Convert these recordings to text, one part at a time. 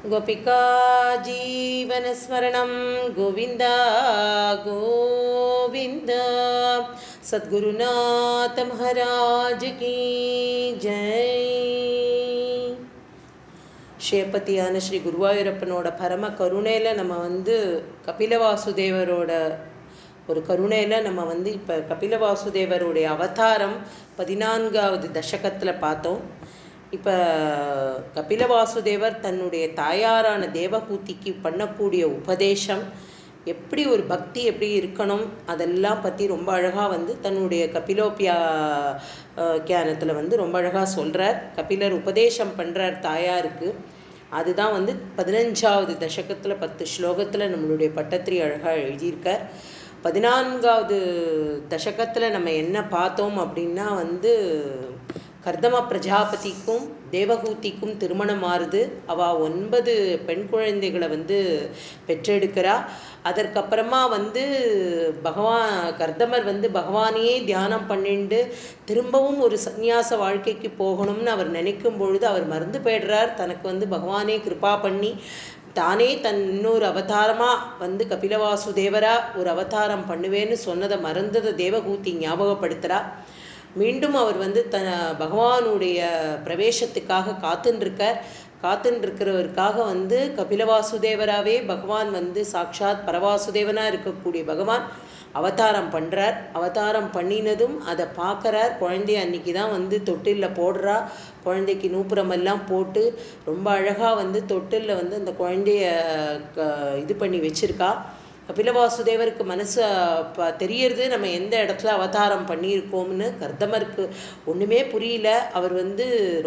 गोपिका जीवनस्मरणं गोविन्द गोविन्द। सद्गुरुनाथ महाराज की जय। ஷேப்பத்தியான ஸ்ரீ குருவாயூரப்பனோட பரம கருணையில் நம்ம கபிலவாசுதேவரோட ஒரு கருணையில் நம்ம இப்போ கபிலவாசுதேவருடைய அவதாரம் 14வது தசகத்தில் பார்த்தோம். இப்போ கபிலவாசுதேவர் தன்னுடைய தாயாரான தேவகூதிக்கு பண்ணக்கூடிய உபதேசம், எப்படி ஒரு பக்தி எப்படி இருக்கணும், அதெல்லாம் பற்றி ரொம்ப அழகாக தன்னுடைய கபிலோபியாக்கியானத்தில் ரொம்ப அழகாக சொல்கிறார். கபிலர் உபதேசம் பண்ணுறார் தாயாருக்கு. அதுதான் 15வது தசகத்தில் 10 ஸ்லோகத்தில் நம்மளுடைய பட்டத்திரி அழகாக எழுதியிருக்கார். 14வது தசகத்தில் நம்ம என்ன பார்த்தோம் அப்படின்னா கர்தம பிரஜாபதிக்கும் தேவகூதிக்கும் திருமணம் ஆறுது. அவள் 9 பெண் குழந்தைகளை பெற்றெடுக்கிறா. அதற்கப்புறமா கர்தமர் பகவானையே தியானம் பண்ணிட்டு திரும்பவும் ஒரு சந்நியாச வாழ்க்கைக்கு போகணும்னு அவர் நினைக்கும் பொழுது அவர் மறந்து போய்டுறார். தனக்கு பகவானே கிருபா பண்ணி தானே இன்னொரு அவதாரமாக கபிலவாசுதேவரா ஒரு அவதாரம் பண்ணுவேன்னு சொன்னதை மறந்ததை தேவகூதி ஞாபகப்படுத்துகிறா. மீண்டும் அவர் பகவானுடைய பிரவேசத்துக்காக காத்துருக்கிறவருக்காக கபிலவாசுதேவராகவே பகவான் சாக்ஷாத் பரவாசுதேவனாக இருக்கக்கூடிய பகவான் அவதாரம் பண்ணுறார். அவதாரம் பண்ணினதும் அதை பார்க்குறார். குழந்தைய அன்றைக்கி தான் தொட்டிலில் போடுறா. குழந்தைக்கு நூப்புரமெல்லாம் போட்டு ரொம்ப அழகாக தொட்டிலில் அந்த குழந்தைய இது பண்ணி வச்சுருக்கா. கபிலவாசுதேவருக்கு மனசு தெரியறது நம்ம எந்த இடத்துல அவதாரம் பண்ணியிருக்கோம்னு. கர்தமருக்கு ஒன்றுமே புரியல. அவர்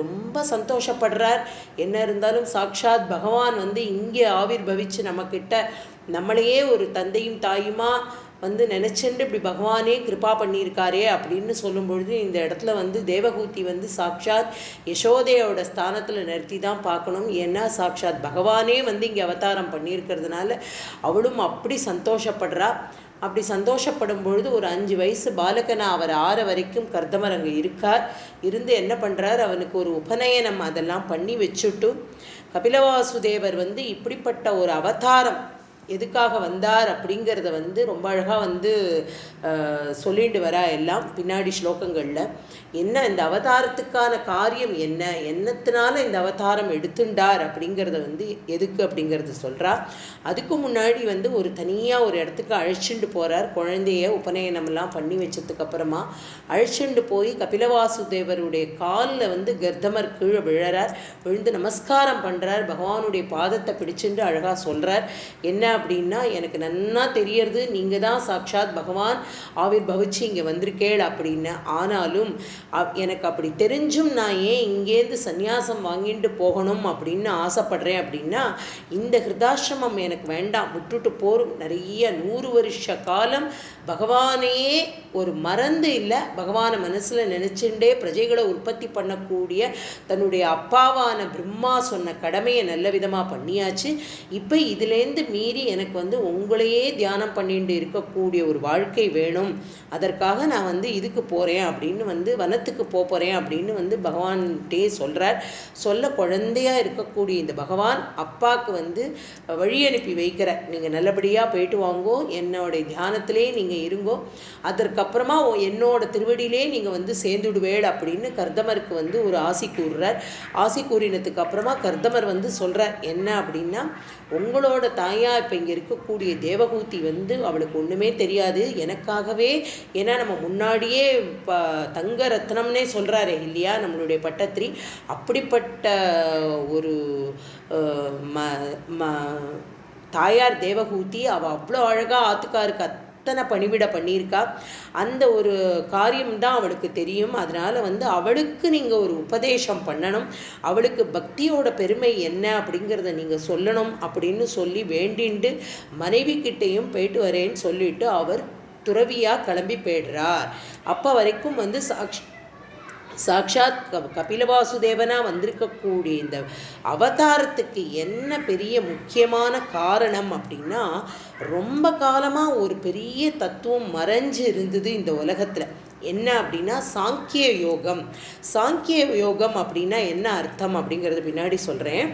ரொம்ப சந்தோஷப்படுறார். என்ன இருந்தாலும் சாக்ஷாத் பகவான் இங்கே ஆவிர்பவிச்சு நம்மக்கிட்ட நம்மளையே ஒரு தந்தையும் தாயுமா நினச்சிட்டு இப்படி பகவானே கிருபா பண்ணியிருக்காரே அப்படின்னு சொல்லும் பொழுது இந்த இடத்துல தேவகூதி சாக்ஷாத் யசோதையோட ஸ்தானத்தில் நிறுத்தி தான் பார்க்கணும். ஏன்னா சாக்ஷாத் பகவானே இங்கே அவதாரம் பண்ணியிருக்கிறதுனால அவளும் அப்படி சந்தோஷப்படுறா. அப்படி சந்தோஷப்படும் பொழுது ஒரு 5 வயசு பாலகனா அவர் 6 வரைக்கும் கர்தமர் அங்கே இருக்கார். இருந்து என்ன பண்ணுறார், அவனுக்கு ஒரு உபநயனம் அதெல்லாம் பண்ணி வச்சுட்டு கபிலவாசுதேவர் இப்படிப்பட்ட ஒரு அவதாரம் எதுக்காக வந்தார் அப்படிங்கிறத ரொம்ப அழகாக சொல்லிட்டு வரா. எல்லாம் பின்னாடி ஸ்லோகங்களில் என்ன இந்த அவதாரத்துக்கான காரியம் என்ன, என்னத்தினால இந்த அவதாரம் எடுத்துண்டார் அப்படிங்கிறத எதுக்கு அப்படிங்கிறத சொல்கிறா. அதுக்கு முன்னாடி ஒரு தனியாக ஒரு இடத்துக்கு அழைச்சிட்டு போகிறார். குழந்தைய உபநயனமெல்லாம் பண்ணி வச்சதுக்கப்புறமா அழைச்சிட்டு போய் கபிலவாசுதேவருடைய காலில் கர்தமர் கீழே விழறார். விழுந்து நமஸ்காரம் பண்ணுறார். பகவானுடைய பாதத்தை பிடிச்சிட்டு அழகாக சொல்கிறார். என்ன அப்படின்னா, எனக்கு நன்னா தெரியறது நீங்கள் தான் சாக்ஷாத் பகவான் ஆவிர்பவிச்சு இங்கே வந்திருக்கேள் அப்படின்னு. ஆனாலும் எனக்கு அப்படி தெரிஞ்சும் நான் ஏன் இங்கேருந்து சந்நியாசம் வாங்கிட்டு போகணும் அப்படின்னு ஆசைப்படுறேன் அப்படின்னா, இந்த ஹிருதாசிரமம் எனக்கு வேண்டாம், விட்டுட்டு போரும். நிறைய 100 வருஷ காலம் பகவானையே ஒரு மறந்து இல்லை, பகவானை மனசில் நினச்சிண்டே பிரஜைகளை உற்பத்தி பண்ணக்கூடிய தன்னுடைய அப்பாவான பிரம்மா சொன்ன கடமையை நல்ல விதமாக பண்ணியாச்சு. இப்போ இதுலேருந்து மீறி எனக்கு உங்களையே தியானம் பண்ணிட்டு இருக்கக்கூடிய ஒரு வாழ்க்கை வேணும். அதற்காக நான் இதுக்கு போகிறேன் அப்படின்னு வனத்துக்கு போகிறேன் அப்படின்னு பகவான்கிட்டே சொல்கிறார். சொல்ல குழந்தையாக இருக்கக்கூடிய இந்த பகவான் அப்பாவுக்கு வழி அனுப்பி வைக்கிறார். நீங்கள் நல்லபடியாக போயிட்டு வாங்கோ, என்னோடைய தியானத்திலே நீங்கள் இருங்கோ, அதற்கப்புறமா என்னோட திருவடியிலே நீங்கள் சேர்ந்துடுவேள் அப்படின்னு கர்தமருக்கு ஒரு ஆசி கூறுறார். ஆசி கூறினதுக்கு அப்புறமா கர்தமர் சொல்கிறார் என்ன அப்படின்னா, உங்களோட தாயா இப்போ இங்கே இருக்கக்கூடிய தேவகூதி அவளுக்கு ஒன்றுமே தெரியாது, எனக்காகவே. ஏன்னா நம்ம முன்னாடியே தங்க ரத்னம்னே சொல்கிறாரே இல்லையா நம்மளுடைய பட்டத்திரி. அப்படிப்பட்ட ஒரு தாயார் தேவகூதி. அவள் அவ்வளோ அழகாக ஆத்துக்காருக்கு அத்தனை பணிவிட பண்ணியிருக்கா. அந்த ஒரு காரியம்தான் அவளுக்கு தெரியும். அதனால் அவளுக்கு நீங்கள் ஒரு உபதேசம் பண்ணணும், அவளுக்கு பக்தியோட பெருமை என்ன அப்படிங்கிறத நீங்கள் சொல்லணும் அப்படின்னு சொல்லி வேண்டிண்டு மனைவி கிட்டேயும் போயிட்டு வரேன்னு சொல்லிட்டு அவர் துறவியாக கிளம்பி போயிடுறார். அப்போ வரைக்கும் சாக்ஷாத் கபிலவாசுதேவனா வந்திருக்கக்கூடிய இந்த அவதாரத்துக்கு என்ன பெரிய முக்கியமான காரணம் அப்படின்னா, ரொம்ப காலமாக ஒரு பெரிய தத்துவம் மறைஞ்சு இருந்தது இந்த உலகத்தில். என்ன அப்படின்னா சாங்கிய யோகம். சாங்கிய யோகம் அப்படின்னா என்ன அர்த்தம் அப்படிங்கிறது பின்னாடி சொல்கிறேன்.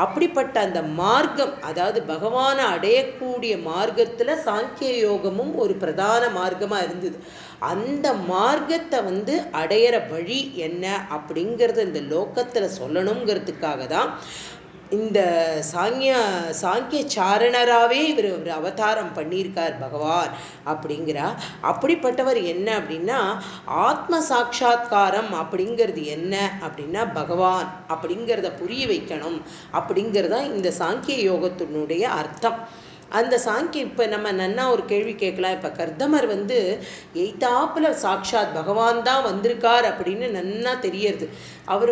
அப்படிப்பட்ட அந்த மார்க்கம், அதாவது பகவானை அடையக்கூடிய மார்க்கத்தில் சாங்கிய யோகமும் ஒரு பிரதான மார்க்கமாக இருந்தது. அந்த மார்க்கத்தை அடையிற வழி என்ன அப்படிங்கிறத இந்த லோக்கத்தில் சொல்லணுங்கிறதுக்காக தான் இந்த சாங்கிய சாரணராகவே இவர் அவதாரம் பண்ணியிருக்கார் பகவான் அப்படிங்கிறா. அப்படிப்பட்டவர் என்ன அப்படின்னா, ஆத்ம சாட்சா்காரம் அப்படிங்கிறது என்ன அப்படின்னா பகவான் அப்படிங்கிறத புரிய வைக்கணும் அப்படிங்கிறதான் இந்த சாங்கிய யோகத்தினுடைய அர்த்தம். அந்த சாங்கிய இப்போ நம்ம நன்னா ஒரு கேள்வி கேட்கலாம். இப்போ கர்தமர் எய்தாப்பில் சாட்சாத் பகவான் தான் வந்திருக்கார் அப்படின்னு நன்னா தெரியறது. அவர்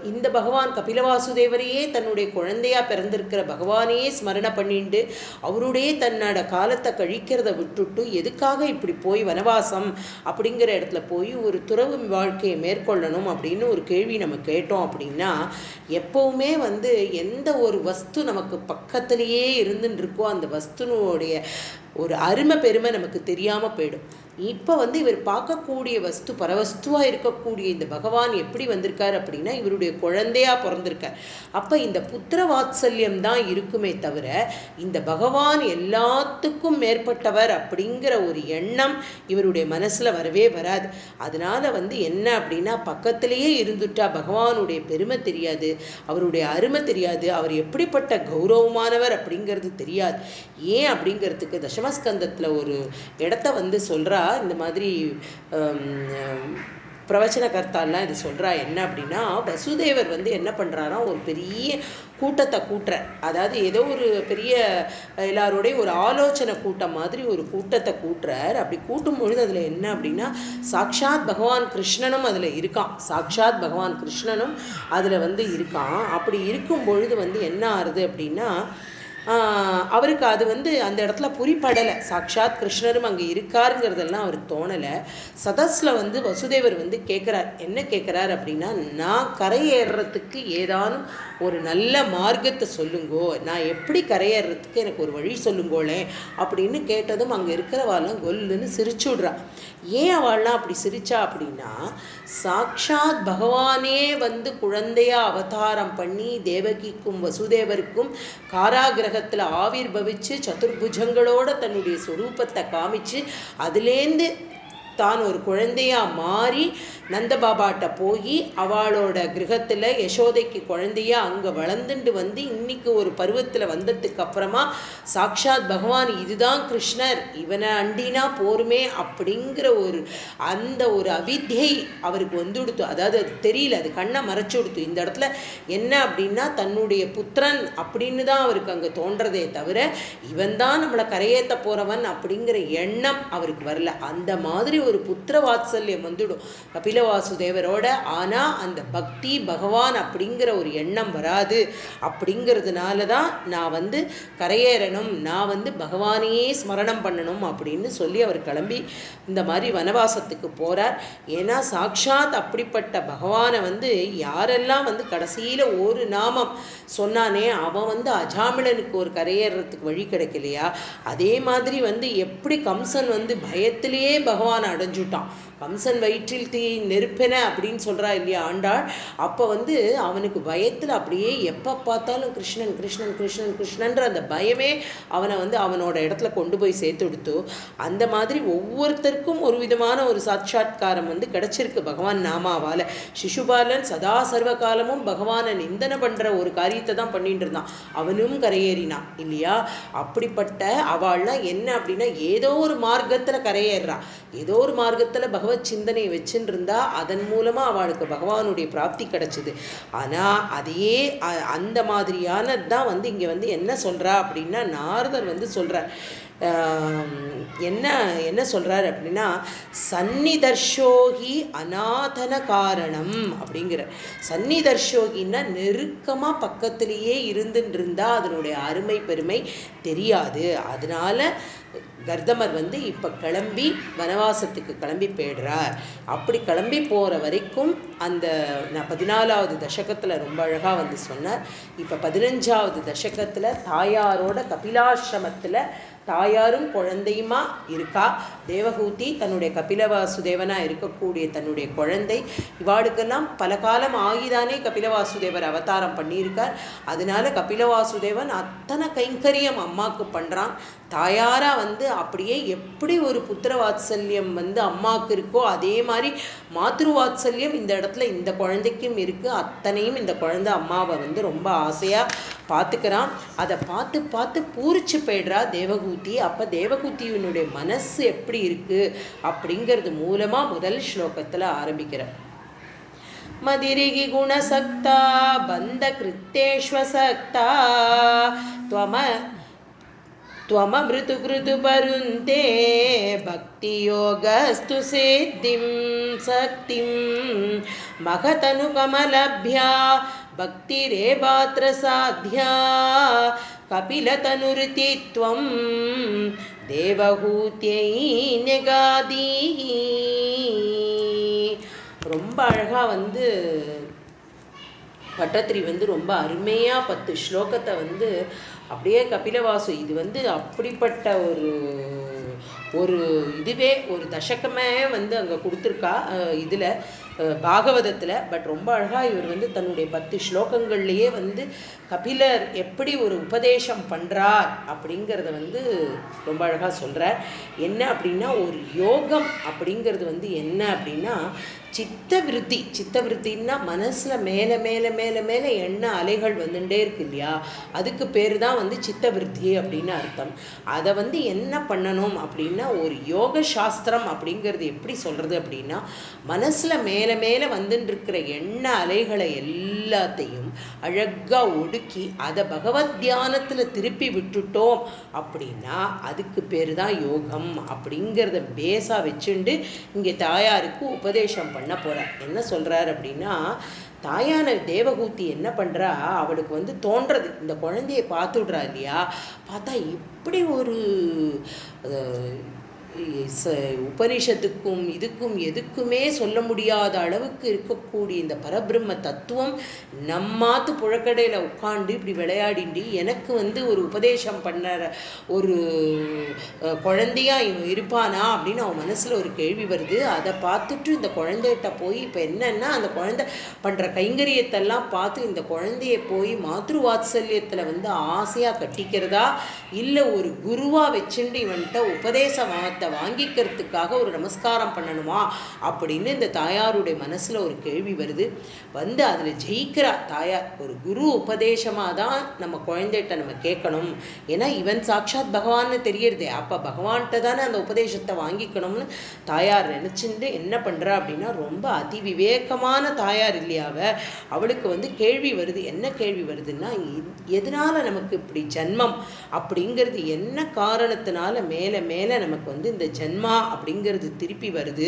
இந்த பகவான் கபிலவாசுதேவரையே தன்னுடைய குழந்தையாக பிறந்திருக்கிற பகவானையே ஸ்மரணை பண்ணிட்டு அவருடைய தன்னோட காலத்தை கழிக்கிறத விட்டுட்டு எதுக்காக இப்படி போய் வனவாசம் அப்படிங்கிற இடத்துல போய் ஒரு துறவு வாழ்க்கையை மேற்கொள்ளணும் அப்படின்னு ஒரு கேள்வி நம்ம கேட்டோம் அப்படின்னா, எப்போவுமே எந்த ஒரு வஸ்து நமக்கு பக்கத்திலேயே இருக்கோ அந்த வஸ்துனுடைய ஒரு அருமை பெருமை நமக்கு தெரியாமல் போயிடும். இப்போ இவர் பார்க்கக்கூடிய வஸ்து பரவஸ்துவாக இருக்கக்கூடிய இந்த பகவான் எப்படி வந்திருக்கார் அப்படின்னா இவருடைய குழந்தையாக பிறந்திருக்கார். அப்போ இந்த புத்திர வாத்சல்யம் தான் இருக்குமே தவிர இந்த பகவான் எல்லாத்துக்கும் மேற்பட்டவர் அப்படிங்கிற ஒரு எண்ணம் இவருடைய மனசில் வரவே வராது. அதனால் என்ன அப்படின்னா பக்கத்திலேயே இருந்துட்டா பகவானுடைய பெருமை தெரியாது, அவருடைய அருமை தெரியாது, அவர் எப்படிப்பட்ட கௌரவமானவர் அப்படிங்கிறது தெரியாது. ஏன் அப்படிங்கிறதுக்கு தசமஸ்கந்தத்தில் ஒரு இடத்த சொல்கிறா. இந்த மாதிரி பிரவச்சனகர்த்தாலாம் இது சொல்கிறா. என்ன அப்படின்னா, வசுதேவர் என்ன பண்ணுறாரா, ஒரு பெரிய கூட்டத்தை கூட்டுறார். அதாவது ஏதோ ஒரு பெரிய எல்லாரோடைய ஒரு ஆலோசனை கூட்டம் மாதிரி ஒரு கூட்டத்தை கூட்டுறார். அப்படி கூட்டும் பொழுது அதில் என்ன அப்படின்னா சாக்ஷாத் பகவான் கிருஷ்ணனும் அதில் இருக்கான். சாக்ஷாத் பகவான் கிருஷ்ணனும் அதில் இருக்கான். அப்படி இருக்கும் பொழுது என்ன ஆறுது அப்படின்னா, அவருக்கு அது அந்த இடத்துல புரிப்படலை. சாக்ஷாத் கிருஷ்ணரும் அங்கே இருக்காருங்கிறதெல்லாம் அவருக்கு தோணலை. சதஸில் வசுதேவர் கேட்குறார். என்ன கேட்குறார் அப்படின்னா, நான் கரையேறுறதுக்கு ஏதானும் ஒரு நல்ல மார்க்கத்தை சொல்லுங்கோ, நான் எப்படி கரையேறதுக்கு எனக்கு ஒரு வழி சொல்லுங்கோளே அப்படின்னு கேட்டதும் அங்கே இருக்கிறவாள்லாம் கொல்லுன்னு சிரிச்சு விட்றா. ஏன் அவள்லாம் அப்படி சிரிச்சா அப்படின்னா, சாக்ஷாத் பகவானே குழந்தையா அவதாரம் பண்ணி தேவகிக்கும் வசுதேவருக்கும் காராகிரகத்தில் ஆவிர்பவிச்சு சதுர்புஜங்களோட தன்னுடைய சொரூபத்தை காமிச்சு அதுலேருந்து தான் ஒரு குழந்தையா மாறி நந்தபாபாட்ட போய் அவளோட கிரகத்தில் யசோதைக்கு குழந்தையா அங்கே வளர்ந்துட்டு இன்னைக்கு ஒரு பருவத்தில் வந்ததுக்கு அப்புறமா சாக்ஷாத் பகவான் இதுதான் கிருஷ்ணர், இவனை அண்டினா போருமே அப்படிங்கிற அந்த ஒரு அவித்தியை அவருக்கு வந்துடுத்து. அதாவது அது தெரியல, அது கண்ணை மறைச்சு கொடுத்து. இந்த இடத்துல என்ன அப்படின்னா தன்னுடைய புத்திரன் அப்படின்னு தான் அவருக்கு அங்கே தோன்றதே தவிர இவன் தான் நம்மளை கரையேற்ற போறவன் அப்படிங்கிற எண்ணம் அவருக்கு வரல. அந்த மாதிரி ஒரு புத்திர வாத்சல்யம் வந்துடும் கபிலவாசுதேவரோட. ஆனால் அந்த பக்தி பகவான் அப்படிங்கிற ஒரு எண்ணம் வராது. அப்படிங்கிறதுனால தான் நான் கரையேறணும், நான் பகவானையே ஸ்மரணம் பண்ணணும் அப்படின்னு சொல்லி அவர் கிளம்பி இந்த மாதிரி வனவாசத்துக்கு போகிறார். ஏன்னா சாக்ஷாத் அப்படிப்பட்ட பகவானை யாரெல்லாம் கடைசியில் ஒரு நாமம் சொன்னானே அவன் அஜாமிளனுக்கு ஒரு கரையேறதுக்கு வழி கிடைக்கலையா, அதே மாதிரி எப்படி கம்சன் பயத்திலேயே பகவானை அடைஞ்சுட்டான். கம்சன் வயிற்றில் தீ நெருப்பென அப்படின்னு சொல்கிறா இல்லையா ஆண்டாள். அப்போ அவனுக்கு பயத்தில் அப்படியே எப்போ பார்த்தாலும் கிருஷ்ணன் கிருஷ்ணன் கிருஷ்ணன் கிருஷ்ணன்ற அந்த பயமே அவனை அவனோட இடத்துல கொண்டு போய் சேர்த்து கொடுத்து. அந்த மாதிரி ஒவ்வொருத்தருக்கும் ஒரு விதமான ஒரு சாட்சாத்காரம் கிடைச்சிருக்கு பகவான் நாமாவால். சிசுபாலன் சதா சர்வ காலமும் பகவானை நிந்தனை பண்ணுற ஒரு காரியத்தை தான் பண்ணிட்டு இருந்தான், அவனும் கரையேறினான் இல்லையா. அப்படிப்பட்ட அவள்லாம் என்ன அப்படின்னா ஏதோ ஒரு மார்க்கத்தில் கரையேறா, ஏதோ ஒரு மார்க்கத்தில் பகவத் சிந்தனையை வச்சுன்னு இருந்தா அதன் மூலமாக அவளுக்கு பகவானுடைய பிராப்தி கிடைச்சிது. ஆனால் அதையே அந்த மாதிரியானது தான் இங்கே என்ன சொல்கிறா அப்படின்னா நாரதர் சொல்கிறார். என்ன சொல்கிறார் அப்படின்னா, சந்நிதர்ஷோகி அநாதன காரணம் அப்படிங்கிற. சந்நிதர்ஷோகின்னா நெருக்கமாக பக்கத்திலேயே இருந்துட்டு இருந்தால் அதனுடைய அருமை பெருமை தெரியாது. அதனால கர்தமர் இப்போ கிளம்பி வனவாசத்துக்கு கிளம்பி போயிடுறார். அப்படி கிளம்பி போகிற வரைக்கும் அந்த 14வது தசகத்தில் ரொம்ப அழகாக சொன்னார். இப்போ 15வது தசகத்தில் தாயாரோட கபிலாசிரமத்தில் தாயாரும் குழந்தையுமா இருக்கா. தேவகூதி தன்னுடைய கபிலவாசுதேவனா இருக்கக்கூடிய தன்னுடைய குழந்தை. இவாளுக்கெல்லாம் பல காலம் ஆகிதானே கபிலவாசுதேவர் அவதாரம் பண்ணியிருக்கார். அதனால கபிலவாசுதேவன் அத்தனை கைங்கரியம் அம்மாவுக்கு பண்ணுறான். தாயாரா அப்படியே எப்படி ஒரு புத்திர வாத்சல்யம் அம்மாவுக்கு இருக்கோ அதே மாதிரி மாத்ரு வாத்சல்யம் இந்த இடத்துல இந்த குழந்தைக்கும் இருக்குது. அத்தனையும் இந்த குழந்தை அம்மாவை ரொம்ப ஆசையாக பார்த்துக்கிறான். அதை பார்த்து பார்த்து பூரிச்சு போயிடுறா தேவகூதி. அப்போ தேவகூதியினுடைய மனசு எப்படி இருக்குது அப்படிங்கிறது மூலமாக முதல் ஸ்லோகத்தில் ஆரம்பிக்கிறார். மதிரிகி குணசக்தா பந்த கிருத்தேஷ்வசக்தா त्वममृतु कृतु परुन्ते भक्तियोगस्तु सिद्धिं शक्तिं महतनुकमलभ्या भक्तिरेवात्र साध्या कपिलतनुरिति त्वं தேவகூத்யை நெகாதி. ரொம்ப அழகாக பட்டத்திரி ரொம்ப அருமையாக 10 ஸ்லோகத்தை அப்படியே கபிலவாசு இது அப்படிப்பட்ட ஒரு இதுவே ஒரு தசகமே அங்கே கொடுத்துருக்கா இதில் பாகவதத்தில். பட் ரொம்ப அழகாக இவர் தன்னுடைய 10 ஸ்லோகங்கள்லேயே கபிலர் எப்படி ஒரு உபதேசம் பண்ணுறார் அப்படிங்கிறத ரொம்ப அழகாக சொல்கிறார். என்ன அப்படின்னா ஒரு யோகம் அப்படிங்கிறது என்ன அப்படின்னா சித்தவிருத்தி. சித்தவிருத்தின்னா மனசில் மேலே மேலே மேலே மேலே எண்ண அலைகள் வந்துட்டே இருக்கு இல்லையா, அதுக்கு பேர் தான் சித்தவிருத்தி அப்படின்னு அர்த்தம். அதை என்ன பண்ணணும் அப்படின்னா ஒரு யோக சாஸ்திரம் அப்படிங்கிறது எப்படி சொல்கிறது அப்படின்னா மனசில் மேலே மேலே வந்துட்டுருக்கிற எண்ண அலைகளை எல்லாத்தையும் அழகாக ஒடுக்கி அதை பகவத் தியானத்தில் திருப்பி விட்டுட்டோம் அப்படின்னா அதுக்கு பேர் தான் யோகம் அப்படிங்கிறத பேஸாக வச்சுண்டு இங்கே தாயாருக்கு உபதேசம் பண்ண போகிறார். என்ன சொல்கிறார் அப்படின்னா தாயான தேவகூதி என்ன பண்ணுறா, அவளுக்கு தோன்றது இந்த குழந்தையை பார்த்துடுறா இல்லையா, பார்த்தா இப்படி ஒரு உபனிஷத்துக்கும் இதுக்கும் எதுக்குமே சொல்ல முடியாத அளவுக்கு இருக்கக்கூடிய இந்த பரபிரம்ம தத்துவம் நம்மாத்து புழக்கடையில் உட்காந்து இப்படி விளையாடிண்டு எனக்கு ஒரு உபதேசம் பண்ண ஒரு குழந்தையா இவன் இருப்பானா அப்படின்னு அவன் மனசில் ஒரு கேள்வி வருது. அதை பார்த்துட்டு இந்த குழந்தைகிட்ட போய் இப்போ என்னன்னா அந்த குழந்தை பண்ணுற கைங்கரியத்தெல்லாம் பார்த்து இந்த குழந்தைய போய் மாத்ரு வாத்சல்யத்தில் ஆசையாக கட்டிக்கிறதா இல்லை ஒரு குருவாக வச்சுட்டு இவன்கிட்ட உபதேசத்தை வாங்கிக்கிறதுக்காக ஒரு நமஸ்காரம் பண்ணணுமா அப்படின்னு இந்த தாயாருடைய மனசில் ஒரு கேள்வி வருது. அதில் ஜெயிக்கிறா தாயார். ஒரு குரு உபதேசமாக தான் நம்ம குழந்தைகிட்ட நம்ம கேட்கணும். ஏன்னா இவன் சாட்சாத் பகவான்னு தெரியறதே, அப்போ பகவான்கிட்ட தானே அந்த உபதேசத்தை வாங்கிக்கணும்னு தாயார் நினச்சிட்டு என்ன பண்ணுறா அப்படின்னா ரொம்ப அதிவிவேகமான தாயார் இல்லையாவ. அவளுக்கு கேள்வி வருது. என்ன கேள்வி வருதுன்னா எதனால் நமக்கு இப்படி ஜன்மம் அப்படிங்கிறது என்ன காரணத்தினால மேலே மேலே நமக்கு இந்த ஜன்மா அப்படிங்கிறது திருப்பி வருது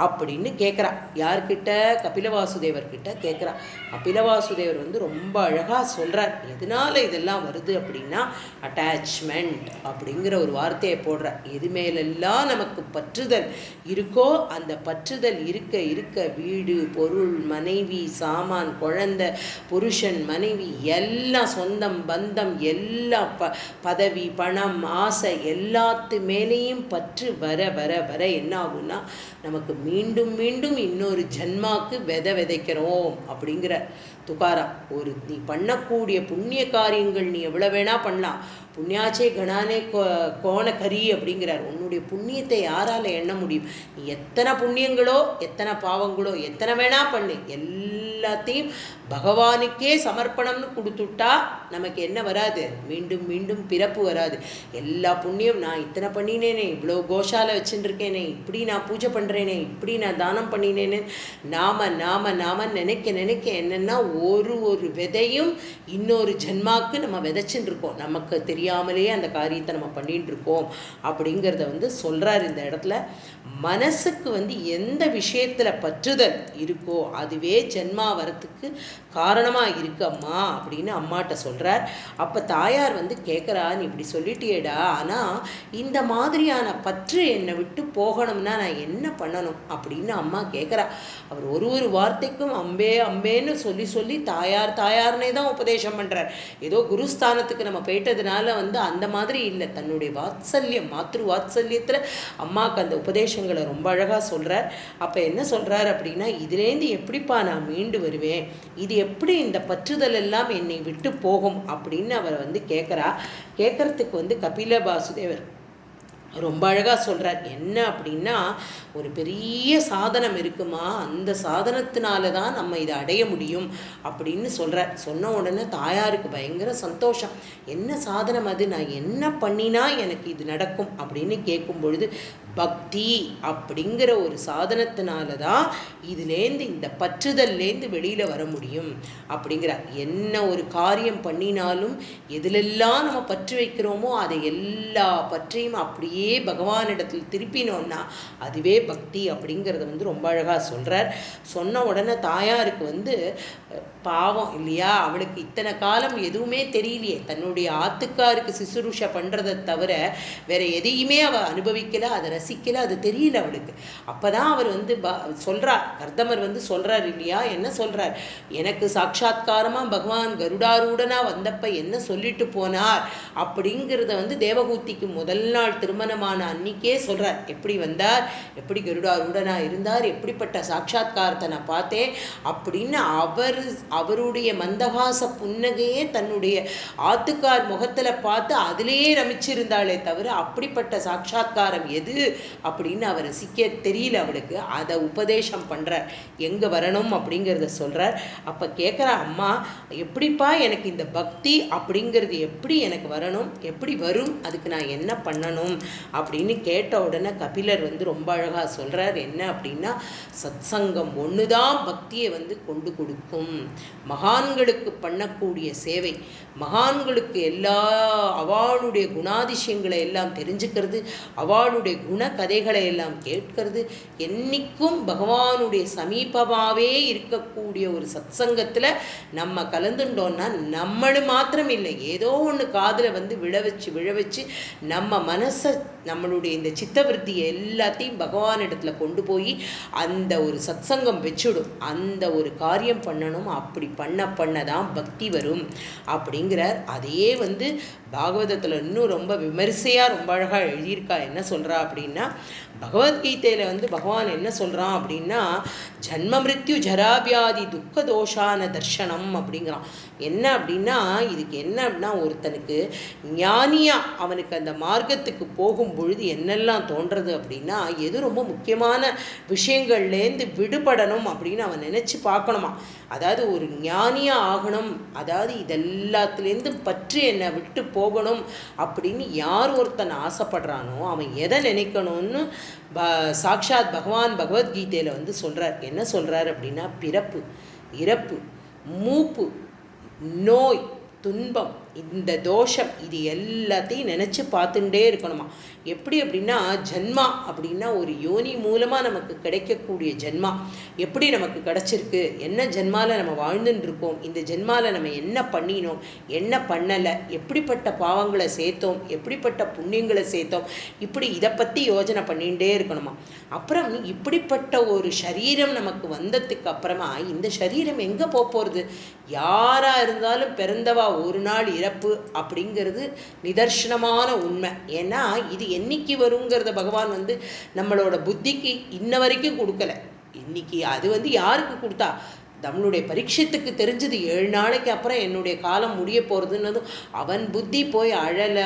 அப்படின்னு கேட்குறா. யார்கிட்ட? கபிலவாசுதேவர்கிட்ட கேட்குறா. கபிலவாசுதேவர் ரொம்ப அழகாக சொல்கிறார். எதனால இதெல்லாம் வருது அப்படின்னா அட்டாச்மெண்ட் அப்படிங்கிற ஒரு வார்த்தையை போடுறார். எது மேலெல்லாம் நமக்கு பற்றுதல் இருக்கோ அந்த பற்றுதல் இருக்க இருக்க வீடு பொருள் மனைவி சாமான் குழந்தை புருஷன் மனைவி எல்லாம் சொந்தம் பந்தம் எல்லா பதவி பணம் ஆசை எல்லாத்து மேலேயும் பற்று வர வர வர என்ன ஆகும்னா நமக்கு மீண்டும் மீண்டும் இன்னொரு ஜன்மாக்கு விதைக்கிறோம் அப்படிங்கிற துகாராம். ஒரு நீ பண்ணக்கூடிய புண்ணிய காரியங்கள் நீ எவ்வளோ வேணா பண்ணலாம். புண்ணியாச்சே கணானே கோண கரி அப்படிங்கிறார். உன்னுடைய புண்ணியத்தை யாரால எண்ண முடியும்? நீ எத்தனை புண்ணியங்களோ எத்தனை பாவங்களோ எத்தனை வேணா பண்ணு, எல்லாத்தையும் பகவானுக்கே சமர்ப்பணம்னு கொடுத்துட்டா நமக்கு என்ன வராது? மீண்டும் மீண்டும் பிறப்பு வராது. எல்லா புண்ணியம் நான் இத்தனை பண்ணினேனே, இவ்வளோ கோஷாலை வச்சுருக்கேனே, இப்படி நான் பூஜை பண்ணுறேனே, இப்படி நான் தானம் பண்ணினேனே, நாம நாம நாம நினைக்க நினைக்க என்னென்னா ஒரு விதையும் இன்னொரு ஜென்மாக்கு நம்ம விதைச்சுட்டு இருக்கோம். நமக்கு தெரியாமலேயே அந்த காரியத்தை நம்ம பண்ணிட்டு இருக்கோம் அப்படிங்கிறத சொல்கிறார் இந்த இடத்துல. மனசுக்கு எந்த விஷயத்தில் பற்றுதல் இருக்கோ அதுவே ஜென்மா வரத்துக்கு காரணமாக இருக்கு அம்மா அப்படின்னு அம்மாட்ட சொல்கிறார். அப்போ தாயார் வந்து கேட்குறா, நீ இப்படி சொல்லிட்டியேடா, ஆனால் இந்த மாதிரியான பற்று என்னை விட்டு போகணும்னா நான் என்ன பண்ணணும் அப்படின்னு அம்மா கேட்குறா. அவர் ஒரு வார்த்தைக்கும் அம்பே அம்பேன்னு சொல்லி சொல்லி தாயார் தாயார்னே தான் உபதேசம் பண்ணுறார். ஏதோ குருஸ்தானத்துக்கு நம்ம போயிட்டதுனால வந்து அந்த மாதிரி இல்லை, தன்னுடைய வாத்சல்யம் மாத்ரு வாத்சல்யத்தில் அம்மாவுக்கு அந்த உபதேசங்களை ரொம்ப அழகாக சொல்கிறார். அப்போ என்ன சொல்கிறார் அப்படின்னா, இதுலேருந்து எப்படிப்பா நான் மீண்டு வருவேன், இது எப்படி இந்த பற்றுதல் எல்லாம் என்னை விட்டு போகும் அப்படின்னு அவர் வந்து கேட்குறதுக்கு வந்து கபில வாசுதேவர் ரொம்ப அழகாக சொல்கிறார். என்ன அப்படின்னா, ஒரு பெரிய சாதனம் இருக்குமா, அந்த சாதனத்தினால தான் நம்ம இதை அடைய முடியும் அப்படின்னு சொல்கிறார். சொன்ன உடனே தாயாருக்கு பயங்கர சந்தோஷம். என்ன சாதனம் அது, நான் என்ன பண்ணினா எனக்கு இது நடக்கும் அப்படின்னு கேட்கும் பொழுது, பக்தி அப்படிங்கிற ஒரு சாதனத்தினால தான் இதுலேருந்து இந்த பற்றுதல்லேருந்து வெளியில் வர முடியும் அப்படிங்கிறார். என்ன ஒரு காரியம் பண்ணினாலும் எதிலெல்லாம் நம்ம பற்று வைக்கிறோமோ அதை எல்லா பற்றையும் அப்படியே பகவானிடத்தில் திருப்பினோன்னா அதுவே பக்தி அப்படிங்கிறத வந்து ரொம்ப அழகாக சொல்கிறார். சொன்ன உடனே தாயாருக்கு வந்து பாவம் இல்லையா, அவளுக்கு இத்தனை காலம் எதுவுமே தெரியலையே, தன்னுடைய ஆத்துக்காருக்கு சிசுருஷை பண்ணுறதை தவிர வேற எதையுமே அவள் அனுபவிக்கலை, அதை ரசிக்கலை, அது தெரியல அவளுக்கு. அப்போ தான் அவர் வந்து சொல்கிறார், கர்தமர் வந்து சொல்கிறார் இல்லையா, என்ன சொல்கிறார், எனக்கு சாட்சாத்காரமாக பகவான் கருடாரூடனாக வந்தப்ப என்ன சொல்லிட்டு போனார் அப்படிங்கிறத வந்து தேவகூத்திக்கு முதல் நாள் திருமணமான அன்னிக்கே சொல்கிறார். எப்படி வந்தார், எப்படி கருடாரூடனாக இருந்தார், எப்படிப்பட்ட சாட்சாத்காரத்தை நான் பார்த்தேன் அப்படின்னு அவருடைய மந்தகாச புன்னகையே தன்னுடைய ஆத்துக்கார் முகத்தில் பார்த்து அதிலேயே ரமிச்சிருந்தாளே தவிர அப்படிப்பட்ட சாட்சாத்காரம் எது அப்படின்னு அவர் ரசிக்க தெரியல அவளுக்கு. அதை உபதேசம் பண்ணுறார், எங்கே வரணும் அப்படிங்கிறத சொல்கிறார். அப்போ கேட்குற அம்மா, எப்படிப்பா எனக்கு இந்த பக்தி அப்படிங்கிறது எப்படி எனக்கு வரணும், எப்படி வரும், அதுக்கு நான் என்ன பண்ணணும் அப்படின்னு கேட்ட உடனே கபிலர் வந்து ரொம்ப அழகாக சொல்கிறார். என்ன அப்படின்னா, சத்சங்கம் ஒன்று தான் பக்தியை வந்து கொண்டு கொடுக்கும். மகான்களுக்கு பண்ணக்கூடிய சேவை, மகான்களுக்கு எல்லா அவளுடைய குணாதிசயங்களை எல்லாம் தெரிஞ்சுக்கிறது, அவளுடைய குண கதைகளை எல்லாம் கேட்கிறது, என்னைக்கும் பகவானுடைய சமீபமாகவே இருக்கக்கூடிய ஒரு சத்சங்கத்தில் நம்ம கலந்துட்டோம்னா நம்மளும் மாத்திரம் இல்லை, ஏதோ ஒன்று காதில் வந்து விழ வச்சு நம்ம மனசை, நம்மளுடைய இந்த சித்தவருத்தியை எல்லாத்தையும் பகவானிடத்தில் கொண்டு போய் அந்த ஒரு சத்சங்கம் வச்சுடும். அந்த ஒரு காரியம் பண்ணணும், அப்படி பண்ணதான் பக்தி வரும் அப்படிங்கிறார். அதையே வந்து பாகவதத்தில் இன்னும் ரொம்ப விமரிசையாக ரொம்ப அழகாக எழுதியிருக்கா. என்ன சொல்கிறா அப்படின்னா, பகவத்கீதையில் வந்து பகவான் என்ன சொல்கிறான் அப்படின்னா, ஜன்ம மிருத்யு ஜராவியாதி துக்க தோஷான தர்ஷனம் அப்படிங்கிறான். என்ன அப்படின்னா, இதுக்கு என்ன அப்படின்னா, ஒருத்தனுக்கு ஞானியாக அவனுக்கு அந்த மார்க்கத்துக்கு போகும் பொழுது என்னெல்லாம் தோன்றது அப்படின்னா, எது ரொம்ப முக்கியமான விஷயங்கள்லேருந்து விடுபடணும் அப்படின்னு அவன் நினச்சி பார்க்கணுமா. அதாவது ஒரு ஞானியாக ஆகணும், அதாவது இதெல்லாத்துலேருந்து பற்றி என்னை விட்டு போகணும் அப்படின்னு யார் ஒருத்தன் ஆசைப்படுறானோ அவன் எதை நினைக்கணும்னு சாக்ஷாத் பகவான் பகவத்கீதையில் வந்து சொல்கிறார். என்ன சொல்கிறார் அப்படின்னா, பிறப்பு, இறப்பு, மூப்பு, நோய், துன்பம், இந்த தோஷம், இது எல்லாத்தையும் நினச்சி பார்த்துட்டே இருக்கணுமா. எப்படி அப்படின்னா, ஜன்மா அப்படின்னா ஒரு யோனி மூலமாக நமக்கு கிடைக்கக்கூடிய ஜென்மா எப்படி நமக்கு கிடச்சிருக்கு, என்ன ஜென்மாவில் நம்ம வாழ்ந்துட்டு இருக்கோம், இந்த ஜென்மாவில் நம்ம என்ன பண்ணினோம், என்ன பண்ணலை, எப்படிப்பட்ட பாவங்களை சேர்த்தோம், எப்படிப்பட்ட புண்ணியங்களை சேர்த்தோம், இப்படி இதை பற்றி யோஜனை பண்ணிகிட்டே இருக்கணுமா. அப்புறம் இப்படிப்பட்ட ஒரு சரீரம் நமக்கு வந்ததுக்கு அப்புறமா இந்த சரீரம் எங்கே போகிறது, யாராக இருந்தாலும் பிறந்தவா ஒரு நாள் இறப்பு அப்படிங்கிறது நிதர்சனமான உண்மை. ஏன்னா இது என்னைக்கு வருங்கிறத பகவான் வந்து நம்மளோட புத்திக்கு இன்ன வரைக்கும் கொடுக்கல. இன்னைக்கு அது வந்து யாருக்கு கொடுத்தா, நம்மளுடைய பரீட்சத்துக்கு தெரிஞ்சது 7 நாளைக்கு அப்புறம் என்னுடைய காலம் முடிய போகிறதுன்னதும் அவன் புத்தி போய் அழலை,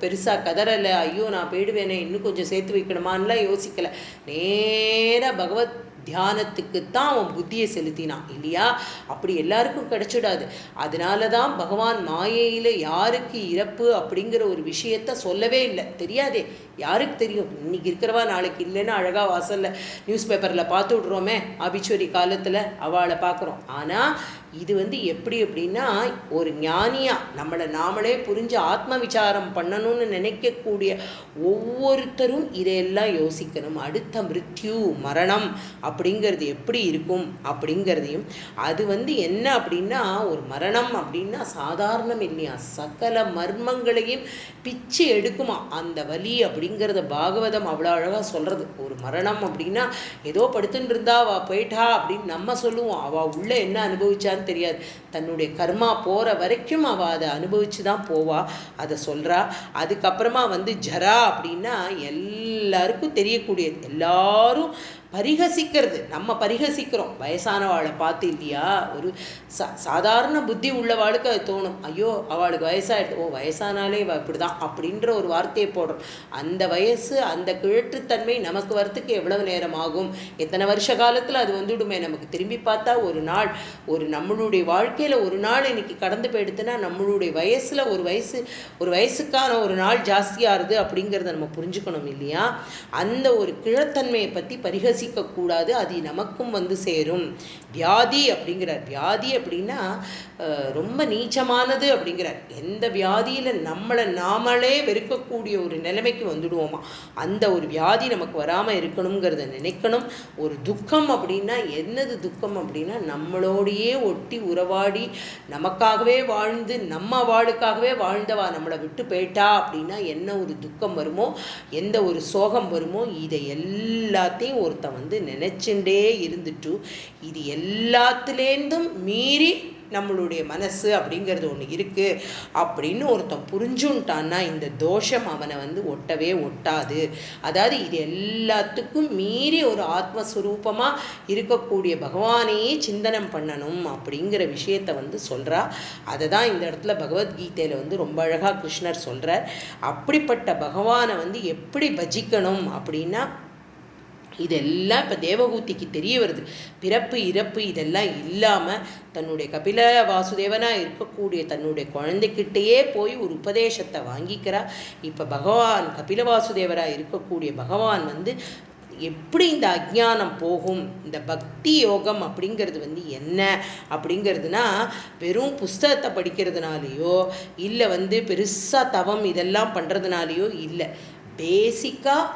பெருசாக கதறலை, ஐயோ நான் போயிடுவேனே இன்னும் கொஞ்சம் சேர்த்து வைக்கணுமான்லாம் யோசிக்கலை, நேராக பகவத் தியானத்துக்குத்தான் அவன் புத்தியை செலுத்தினான் இல்லையா. அப்படி எல்லாருக்கும் கிடைச்சிடாது. அதனால தான் பகவான் மாயையில் யாருக்கு இறப்பு அப்படிங்கிற ஒரு விஷயத்த சொல்லவே இல்லை, தெரியாதே, யாருக்கு தெரியும்? இன்னைக்கு இருக்கிறவா நாளைக்கு இல்லைன்னு அழகாக வாசலில் நியூஸ் பேப்பரில் பார்த்து விட்றோமே, ஆபிச்சுவரி காலத்தில் அவளை பார்க்குறோம். ஆனால் இது எப்படி அப்படின்னா, ஒரு ஞானியாக நம்மளை நாமளே புரிஞ்சு ஆத்ம விசாரம் பண்ணணும்னு நினைக்கக்கூடிய ஒவ்வொருத்தரும் இதையெல்லாம் யோசிக்கணும். அடுத்த மிருத்யு மரணம் அப்படிங்கிறது எப்படி இருக்கும் அப்படிங்கிறதையும், அது என்ன அப்படின்னா, ஒரு மரணம் அப்படின்னா சாதாரணம் இல்லையா, சகல மர்மங்களையும் பிச்சு எடுக்குமா அந்த வலி அப்படிங்கிறத பாகவதம் அவ்வளோ அழகாக சொல்கிறது. ஒரு மரணம் அப்படின்னா ஏதோ படுத்துட்டு இருந்தா அவள் போயிட்டா அப்படின்னு நம்ம சொல்லுவோம். அவள் உள்ள என்ன அனுபவிச்சான்னு தெரியாது. தன்னுடைய கர்மா போகிற வரைக்கும் அவள் அதை அனுபவிச்சு தான் போவா. அதை சொல்கிறா. அதுக்கப்புறமா ஜரா அப்படின்னா எல்லாருக்கும் தெரியக்கூடியது, எல்லாரும் பரிகசிக்கிறது. நம்ம பரிகசிக்கிறோம் வயசானவாளை பார்த்து இல்லையா. ஒரு சாதாரண புத்தி உள்ளவாளுக்கு அது தோணும், ஐயோ அவளுக்கு வயசாகிடுது, ஓ வயசானாலே இப்படி தான் அப்படின்ற ஒரு வார்த்தையை போடுறோம். அந்த வயசு, அந்த கிழற்றுத்தன்மை நமக்கு வரத்துக்கு எவ்வளவு நேரம் ஆகும், எத்தனை வருஷ காலத்தில் அது வந்துடுமே. நமக்கு திரும்பி பார்த்தா ஒரு நாள், ஒரு நம்மளுடைய வாழ்க்கையில் ஒரு நாள் இன்னைக்கு கடந்து போயிடுத்துன்னா நம்மளுடைய வயசில் ஒரு வயசுக்கான ஒரு நாள் ஜாஸ்தியாகுது அப்படிங்கிறத நம்ம புரிஞ்சுக்கணும் இல்லையா. அந்த ஒரு கிழத்தன்மையை பற்றி கூடாது, அது நமக்கும் சேரும். வியாதி அப்படிங்கிறார். வியாதி அப்படின்னா ரொம்ப நீச்சமானது அப்படிங்கிறார். எந்த வியாதியில் நம்மளை நாமளே வெறுக்கக்கூடிய ஒரு நிலைமைக்கு வந்துடுவோமா, அந்த ஒரு வியாதி நமக்கு வராமல் இருக்கணுங்கிறத நினைக்கணும். ஒரு துக்கம் அப்படின்னா என்னது துக்கம் அப்படின்னா, நம்மளோடையே ஒட்டி உறவாடி நமக்காகவே வாழ்ந்து நம்ம வாழுக்காகவே வாழ்ந்தவா நம்மளை விட்டு போயிட்டா அப்படின்னா என்ன ஒரு துக்கம் வருமோ, எந்த ஒரு சோகம் வருமோ, இதை எல்லாத்தையும் ஒருத்தன் நினைச்சுட்டே இருந்துட்டு, இது எல்லாத்துலேருந்தும் மீறி நம்மளுடைய மனசு அப்படிங்கிறது ஒன்று இருக்குது அப்படின்னு ஒருத்தன் புரிஞ்சுட்டான்னா இந்த தோஷம் அவனை ஒட்டவே ஒட்டாது. அதாவது இது எல்லாத்துக்கும் மீறி ஒரு ஆத்மஸ்வரூபமாக இருக்கக்கூடிய பகவானையே சிந்தனம் பண்ணணும் அப்படிங்கிற விஷயத்தை சொல்கிறா. அதை தான் இந்த இடத்துல பகவத்கீதையில் ரொம்ப அழகாக கிருஷ்ணர் சொல்கிறார். அப்படிப்பட்ட பகவானை எப்படி பஜிக்கணும் அப்படின்னா, இதெல்லாம் இப்போ தேவகூதிக்கு தெரிய வருது. பிறப்பு இறப்பு இதெல்லாம் இல்லாமல் தன்னுடைய கபில வாசுதேவனாக இருக்கக்கூடிய தன்னுடைய குழந்தைகிட்டேயே போய் ஒரு உபதேசத்தை வாங்கிக்கிறா. இப்போ பகவான் கபில வாசுதேவராக இருக்கக்கூடிய பகவான் எப்படி இந்த அஜ்ஞானம் போகும், இந்த பக்தி யோகம் அப்படிங்கிறது என்ன அப்படிங்கிறதுனா, வெறும் புஸ்தகத்தை படிக்கிறதுனாலையோ இல்லை பெருசாக தவம் இதெல்லாம் பண்ணுறதுனாலையோ இல்லை. பேசிக்காக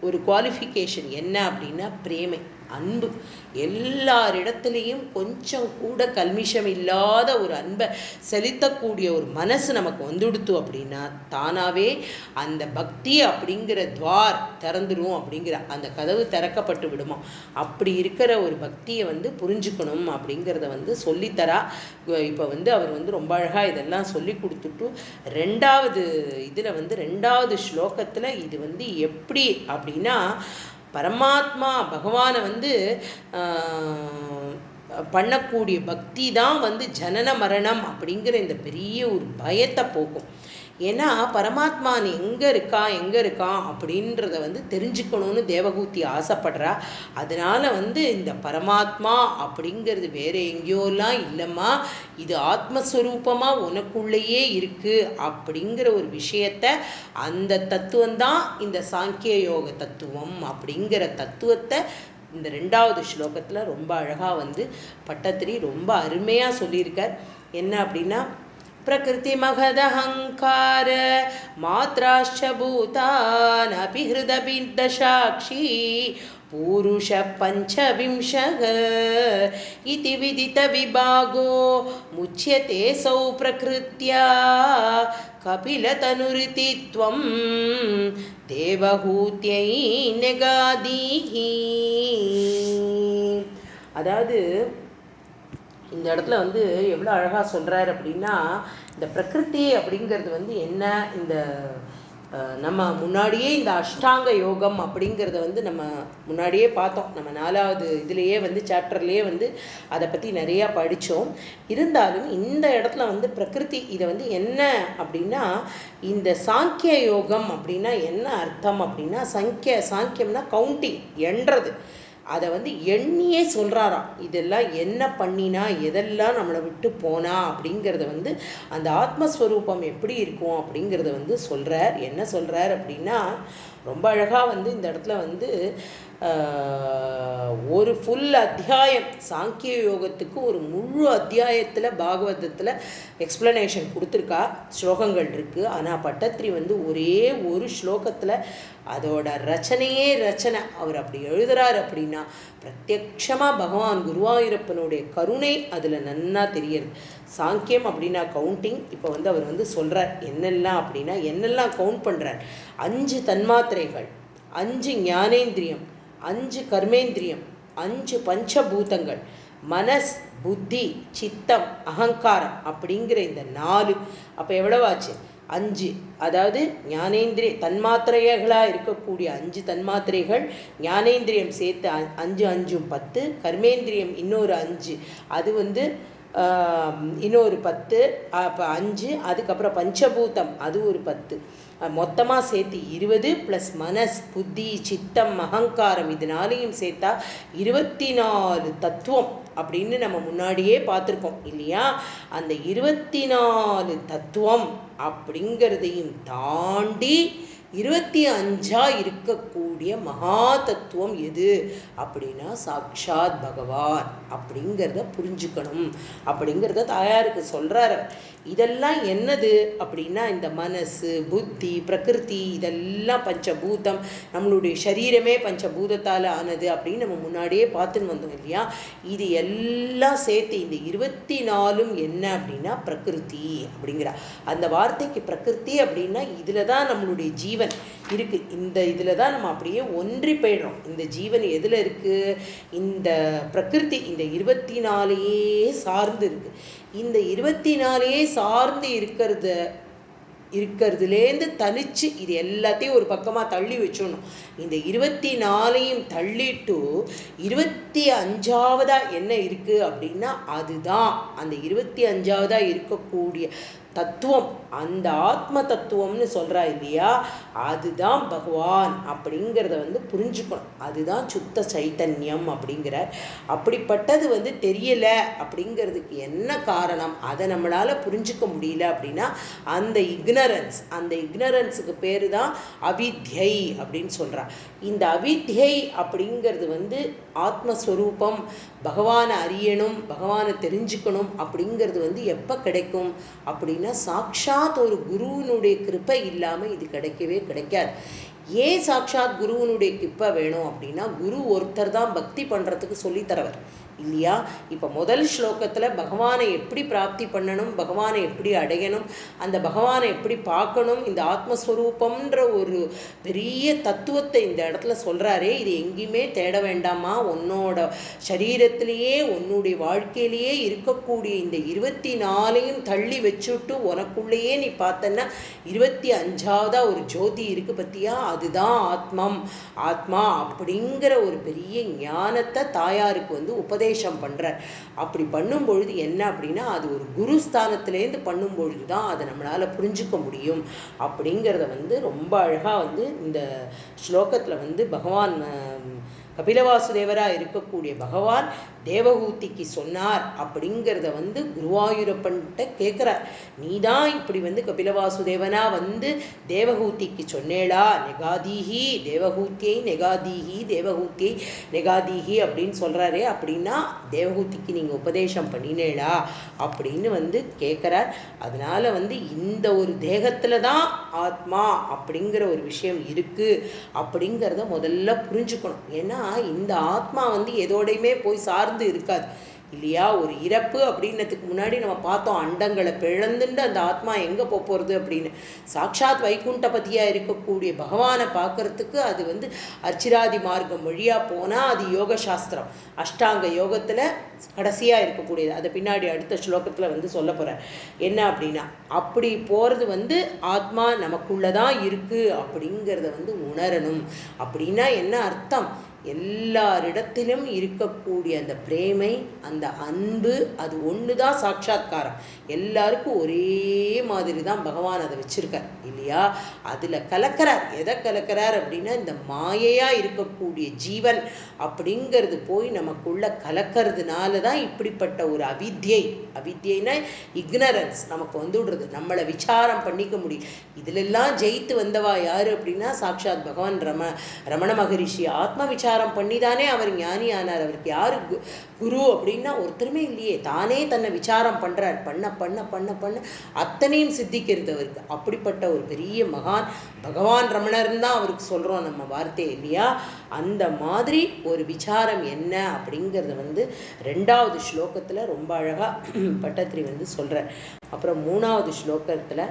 ஒரு குவாலிஃபிகேஷன் என்ன அப்படின்னா பிரேமை, அன்பு. எல்லாரிடத்துலையும் கொஞ்சம் கூட கல்மிஷம் இல்லாத ஒரு அன்பை செலுத்தக்கூடிய ஒரு மனசு நமக்கு வந்துடுத்து அப்படின்னா தானாகவே அந்த பக்தி அப்படிங்கிற துவார் திறந்துடும், அப்படிங்கிற அந்த கதவு திறக்கப்பட்டு விடுமா. அப்படி இருக்கிற ஒரு பக்தியை புரிஞ்சுக்கணும் அப்படிங்கிறத சொல்லித்தரா. இப்போ அவர் ரொம்ப அழகாக இதெல்லாம் சொல்லி கொடுத்துட்டு ரெண்டாவது இதில் ரெண்டாவது ஸ்லோகத்தில் இது எப்படி அப்படின்னா, பரமாத்மா பகவானை பண்ணக்கூடிய பக்தி தான் ஜனன மரணம் அப்படிங்கிற இந்த பெரிய ஒரு பயத்தை போக்கும். ஏன்னா பரமாத்மான் எங்கே இருக்கான் அப்படின்றத தெரிஞ்சுக்கணும்னு தேவகூதி ஆசைப்படுறா. அதனால இந்த பரமாத்மா அப்படிங்கிறது வேற எங்கேயோலாம் இல்லைம்மா, இது ஆத்மஸ்வரூபமாக உனக்குள்ளேயே இருக்குது அப்படிங்கிற ஒரு விஷயத்தை, அந்த தத்துவம்தான் இந்த சாங்கிய யோக தத்துவம் அப்படிங்கிற தத்துவத்தை இந்த ரெண்டாவது ஸ்லோகத்தில் ரொம்ப அழகாக பட்டத்திரி ரொம்ப அருமையாக சொல்லியிருக்கார். என்ன அப்படின்னா, प्रकृति महदहंकार मात्राश्च भूतानपि हृदबिन्दसाक्षी पूरुष पंचविंशः इति विदित विभागो मुच्यते सौ प्रकृत्या कपिलतनुरिति त्वं देवहूत्यै नेगादीः. அதாவது இந்த இடத்துல எவ்வளோ அழகாக சொல்கிறார் அப்படின்னா, இந்த பிரகிருதி அப்படிங்கிறது என்ன, இந்த நம்ம முன்னாடியே இந்த அஷ்டாங்க யோகம் அப்படிங்கிறத நம்ம முன்னாடியே பார்த்தோம். நம்ம 4வது இதுலேயே சாப்டர்லேயே அதை பற்றி நிறையா படித்தோம். இருந்தாலும் இந்த இடத்துல பிரகிருதி இதை என்ன அப்படின்னா, இந்த சாங்கிய யோகம் அப்படின்னா என்ன அர்த்தம் அப்படின்னா, சாங்கியம்னா கவுண்டிங், எண்றது. அதை வந்து எண்ணியே சொல்கிறாராம். இதெல்லாம் என்ன பண்ணினா எதெல்லாம் நம்மளை விட்டு போனா அப்படிங்கிறத வந்து அந்த ஆத்மஸ்வரூபம் எப்படி இருக்கும் அப்படிங்கிறத வந்து சொல்கிறார். என்ன சொல்கிறார் அப்படின்னா, ரொம்ப அழகாக வந்து இந்த இடத்துல வந்து ஒரு ஃபுல் அத்தியாயம் சாங்கிய யோகத்துக்கு ஒரு முழு அத்தியாயத்தில் பாகவதத்தில் எக்ஸ்ப்ளனேஷன் கொடுத்துருக்கா. ஸ்லோகங்கள் இருக்குது. ஆனால் பட்டத்திரி வந்து ஒரே ஒரு ஸ்லோகத்தில் அதோட ரச்சனையே ரச்சனை. அவர் அப்படி எழுதுறார் அப்படின்னா பிரத்யக்ஷமாக பகவான் குருவாயூரப்பனுடைய கருணை அதில் நன்னா தெரியுது. சாங்கியம் அப்படின்னா கவுண்டிங். இப்போ வந்து அவர் வந்து சொல்கிறார் என்னெல்லாம் அப்படின்னா, என்னெல்லாம் கவுண்ட் பண்ணுறார். 5 தன்மாத்திரைகள், 5 ஞானேந்திரியம், 5 கர்மேந்திரியம், 5 பஞ்சபூதங்கள், மனஸ், புத்தி, சித்தம், அகங்காரம் அப்படிங்கிற இந்த 4. அப்போ எவ்வளவாச்சு? 5. அதாவது ஞானேந்திரிய தன்மாத்திரைகளாக இருக்கக்கூடிய 5 தன்மாத்திரைகள், ஞானேந்திரியம் சேர்த்து 5 5 10, கர்மேந்திரியம் இன்னொரு 5, அது வந்து இன்னொரு 10, அப்போ 5. அதுக்கப்புறம் பஞ்சபூதம் அது ஒரு 10, மொத்தமாக சேர்த்து 20 ப்ளஸ் மனஸ், புத்தி, சித்தம், அகங்காரம் இதனாலையும் சேர்த்தா 24 தத்துவம் அப்படின்னு நம்ம முன்னாடியே பார்த்துருக்கோம் இல்லையா? அந்த 24 தத்துவம் அப்படிங்கிறதையும் தாண்டி 25ஆ இருக்கக்கூடிய மகா தத்துவம் எது அப்படின்னா சாக்ஷாத் பகவான் அப்படிங்கிறத புரிஞ்சுக்கணும் அப்படிங்கிறத தாயாருக்கு சொல்கிறார். இதெல்லாம் என்னது அப்படின்னா, இந்த மனசு, புத்தி, பிரகிருதி இதெல்லாம் பஞ்சபூதம். நம்மளுடைய சரீரமே பஞ்சபூதத்தால் ஆனது அப்படின்னு நம்ம முன்னாடியே பார்த்துன்னு வந்தோம் இல்லையா? இது எல்லாம் சேர்த்து இந்த 24 என்ன அப்படின்னா பிரகிருதி அப்படிங்கிற அந்த வார்த்தைக்கு பிரகிருதி அப்படின்னா இதில் தான் நம்மளுடைய ஜீவன் இருக்குது. இந்த இதில் தான் நம்ம அப்படியே ஒன்றி போயிடுறோம். இந்த ஜீவன் எதில் இருக்குது? இந்த பிரகிருதி இந்த 24 சார்ந்து இருக்குது. இந்த 24 சார்ந்து இருக்கிறதுலேருந்து தனிச்சு இது எல்லாத்தையும் ஒரு பக்கமாக தள்ளி வச்சிடணும். இந்த 24 தள்ளிட்டு 25ஆவதா என்ன இருக்குது அப்படின்னா அதுதான் அந்த 25ஆவதா இருக்கக்கூடிய தத்துவம், அந்த ஆத்ம தத்துவம்னு சொல்கிறா இல்லையா? அதுதான் பகவான் அப்படிங்கிறத வந்து புரிஞ்சுக்கணும். அதுதான் சுத்த சைத்தன்யம் அப்படிங்கிற. அப்படிப்பட்டது வந்து தெரியலை அப்படிங்கிறதுக்கு என்ன காரணம்? அதை நம்மளால் புரிஞ்சுக்க முடியல அப்படின்னா அந்த இக்னரன்ஸ், அந்த இக்னரன்ஸுக்கு பேர் தான் அவித்யை அப்படின்னு சொல்கிறா. இந்த அவித்யை அப்படிங்கிறது வந்து ஆத்மஸ்வரூபம், பகவானை அறியணும், பகவானை தெரிஞ்சுக்கணும் அப்படிங்கிறது வந்து எப்போ கிடைக்கும் அப்படின்னா சாக்ஷாத் ஒரு குருவினுடைய கிருப்பை இல்லாமல் இது கிடைக்கவே கிடைக்காது. ஏன் சாக்ஷாத் குருவினுடைய கிருப்பை வேணும் அப்படின்னா குரு ஒருத்தர் தான் பக்தி பண்ணுறதுக்கு சொல்லித்தரவர் இல்லையா? இப்போ முதல் ஸ்லோகத்தில் பகவானை எப்படி பிராப்தி பண்ணணும், பகவானை எப்படி அடையணும், அந்த பகவானை எப்படி பார்க்கணும், இந்த ஆத்மஸ்வரூபம்ன்ற ஒரு பெரிய தத்துவத்தை இந்த இடத்துல சொல்கிறாரே. இது எங்கேயுமே தேட வேண்டாமா? உன்னோட சரீரத்திலேயே உன்னுடைய வாழ்க்கையிலேயே இருக்கக்கூடிய இந்த 24 தள்ளி வச்சுட்டு உனக்குள்ளேயே நீ பார்த்தன்னா 25ஆவதா ஒரு ஜோதி இருக்குது பற்றியா? அதுதான் ஆத்மா அப்படிங்கிற ஒரு பெரிய ஞானத்தை தாயாருக்கு வந்து உபதேசம் பண்றார். அப்படி பண்ணும் பொழுது என்ன அப்படின்னா அது ஒரு குருஸ்தானத்திலேருந்து பண்ணும் பொழுது தான் அதை நம்மளால புரிஞ்சுக்க முடியும் அப்படிங்கிறத வந்து ரொம்ப அழகா வந்து இந்த ஸ்லோகத்துல வந்து பகவான் கபிலவாசுதேவராக இருக்கக்கூடிய பகவான் தேவகூதிக்கு சொன்னார் அப்படிங்கிறத வந்து குருவாயூரப்பன்கிட்ட கேட்குறார். நீ தான் இப்படி வந்து கபிலவாசுதேவனா வந்து தேவகூதிக்கு சொன்னேளா? நெகாதீஹி தேவகூத்தியை நெகாதீஹி தேவகூத்தியை நெகாதீஹி அப்படின்னு சொல்கிறாரே, அப்படின்னா தேவகூதிக்கு நீங்கள் உபதேசம் பண்ணினேளா அப்படின்னு வந்து கேட்குறார். அதனால் வந்து இந்த ஒரு தேகத்தில் தான் ஆத்மா அப்படிங்கிற ஒரு விஷயம் இருக்குது அப்படிங்கிறத முதல்ல புரிஞ்சுக்கணும். ஏன்னா இந்த ஆத்மா வந்து எதோடையுமே போய் சார்ந்து இருக்காது இல்லையா? ஒரு இறப்பு அப்படின்னதுக்கு முன்னாடி நம்ம பார்த்தோம், அண்டங்களை பிளந்துண்டு அந்த ஆத்மா எங்கே போகிறது அப்படின்னு. சாட்சாத் வைகுண்டபதியாக இருக்கக்கூடிய பகவானை பார்க்கறதுக்கு அது வந்து அர்ச்சிராதி மார்க்கம் வழியாக போனால் அது யோக சாஸ்திரம், அஷ்டாங்க யோகத்தில் கடைசியாக இருக்கக்கூடியது. அதை பின்னாடி அடுத்த ஸ்லோகத்தில் வந்து சொல்ல போகிறேன். என்ன அப்படின்னா அப்படி போகிறது வந்து ஆத்மா நமக்குள்ளே தான் இருக்குது அப்படிங்கிறத வந்து உணரணும். அப்படின்னா என்ன அர்த்தம்? எல்லாரிடத்திலும் இருக்கக்கூடிய அந்த பிரேமை, அந்த அன்பு, அது ஒன்று தான் சாட்சாத்காரம். எல்லாருக்கும் ஒரே மாதிரி தான் பகவான் அதை வச்சிருக்கார் இல்லையா? அதில் கலக்கிறார். எதை கலக்கிறார் அப்படின்னா, இந்த மாயையாக இருக்கக்கூடிய ஜீவன் அப்படிங்கிறது போய் நமக்குள்ள கலக்கிறதுனால தான் இப்படிப்பட்ட ஒரு அவித்யைனா இக்னரன்ஸ் நமக்கு வந்துடுறது. நம்மளை விசாரம் பண்ணிக்க முடியும். இதிலெல்லாம் ஜெயித்து வந்தவா யார் அப்படின்னா, சாட்சாத் பகவான் ரமண மகரிஷி ஆத்ம விசாரம் பண்ணி தானே அவர் ஞானி ஆனார். அவருக்கு யாரு குரு அப்படின்னா ஒருத்தருமே இல்லையே. தானே தன்னை விசாரம் பண்ணுறார். பண்ண பண்ண பண்ண பண்ண அத்தனையும் சித்திக்கிறது அவருக்கு. அப்படிப்பட்ட ஒரு பெரிய மகான் பகவான் ரமணர்னு தான் அவருக்கு சொல்கிறோம் நம்ம வார்த்தை இல்லையா? அந்த மாதிரி ஒரு விசாரம் என்ன அப்படிங்கிறத 2வது ஸ்லோகத்தில் ரொம்ப அழகாக பட்டத்திரி சொல்கிறார். அப்புறம் 3வது ஸ்லோகத்தில்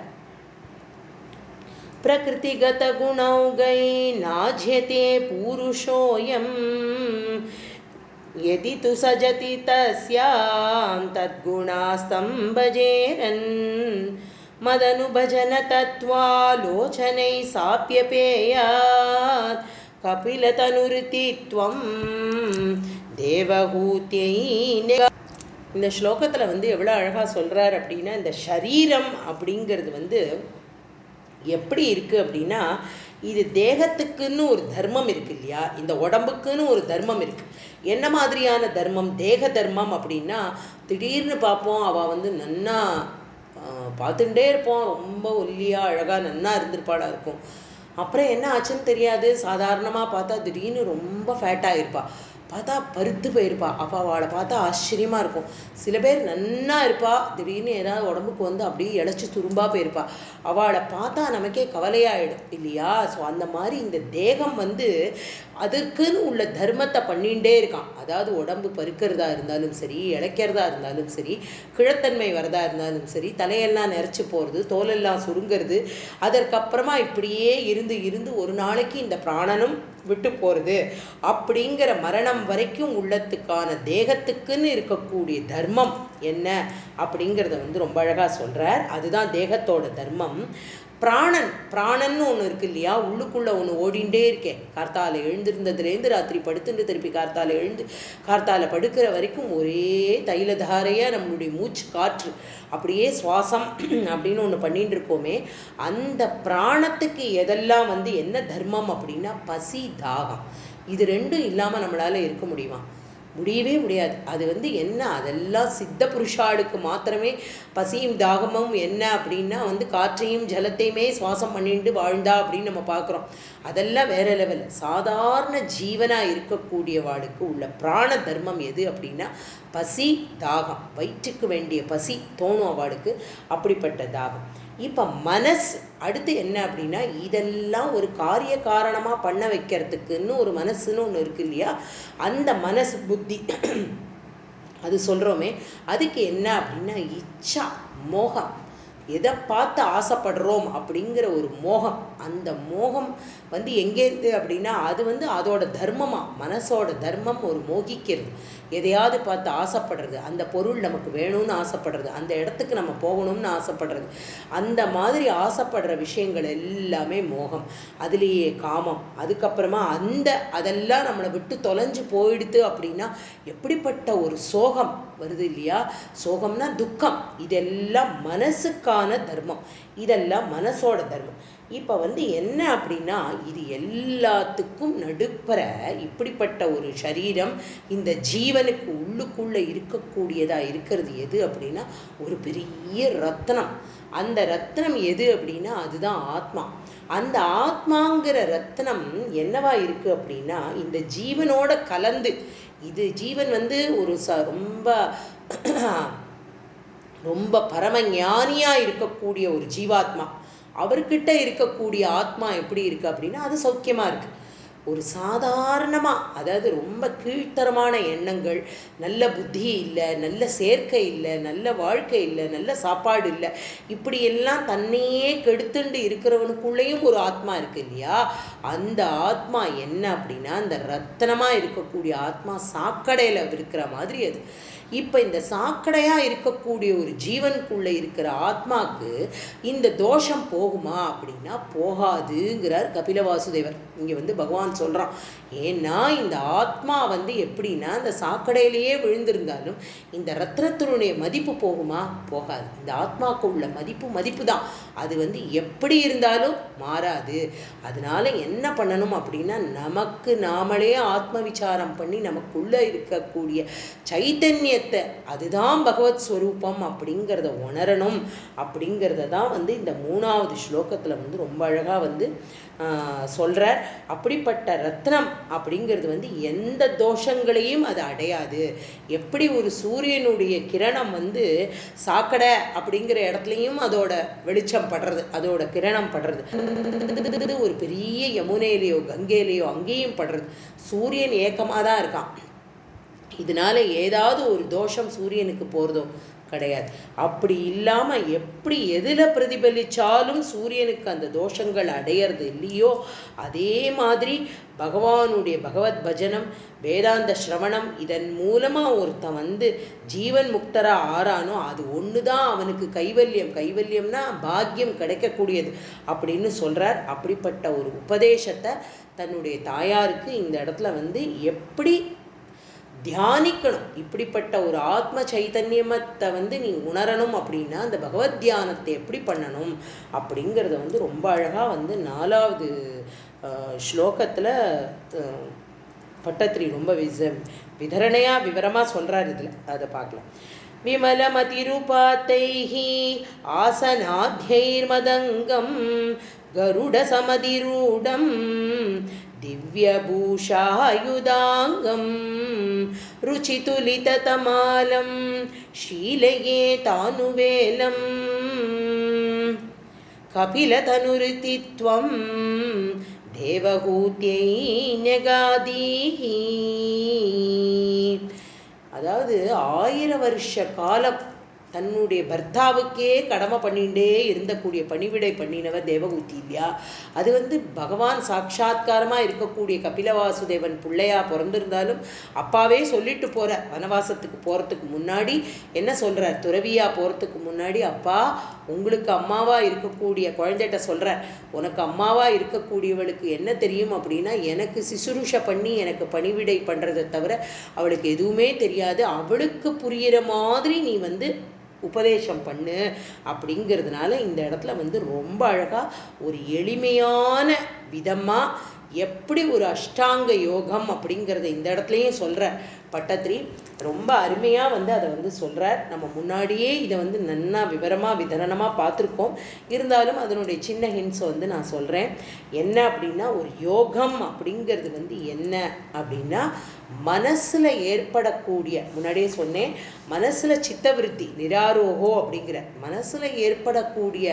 பிரகிருதிகத குணௌகை நாஜ்யதே பூருஷோயம் யதி து சஜதி தஸ்யாம் தத்குணாஸ்தம் பஜேரன் மதனுபஜன தத்வாலோசனை சாப்யபேயாத் கபிலதனுருதித்வம் தேவஹூத்யை. இந்த ஸ்லோகத்தில் எவ்வளோ அழகாக சொல்கிறார் அப்படின்னா, இந்த ஷரீரம் அப்படிங்கிறது எப்படி இருக்குது அப்படின்னா, இது தேகத்துக்குன்னு ஒரு தர்மம் இருக்குது இல்லையா? இந்த உடம்புக்குன்னு ஒரு தர்மம் இருக்குது. என்ன மாதிரியான தர்மம்? தேக தர்மம் அப்படின்னா, திடீர்னு பார்ப்போம் அவள் நன்னா பார்த்துட்டே இருப்போம், ரொம்ப ஒல்லியாக அழகாக நன்னா இருந்திருப்பாளாக இருக்கும். அப்புறம் என்ன ஆச்சுன்னு தெரியாது, சாதாரணமாக பார்த்தா திடீர்னு ரொம்ப ஃபேட்டாக இருப்பாள், பார்த்தா பருத்து போயிருப்பா. அப்போ அவளை பார்த்தா ஆச்சரியமாக இருக்கும். சில பேர் நன்னா இருப்பா, திடீர்னு ஏதாவது உடம்புக்கு அப்படியே இழைச்சி துரும்பாக போயிருப்பா. அவளை பார்த்தா நமக்கே கவலையாயிடும் இல்லையா? ஸோ அந்த மாதிரி இந்த தேகம் அதற்குன்னு உள்ள தர்மத்தை பண்ணிகிட்டே இருக்கான். அதாவது உடம்பு பருக்கிறதா இருந்தாலும் சரி, இழைக்கிறதா இருந்தாலும் சரி, கிழத்தன்மை வரதா இருந்தாலும் சரி, தலையெல்லாம் நிறச்சி போகிறது, தோலெல்லாம் சுருங்கிறது, அதற்கப்புறமா இப்படியே இருந்து இருந்து ஒரு நாளைக்கு இந்த பிராணனும் விட்டு போகிறது அப்படிங்கிற மரணம் வரைக்கும் உள்ளத்துக்கான தேகத்துக்குன்னு இருக்கக்கூடிய தர்மம் என்ன அப்படிங்கிறத ரொம்ப அழகாக சொல்கிறார். அதுதான் தேகத்தோட தர்மம். பிராணன்னு ஒன்று இருக்கு இல்லையா? உள்ளுக்குள்ளே ஒன்று ஓடிண்டே இருக்கேன். கார்த்தால எழுந்திருந்ததுலேருந்து ராத்திரி படுத்துட்டு திருப்பி கார்த்தால படுக்கிற வரைக்கும் ஒரே தைலதாரையாக நம்மளுடைய மூச்சு காற்று அப்படியே சுவாசம் அப்படின்னு ஒன்று பண்ணிட்டு இருக்கோமே. அந்த பிராணத்துக்கு எதெல்லாம் என்ன தர்மம் அப்படின்னா, பசி தாகம். இது ரெண்டும் இல்லாமல் நம்மளால் இருக்க முடியுமா? முடியவே முடியாது. அது என்ன, அதெல்லாம் சித்த புருஷாளுக்கு மாத்திரமே பசியும் தாகமும் என்ன அப்படின்னா காற்றையும் ஜலத்தையுமே சுவாசம் பண்ணிட்டு வாழ்ந்தா அப்படின்னு நம்ம பார்க்குறோம். அதெல்லாம் வேற லெவல். சாதாரண ஜீவனாக இருக்கக்கூடியவாளுக்கு உள்ள பிராண தர்மம் எது அப்படின்னா பசி தாகம். வயிற்றுக்கு வேண்டிய பசி தோணும் அவளுக்கு, அப்படிப்பட்ட தாகம். இப்போ மனசு அடுத்து என்ன அப்படின்னா, இதெல்லாம் ஒரு காரிய காரணமாக பண்ண வைக்கிறதுக்குன்னு ஒரு மனசுன்னு ஒன்று இருக்கு இல்லையா? அந்த மனசு புத்தி அது சொல்கிறோமே, அதுக்கு என்ன அப்படின்னா இச்சா, மோகம். எதை பார்த்து ஆசைப்படுறோம் அப்படிங்கிற ஒரு மோகம். அந்த மோகம் எங்கேருந்து அப்படின்னா, அது அதோட தர்மமாக, மனசோட தர்மம் ஒரு மோகிக்கிறது. எதையாவது பார்த்து ஆசைப்படுறது, அந்த பொருள் நமக்கு வேணும்னு ஆசைப்படுறது, அந்த இடத்துக்கு நம்ம போகணும்னு ஆசைப்படுறது, அந்த மாதிரி ஆசைப்படுற விஷயங்கள் எல்லாமே மோகம். அதுலேயே காமம். அதுக்கப்புறமா அதெல்லாம் நம்மளை விட்டு தொலைஞ்சு போயிடுது அப்படின்னா எப்படிப்பட்ட ஒரு சோகம் வருது இல்லையா? சோகம்னா துக்கம். இதெல்லாம் மனசுக்கான தர்மம், இதெல்லாம் மனசோட தர்மம். இப்போ என்ன அப்படின்னா, இது எல்லாத்துக்கும் நடுப்பற இப்படிப்பட்ட ஒரு சரீரம் இந்த ஜீவனுக்கு உள்ளுக்குள்ளே இருக்கக்கூடியதாக இருக்கிறது எது அப்படின்னா ஒரு பெரிய ரத்னம். அந்த ரத்னம் எது அப்படின்னா அதுதான் ஆத்மா. அந்த ஆத்மாங்கிற ரத்னம் என்னவா இருக்கு அப்படின்னா இந்த ஜீவனோட கலந்து, இது ஜீவன் ஒரு ரொம்ப ரொம்ப பரம ஞானியாக இருக்கக்கூடிய ஒரு ஜீவாத்மா. அவர்கிட்ட இருக்கக்கூடிய ஆத்மா எப்படி இருக்குது அப்படின்னா அது சௌக்கியமாக இருக்குது. ஒரு சாதாரணமாக, அதாவது ரொம்ப கீழ்த்தரமான எண்ணங்கள், நல்ல புத்தி இல்லை, நல்ல சேர்க்கை இல்லை, நல்ல வாழ்க்கை இல்லை, நல்ல சாப்பாடு இல்லை, இப்படியெல்லாம் தன்னையே கெடுத்துண்டு இருக்கிறவனுக்குள்ளேயும் ஒரு ஆத்மா இருக்குது இல்லையா? அந்த ஆத்மா என்ன அப்படின்னா அந்த ரத்தனமாக இருக்கக்கூடிய ஆத்மா சாக்கடையில் இருக்கிற மாதிரி அது. இப்போ இந்த சாக்கடையாக இருக்கக்கூடிய ஒரு ஜீவனுக்குள்ளே இருக்கிற ஆத்மாக்கு இந்த தோஷம் போகுமா அப்படின்னா போகாதுங்கிறார் கபில வாசுதேவர். இங்கே வந்து பகவான் சொல்கிறான், ஏன்னா இந்த ஆத்மா வந்து எப்படின்னா இந்த சாக்கடையிலேயே விழுந்திருந்தாலும் இந்த ரத்னத்தினுடைய மதிப்பு போகுமா? போகாது. இந்த ஆத்மாவுக்கு உள்ள மதிப்பு தான். அது வந்து எப்படி இருந்தாலும் மாறாது. அதனால என்ன பண்ணணும் அப்படின்னா நமக்கு நாமளே ஆத்ம விசாரம் பண்ணி நமக்குள்ளே இருக்கக்கூடிய சைத்தன்யத்தை, அதுதான் பகவத் ஸ்வரூபம் அப்படிங்கிறத உணரணும். அப்படிங்கிறத தான் வந்து இந்த 3வது ஸ்லோகத்தில் வந்து ரொம்ப அழகாக வந்து சொல்கிறார். அப்படிப்பட்ட ரத்னம் அப்படிங்கிறது வந்து எந்த தோஷங்களையும் அது அடையாது. எப்படி ஒரு சூரியனுடைய கிரணம் வந்து சாக்கடை அப்படிங்கிற இடத்துலையும் அதோட வெளிச்சம் படுறது, அதோட கிரணம் படுறது, ஒரு பெரிய யமுனையிலையோ கங்கையிலையோ அங்கேயும் படுறது. சூரியன் ஏக்கமாக தான் இருக்கான். இதனால ஏதாவது ஒரு தோஷம் சூரியனுக்கு போகிறதோ கிடையாது. அப்படி இல்லாமல் எப்படி எதில் பிரதிபலித்தாலும் சூரியனுக்கு அந்த தோஷங்கள் அடையிறது இல்லையோ, அதே மாதிரி பகவானுடைய பகவத் பஜனம், வேதாந்த ஸ்ரவணம், இதன் மூலமாக ஒருத்தன் வந்து ஜீவன் முக்தராக ஆறானோ அது ஒன்று தான் அவனுக்கு கைவல்யம். கைவல்யம்னா பாக்கியம் கிடைக்கக்கூடியது அப்படின்னு சொல்கிறார். அப்படிப்பட்ட ஒரு உபதேசத்தை தன்னுடைய தாயாருக்கு இந்த இடத்துல வந்து எப்படி தியானிக்கணும், இப்படிப்பட்ட ஒரு ஆத்ம சைத்தன்யமத்தை வந்து நீ உணரணும் அப்படின்னா அந்த பகவத் தியானத்தை எப்படி பண்ணணும் அப்படிங்கிறத வந்து ரொம்ப அழகாக வந்து 4வது ஸ்லோகத்தில் பட்டத்திரி ரொம்ப விதரணையாக விவரமாக சொல்கிறார். இதில் அதை பார்க்கலாம். விமலமதிருபாத்தைஹி ஆசனாத்யைர்மதங்கம் கருடசமதிரூடம் दिव्यभूषायुधाङ्गं रुचितुलिततमालं शीलये तानुवेलं कपिलतनुरितित्वं देवहूत्यै न्यगादीः. அதாவது 1000 வருஷ காலம் தன்னுடைய பர்த்தாவுக்கே கடமை பண்ணிகிட்டே இருந்தக்கூடிய பணிவிடை பண்ணினவர் தேவகூத்தி இல்லையா? அது வந்து பகவான் சாட்சாத்காரமாக இருக்கக்கூடிய கபில வாசுதேவன் பிள்ளையா பிறந்திருந்தாலும் அப்பாவே சொல்லிட்டு போகிற வனவாசத்துக்கு போகிறதுக்கு முன்னாடி என்ன சொல்கிறார்? துறவியாக போகிறதுக்கு முன்னாடி, அப்பா உங்களுக்கு அம்மாவாக இருக்கக்கூடிய குழந்தைகிட்ட சொல்கிறார், உனக்கு அம்மாவாக இருக்கக்கூடியவளுக்கு என்ன தெரியும் அப்படின்னா, எனக்கு சிசுருஷை பண்ணி எனக்கு பணிவிடை பண்ணுறதை தவிர அவளுக்கு எதுவுமே தெரியாது. அவளுக்கு புரிகிற மாதிரி நீ வந்து உபதேசம் பண்ணு அப்படிங்கிறதுனால இந்த இடத்துல வந்து ரொம்ப அழகாக ஒரு எளிமையான விதமாக எப்படி ஒரு அஷ்டாங்க யோகம் அப்படிங்கிறத இந்த இடத்துலையும் சொல்கிற பட்டத்திரி ரொம்ப அருமையாக வந்து அதை வந்து சொல்கிறார். நம்ம முன்னாடியே இதை வந்து நன்னா விவரமாக விதரணமாக பார்த்துருக்கோம். இருந்தாலும் அதனுடைய சின்ன ஹிண்ட்ஸை வந்து நான் சொல்கிறேன். என்ன அப்படின்னா, ஒரு யோகம் அப்படிங்கிறது வந்து என்ன அப்படின்னா, மனசில் ஏற்படக்கூடிய, முன்னாடியே சொன்னேன், மனசில் சித்தவிருத்தி நிராரோகோ அப்படிங்கிற மனசில் ஏற்படக்கூடிய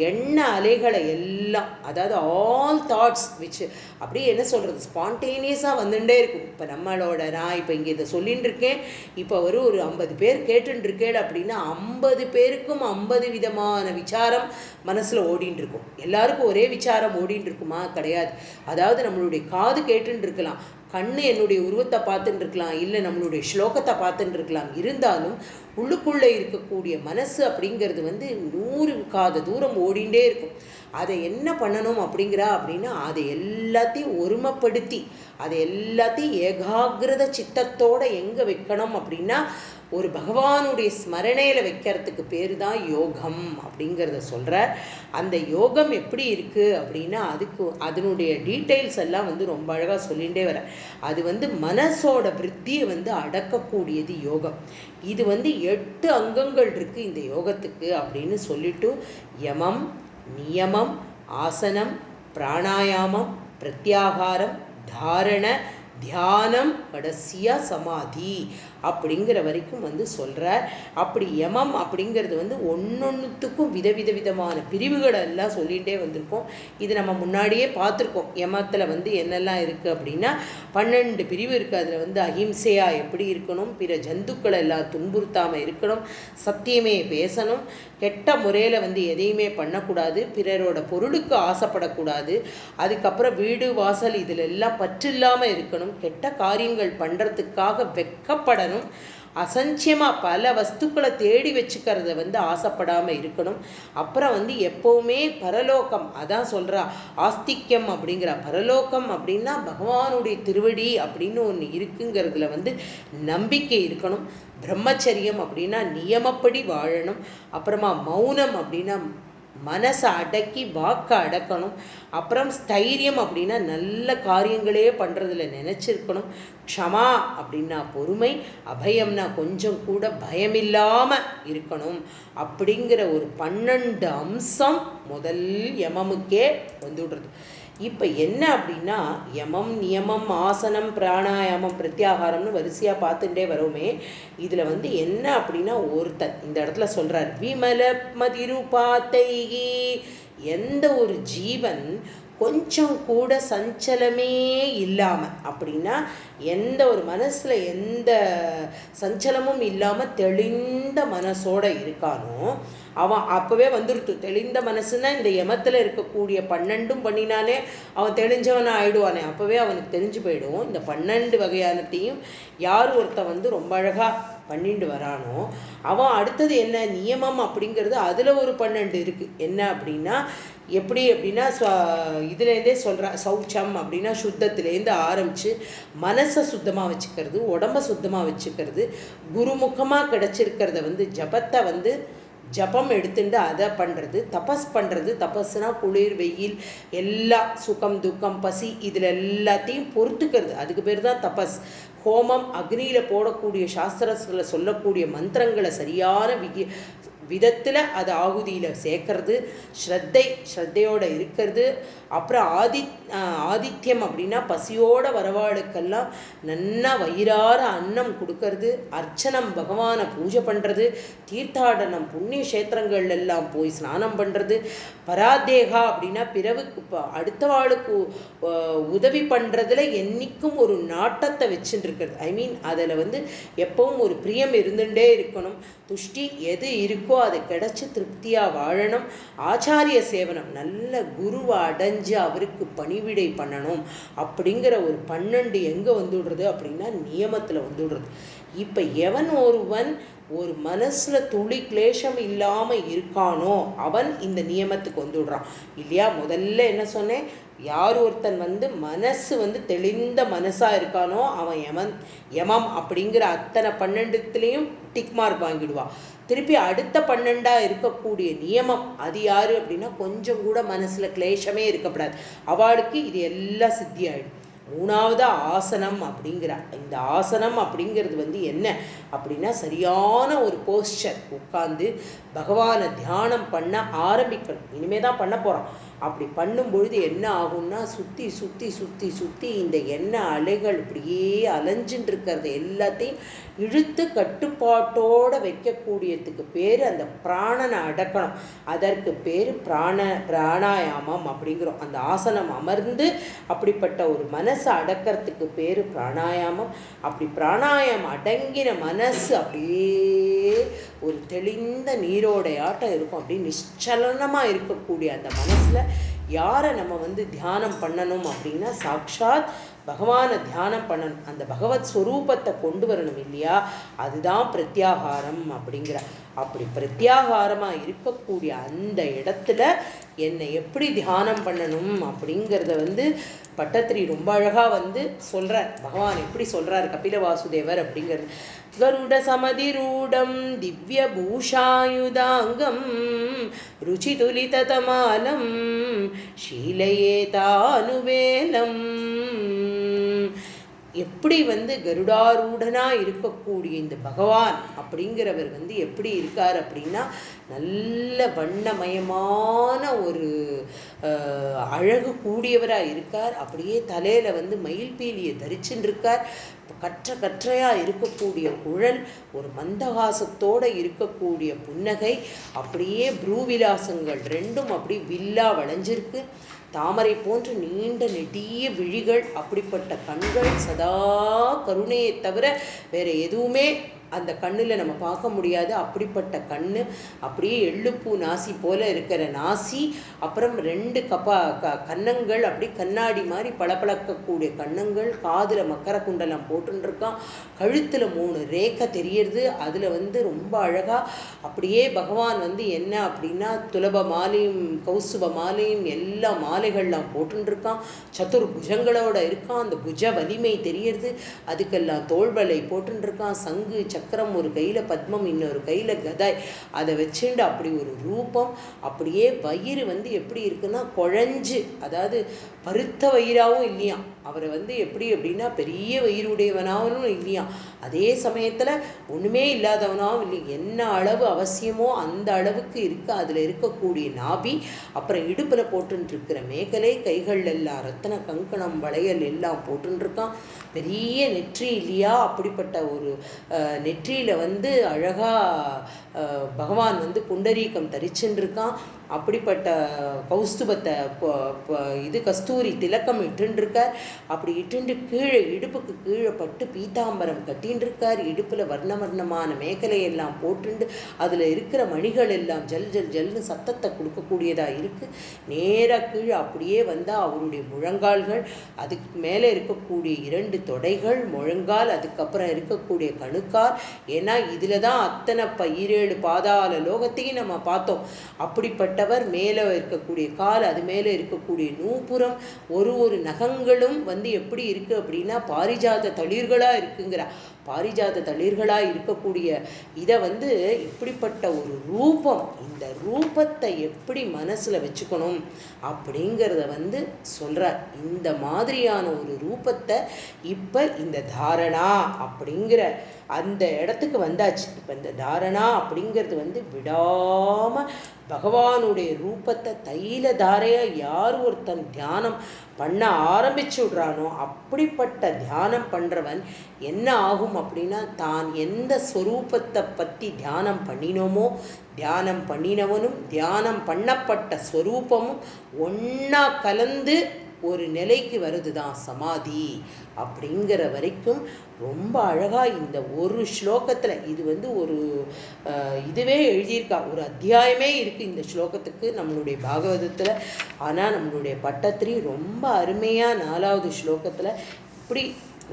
எண்ண அலைகளை எல்லாம், அதாவது ஆல் தாட்ஸ் விச் அப்படியே என்ன சொல்கிறது, ஸ்பான்டேனியஸாக வந்துட்டே இருக்கும். இப்போ நம்மளோட நான் இப்போ இங்கே இதை சொல்லின்னு இருக்கேன், இப்போ ஒரு 50 பேர் கேட்டுருக்கேன் அப்படின்னா 50 பேருக்கும் 50 விதமான விசாரம் மனசில் ஓடின்னு இருக்கும். எல்லாருக்கும் ஒரே விசாரம் ஓடின்னு இருக்குமா? கிடையாது. அதாவது நம்மளுடைய காது கேட்டுன்னு இருக்கலாம், கண்ணு என்னுடைய உருவத்தை பார்த்துட்டு இருக்கலாம், இல்லை நம்மளுடைய ஸ்லோகத்தை பார்த்துட்டு இருக்கலாம். இருந்தாலும் உள்ளுக்குள்ளே இருக்கக்கூடிய மனசு அப்படிங்கிறது வந்து 100 காத தூரம் ஓடிண்டே இருக்கும். அதை என்ன பண்ணணும் அப்படின்னா, அதை எல்லாத்தையும் ஒருமைப்படுத்தி அதை எல்லாத்தையும் ஏகாகிரத சித்தத்தோடு எங்கே வைக்கணும் அப்படின்னா, ஒரு பகவானுடைய ஸ்மரணையில் வைக்கிறதுக்கு பேர் தான் யோகம் அப்படிங்கிறத சொல்கிறார். அந்த யோகம் எப்படி இருக்குது அப்படின்னா, அதனுடைய டீட்டெயில்ஸ் எல்லாம் வந்து ரொம்ப அழகாக சொல்லிகிட்டே வர. அது வந்து மனசோட விருத்தியை வந்து அடக்கக்கூடியது யோகம். இது வந்து 8 அங்கங்கள் இருக்குது இந்த யோகத்துக்கு அப்படின்னு சொல்லிட்டு, யமம், நியமம், ஆசனம், பிராணாயாமம், பிரத்யாகாரம், தாரண, தியானம், கடைசியாக சமாதி அப்படிங்கிற வரைக்கும் வந்து சொல்கிறார். அப்படி யமம் அப்படிங்கிறது வந்து ஒன்னொன்றுத்துக்கும் விதவிதமான பிரிவுகளை எல்லாம் சொல்லிகிட்டே வந்திருக்கோம். இது நம்ம முன்னாடியே பார்த்துருக்கோம். யமத்தில் வந்து என்னெல்லாம் இருக்குது அப்படின்னா 12 பிரிவு இருக்குது. அதில் வந்து அஹிம்சையாக எப்படி இருக்கணும், பிற ஜந்துக்களை எல்லாம் துன்புறுத்தாமல் இருக்கணும், சத்தியமே பேசணும், கெட்ட முறையில் வந்து எதையுமே பண்ணக்கூடாது, பிறரோட பொருளுக்கு ஆசைப்படக்கூடாது, அதுக்கப்புறம் வீடு வாசல் இதில் எல்லாம் பற்றில்லாமல் இருக்கணும், கெட்ட காரியங்கள் பண்ணுறதுக்காக வெக்கப்படணும், அசஞ்சியமாக பல வஸ்துக்களை தேடி வச்சுக்கிறத வந்து ஆசைப்படாமல் இருக்கணும். அப்புறம் வந்து எப்போவுமே பரலோகம், அதான் சொல்கிறா ஆஸ்திக்யம் அப்படிங்கிற பரலோகம் அப்படின்னா பகவானுடைய திருவடி அப்படின்னு ஒன்று இருக்குங்கிறதுல வந்து நம்பிக்கை இருக்கணும். பிரம்மச்சரியம் அப்படின்னா நியமப்படி வாழணும். அப்புறமா மௌனம் அப்படின்னா மனசை அடக்கி வாக்க அடக்கணும். அப்புறம் ஸ்தைரியம் அப்படின்னா நல்ல காரியங்களே பண்ணுறதுல நினச்சிருக்கணும். க்ஷமா அப்படின்னா பொறுமை, அபயம்னா கொஞ்சம் கூட பயமில்லாமல் இருக்கணும். அப்படிங்கிற ஒரு 12 அம்சம் முதல் யமமுக்கே வந்துடுறது. இப்போ என்ன அப்படின்னா யமம் நியமம் ஆசனம் பிராணாயாமம் பிரத்யாகாரம்னு வரிசையாக பார்த்துட்டே வரோமே. இதில் வந்து என்ன அப்படின்னா ஒருத்தர் இந்த இடத்துல சொல்கிறார் விமல மதிருபாத்தைகி, எந்த ஒரு ஜீவன் கொஞ்சம் கூட சஞ்சலமே இல்லாமல், அப்படின்னா எந்த ஒரு மனசில் எந்த சஞ்சலமும் இல்லாமல் தெளிந்த மனசோடு இருக்கானோ அவன் அப்போவே வந்துடுத்து. தெளிந்த மனசுன்னா இந்த யமத்தில் இருக்கக்கூடிய 12 பண்ணினாலே அவன் தெளிஞ்சவனை ஆயிடுவானே, அப்போவே அவனுக்கு தெரிஞ்சு போயிடும். இந்த 12 வகையானத்தையும் யார் ஒருத்தன் வந்து ரொம்ப அழகாக பண்ணிட்டு வரானோ அவன் அடுத்தது என்ன நியமம் அப்படிங்கிறது அதில் ஒரு 12 இருக்குது. என்ன அப்படின்னா எப்படி அப்படின்னா இதுலேருந்தே சொல்கிறா சௌச்சம் அப்படின்னா சுத்தத்துலேருந்து ஆரம்பித்து மனசை சுத்தமாக வச்சுக்கிறது, உடம்பை சுத்தமாக வச்சுக்கிறது, குருமுகமாக கிடச்சிருக்கிறத வந்து ஜபத்தை வந்து ஜபம் எடுத்துட்டு அதை பண்ணுறது, தபஸ் பண்ணுறது. தபஸ்னா குளிர் வெயில் எல்லா சுகம் துக்கம் பசி இதில் எல்லாத்தையும் பொறுத்துக்கிறது, அதுக்கு பேர் தான் தபஸ். ஹோமம் அக்னியில் போடக்கூடிய சாஸ்திரத்தில் சொல்லக்கூடிய மந்திரங்களை சரியான விதத்தில் அதை ஆகுதியில் சேர்க்கறது, ஸ்ரத்தையோடு இருக்கிறது. அப்புறம் ஆதித்யம் அப்படின்னா பசியோட வரவாளுக்கெல்லாம் நன்னா வயிறார அன்னம் கொடுக்கறது, அர்ச்சனம் பகவானை பூஜை பண்ணுறது, தீர்த்தாடனம் புண்ணிய கஷேத்திரங்கள் எல்லாம் போய் ஸ்நானம் பண்ணுறது, பராதேகா அப்படின்னா பிறவுக்கு அடுத்தவாளுக்கு உதவி பண்ணுறதுல என்றைக்கும் ஒரு நாட்டத்தை வச்சுட்டு இருக்கிறது. ஐ மீன் அதில் வந்து எப்பவும் ஒரு பிரியம் இருந்துகிட்டே இருக்கணும். துஷ்டி எது இருக்கோ அது கிடைச்சி திருப்தியாக வாழணும். ஆச்சாரிய சேவனம், நல்ல குருவை அடைஞ்சு அவருக்கு பணிவிடை பண்ணணும். அப்படிங்கிற ஒரு 12 எங்கே வந்துடுறது அப்படின்னா நியமத்தில் வந்துடுறது. இப்போ எவன் ஒருவன் ஒரு மனசில் துளி கிளேஷம் இல்லாமல் இருக்கானோ அவன் இந்த நியமத்துக்கு வந்துடுறான் இல்லையா. முதல்ல என்ன சொன்னேன், யார் ஒருத்தன் வந்து மனசு வந்து தெளிந்த மனசாக இருக்கானோ அவன் யமம் அப்படிங்கிற அத்தனை 12த்துலேயும் டிக் மார்க் வாங்கிடுவான். திருப்பி அடுத்த 12ஆக இருக்கக்கூடிய நியமம் அது யார் அப்படின்னா கொஞ்சம் கூட மனசில் கிளேஷமே இருக்கப்படாது, அவளுக்கு இது எல்லாம் சித்தி ஆகிடும். மூணாவது ஆசனம் அப்படிங்கிறார். இந்த ஆசனம் அப்படிங்கிறது வந்து என்ன அப்படின்னா சரியான ஒரு போஸ்டர் உட்காந்து பகவானை தியானம் பண்ண ஆரம்பிக்கணும். இனிமே தான் பண்ண போகிறோம். அப்படி பண்ணும்பொழுது என்ன ஆகும்னா சுற்றி சுற்றி சுற்றி சுற்றி இந்த எண்ணெய் அலைகள் இப்படியே அலைஞ்சின்னு இருக்கிறத எல்லாத்தையும் இழுத்து கட்டுப்பாட்டோடு வைக்கக்கூடியதுக்கு பேர் அந்த பிராணனை அடக்கணும். அதற்கு பேர் பிராணாயாமம் அப்படிங்கிறோம். அந்த ஆசனம் அமர்ந்து அப்படிப்பட்ட ஒரு மனசை அடக்கிறதுக்கு பேர் பிராணாயாமம். அப்படி பிராணாயாமம் அடங்கின மனசு அப்படியே ஒரு தெளிந்த நீரோடையாட்டம் இருக்கும். அப்படி நிச்சலனமாக இருக்கக்கூடிய அந்த மனசில் யாரை நம்ம வந்து தியானம் பண்ணணும் அப்படின்னா சாக்ஷாத் பகவானை தியானம் பண்ணணும். அந்த பகவத் ஸ்வரூபத்தை கொண்டு வரணும் இல்லையா, அதுதான் பிரத்யாகாரம் அப்படிங்கிற. அப்படி பிரத்யாகாரமாக இருக்கக்கூடிய அந்த இடத்துல என்னை எப்படி தியானம் பண்ணணும் அப்படிங்கிறத வந்து பட்டத்திரி ரொம்ப அழகாக வந்து சொல்கிறார். பகவான் எப்படி சொல்கிறார் கபில வாசுதேவர் அப்படிங்கிறது. கருட சமதிரூடம் திவ்ய பூஷாயுதாங்கம் ருச்சிதுலிதமாலம் ஷீலையே தானுவேலம். எப்படி வந்து கருடாரூடனாக இருக்கக்கூடிய இந்த பகவான் அப்படிங்கிறவர் வந்து எப்படி இருக்கார் அப்படின்னா நல்ல வண்ணமயமான ஒரு அழகு கூடியவராக இருக்கார். அப்படியே தலையில் வந்து மயில் பீலியை தரிச்சுன்னு இருக்கார். கற்றையாக இருக்கக்கூடிய குழல், ஒரு மந்தகாசத்தோடு இருக்கக்கூடிய புன்னகை, அப்படியே ப்ரூவிலாசங்கள் ரெண்டும் அப்படி வில்லா வளைஞ்சிருக்கு. தாமரை போன்று நீண்ட நெடிய விழிகள், அப்படிப்பட்ட கண்கள், சதா கருணையை தவிர வேற எதுவுமே அந்த கண்ணில் நம்ம பார்க்க முடியாது. அப்படிப்பட்ட கண், அப்படியே எள்ளுப்பூ நாசி போல இருக்கிற நாசி, அப்புறம் 2 கன்னங்கள் அப்படி கண்ணாடி மாதிரி பளபளக்கக்கூடிய கன்னங்கள், காதில் மக்கர குண்டலம் போட்டுருக்கான், கழுத்தில் 3 ரேகை தெரியறது. அதில் ரொம்ப அழகாக அப்படியே பகவான் என்ன அப்படின்னா துலப மாலையும் கௌசுப மாலையும் எல்லா மாலைகள்லாம் போட்டுருக்கான், சதுர் புஜங்களோட இருக்கான். அந்த புஜ வலிமை தெரியறது. அதுக்கெல்லாம் தோள்வலை போட்டுருக்கான், சங்கு சக்கரம், ஒரு கையில் பத்மம், இன்னொரு கையில் கதாய், அதை வச்சுண்டு அப்படி ஒரு ரூபம். அப்படியே வயிறு எப்படி இருக்குன்னா குழஞ்சு, அதாவது பருத்த வயிறாகவும் இல்லையாம். அவரை எப்படி அப்படின்னா பெரிய வயிறுடையவனாகவும் இல்லையாம், அதே சமயத்தில் ஒன்றுமே இல்லாதவனாகவும் இல்லை. என்ன அளவு அவசியமோ அந்த அளவுக்கு இருக்கு. அதில் இருக்கக்கூடிய நாபி, அப்புறம் இடுப்பில் போட்டுருக்கிற மேகலை, கைகள் எல்லாம் ரத்தன கங்கணம் வளையல் எல்லாம் போட்டுருக்கான். பெரிய நெற்றி இல்லையா, அப்படிப்பட்ட ஒரு நெற்றியில் அழகாக பகவான் புண்டரீகம் தரிச்சுருக்கான். அப்படிப்பட்ட கௌஸ்துபத்தை இது கஸ்தூரி திலக்கம் இட்டுருக்கார். அப்படி இட்டுண்டு கீழே இடுப்புக்கு கீழே பட்டு பீதாம்பரம் கட்டின்னு இருக்கார். இடுப்பில் வர்ணமான மேகலையெல்லாம் போட்டுண்டு அதில் இருக்கிற மணிகள் எல்லாம் ஜல் ஜல் ஜல்னு சத்தத்தை கொடுக்கக்கூடியதாக இருக்குது. நேராக கீழே அப்படியே வந்தால் அவருடைய முழங்கால்கள், அதுக்கு மேலே இருக்கக்கூடிய 2 தொடைகள், முழங்கால், அதுக்கப்புறம் இருக்கக்கூடிய கணுக்கால். ஏன்னா இதில் தான் அத்தனை 17 பாதாள லோகத்தையும் நம்ம பார்த்தோம். அப்படிப்பட்டவர் மேலே இருக்கக்கூடிய கால், அது மேலே இருக்கக்கூடிய நூபுரம், ஒரு நகங்களும் எப்படி இருக்கு அப்படின்னா பாரிஜாத தளிர்களாக இருக்குங்கிற, பாரிஜாத தளிர்களாக இருக்கக்கூடிய இதை இப்படிப்பட்ட ஒரு ரூபம், இந்த ரூபத்தை எப்படி மனசில் வச்சுக்கணும் அப்படிங்கிறத சொல்கிறார். இந்த மாதிரியான ஒரு ரூபத்தை இப்போ இந்த தாரணா அப்படிங்கிற அந்த இடத்துக்கு வந்தாச்சு. இப்போ இந்த தாரணா அப்படிங்கிறது விடாமல் பகவானுடைய ரூபத்தை தைல தாரையாக யார் ஒருத்தன் தியானம் பண்ண ஆரம்பிச்சு விடுறானோ, அப்படிப்பட்ட தியானம் பண்ணுறவன் என்ன ஆகும் அப்படின்னா, தான் எந்த ஸ்வரூபத்தை பற்றி தியானம் பண்ணினோமோ, தியானம் பண்ணினவனும் தியானம் பண்ணப்பட்ட ஸ்வரூபமும் ஒன்றா கலந்து ஒரு நிலைக்கு வருது தான் சமாதி. அப்படிங்கிற வரைக்கும் ரொம்ப அழகாக இந்த ஒரு ஸ்லோகத்தில் இது ஒரு இதுவே எழுதியிருக்கா, ஒரு அத்தியாயமே இருக்குது இந்த ஸ்லோகத்துக்கு நம்மளுடைய பாகவதத்தில். ஆனால் நம்மளுடைய பட்டத்திரி ரொம்ப அருமையாக 4வது ஸ்லோகத்தில் இப்படி